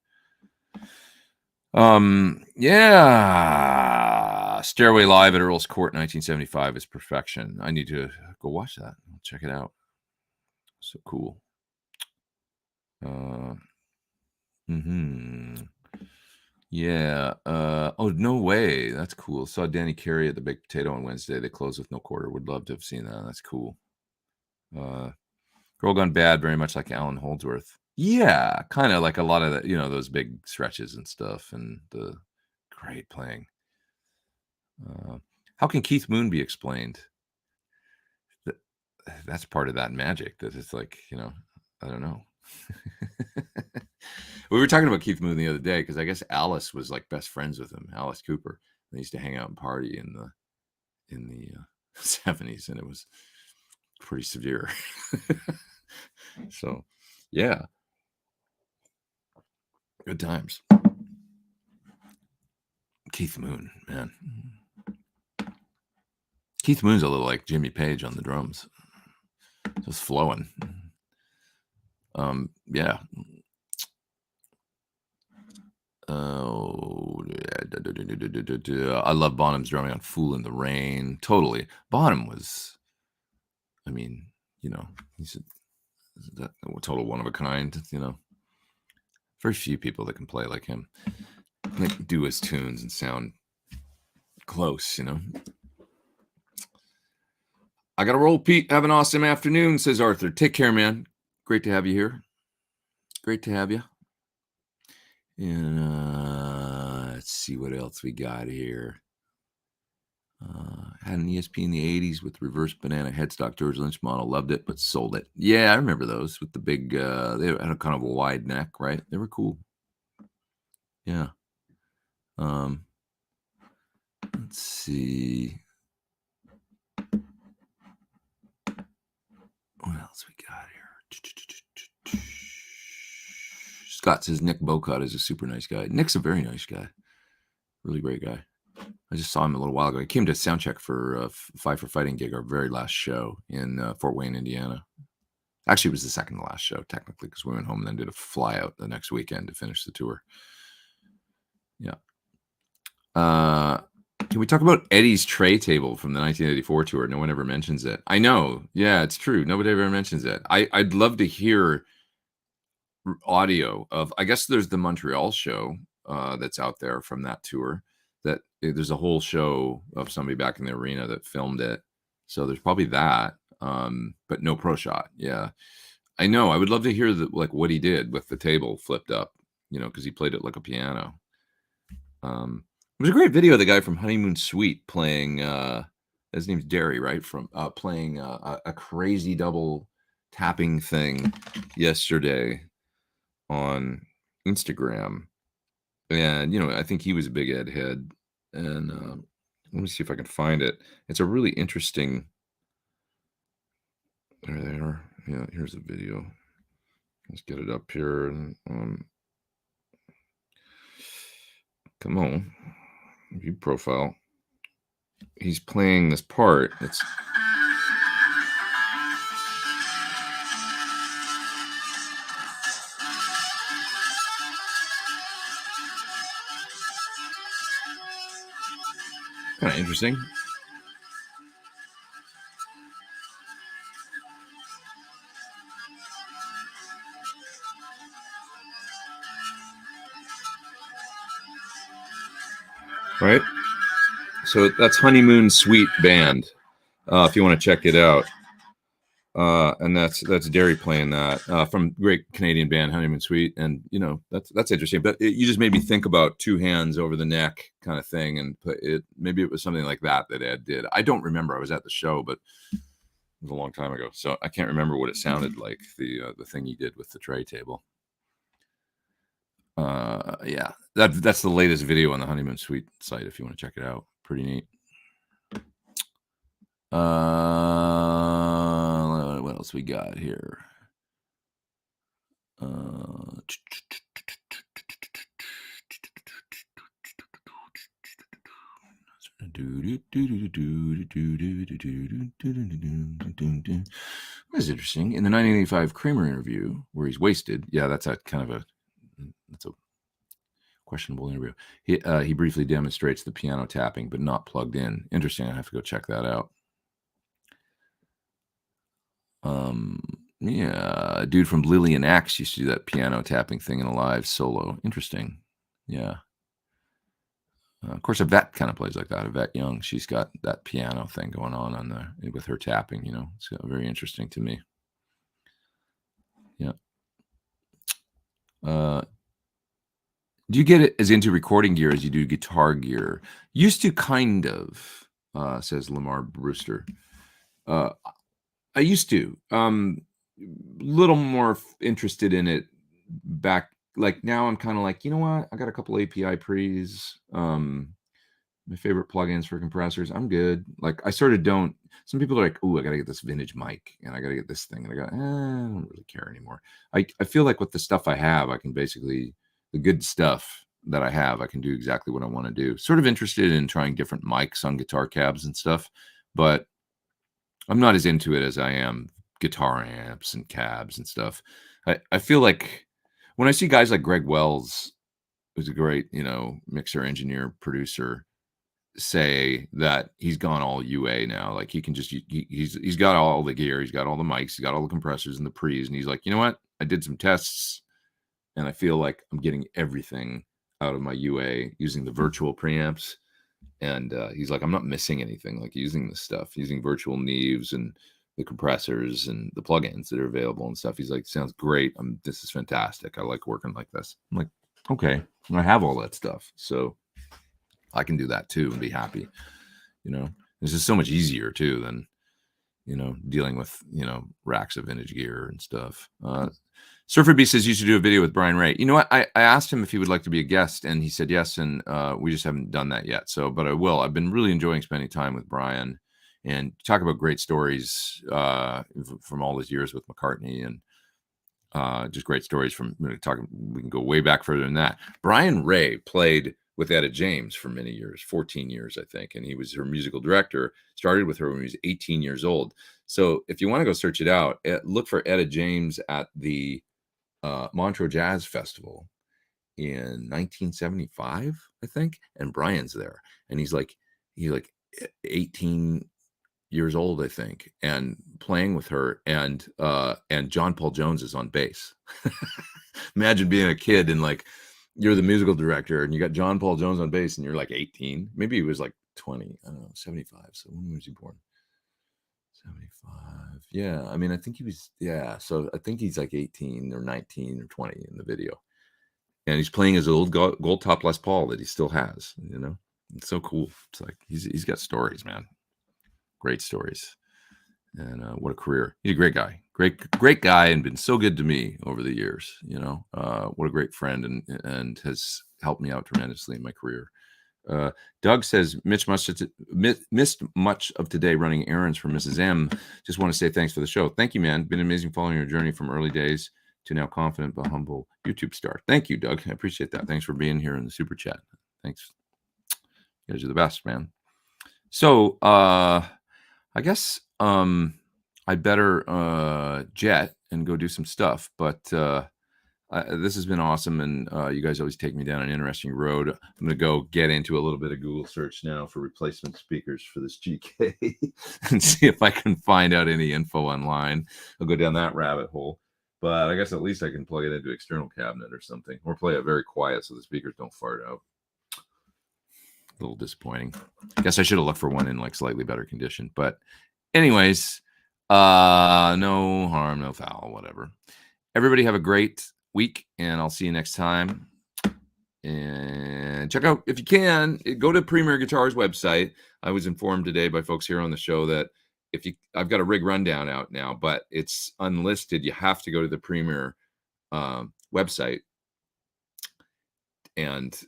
Yeah, Stairway Live at Earl's Court 1975 is perfection. I need to go watch that. Check it out. So cool. Yeah. Oh, no way. That's cool. Saw Danny Carey at the Baked Potato on Wednesday. They closed with No Quarter. Would love to have seen that. That's cool. Girl Gone Bad, very much like Alan Holdsworth. Yeah, kind of like a lot of the, those big stretches and stuff, and the great playing. How can Keith Moon be explained? That's part of that magic. That it's like, I don't know. We were talking about Keith Moon the other day because I guess Alice was like best friends with him, Alice Cooper. They used to hang out and party in the 70s, and it was pretty severe. So, yeah, good times. Keith Moon, man. Keith Moon's a little like Jimmy Page on the drums, just flowing. Yeah. Oh, I love Bonham's drumming on "Fool in the Rain." Totally, Bonham was. I mean, he's a total one of a kind. Very few people that can play like him, do his tunes and sound close, you know. I got to roll, Pete. Have an awesome afternoon, says Arthur. Take care, man. Great to have you here. Great to have you. And let's see what else we got here. Had an ESP in the 80s with reverse banana headstock George Lynch model. Loved it, but sold it. Yeah, I remember those with the big, they had a kind of a wide neck, right? They were cool. Yeah. Let's see. What else we got here? Scott says Nick Bocott is a super nice guy. Nick's a very nice guy. Really great guy. I just saw him a little while ago. He came to soundcheck for Five for Fighting gig, our very last show in Fort Wayne, Indiana. Actually, it was the second to last show, technically, because we went home and then did a fly out the next weekend to finish the tour. Yeah. Can we talk about Eddie's tray table from the 1984 tour? No one ever mentions it. I know. Yeah, it's true. Nobody ever mentions it. I'd love to hear audio of, I guess there's the Montreal show that's out there from that tour. That there's a whole show of somebody back in the arena that filmed it. So there's probably that, but no pro shot. Yeah, I know. I would love to hear like what he did with the table flipped up, you know, because he played it like a piano. It was a great video of the guy from Honeymoon Suite playing, his name's Derry, right? From playing a crazy double tapping thing yesterday on Instagram. And, you know, I think he was a big Ed head. And let me see if I can find it. It's a really interesting. There they are. Yeah, here's the video. Let's get it up here. Come on. View profile. He's playing this part. It's kind of interesting. Right? So that's Honeymoon Suite Band. If you want to check it out. And that's Derry playing that from great Canadian band Honeymoon Suite, and you know that's interesting. But you just made me think about two hands over the neck kind of thing, and maybe it was something like that Ed did. I don't remember. I was at the show, but it was a long time ago, so I can't remember what it sounded like. The thing he did with the tray table. Yeah, that's the latest video on the Honeymoon Suite site. If you want to check it out, pretty neat. What else we got here? That's interesting. In the 1985 Kramer interview, where he's wasted, yeah, that's a questionable interview. He briefly demonstrates the piano tapping, but not plugged in. Interesting. I have to go check that out. Yeah, a dude from Lillian Axe used to do that piano tapping thing in a live solo. Interesting. Yeah. Of course, Yvette kind of plays like that. Yvette Young, she's got that piano thing going on with her tapping. You know, it's very interesting to me. Yeah. Do you get it as into recording gear as you do guitar gear? Used to, kind of, says Lamar Brewster. I used to. Little more interested in it back. Like now, I'm kind of like, you know what? I got a couple API pre's. My favorite plugins for compressors. I'm good. Like I sort of don't. Some people are like, "Oh, I got to get this vintage mic, and I got to get this thing," and I go, I don't really care anymore. I feel like with the stuff I have, I can basically the good stuff that I have, I can do exactly what I want to do. Sort of interested in trying different mics on guitar cabs and stuff, but I'm not as into it as I am guitar amps and cabs and stuff. I feel like when I see guys like Greg Wells, who's a great, you know, mixer, engineer, producer, say that he's gone all UA now. Like he can just he's got all the gear, he's got all the mics, he's got all the compressors and the pre's, and he's like, you know what? I did some tests, and I feel like I'm getting everything out of my UA using the virtual preamps. And he's like, I'm not missing anything, like using this stuff, using virtual Neves and the compressors and the plugins that are available and stuff. He's like, sounds great. This is fantastic. I like working like this. I'm like, okay, I have all that stuff, so I can do that too and be happy. This is so much easier too than dealing with racks of vintage gear and stuff. Surfer B says you should do a video with Brian Ray. You know what? I asked him if he would like to be a guest, and he said yes, and we just haven't done that yet. So, but I will. I've been really enjoying spending time with Brian and talk about great stories from all his years with McCartney, and just great stories from we can go way back further than that. Brian Ray played with Etta James for many years, 14 years, I think, and he was her musical director. Started with her when he was 18 years old. So if you want to go search it out, look for Etta James at the Montreux Jazz Festival in 1975, I think, and Brian's there, and he's like 18 years old, I think, and playing with her, and John Paul Jones is on bass. Imagine being a kid and like you're the musical director and you got John Paul Jones on bass and you're like 18. Maybe he was like 20. I don't know, 75. So when was he born? 75. Yeah. I mean, I think he was, yeah. So I think he's like 18 or 19 or 20 in the video. And he's playing his old gold top Les Paul that he still has, It's so cool. It's like he's got stories, man. Great stories. And what a career. He's a great guy. Great guy, and been so good to me over the years. What a great friend, and has helped me out tremendously in my career. Doug says missed much of today running errands for Mrs. M. Just want to say thanks for the show. Thank you, man. Been amazing following your journey from early days to now confident but humble YouTube star. Thank you, Doug. I appreciate that. Thanks for being here in the super chat. Thanks. You guys are the best, man. So I guess I better jet and go do some stuff, but this has been awesome, and you guys always take me down an interesting road. I'm going to go get into a little bit of Google search now for replacement speakers for this GK and see if I can find out any info online. I'll go down that rabbit hole, but I guess at least I can plug it into external cabinet or something, or play it very quiet so the speakers don't fart out. A little disappointing. I guess I should have looked for one in like slightly better condition, but anyways, no harm, no foul, whatever. Everybody have a great week, and I'll see you next time. And check out, if you can, go to Premier Guitar's website. I was informed today by folks here on the show that I've got a rig rundown out now, but it's unlisted. You have to go to the Premier website and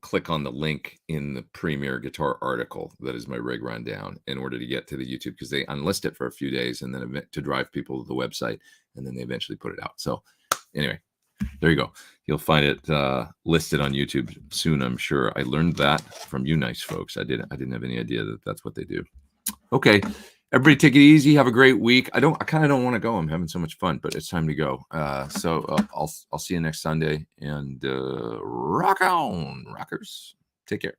click on the link in the Premier Guitar article that is my rig rundown in order to get to the YouTube, because they unlist it for a few days and then to drive people to the website, and then they eventually put it out. So anyway, there you go. You'll find it listed on YouTube soon, I'm sure. I learned that from you nice folks. I didn't have any idea that that's what they do. Okay. Everybody take it easy. Have a great week. I kind of don't want to go. I'm having so much fun, but it's time to go. So I'll see you next Sunday, and rock on, rockers. Take care.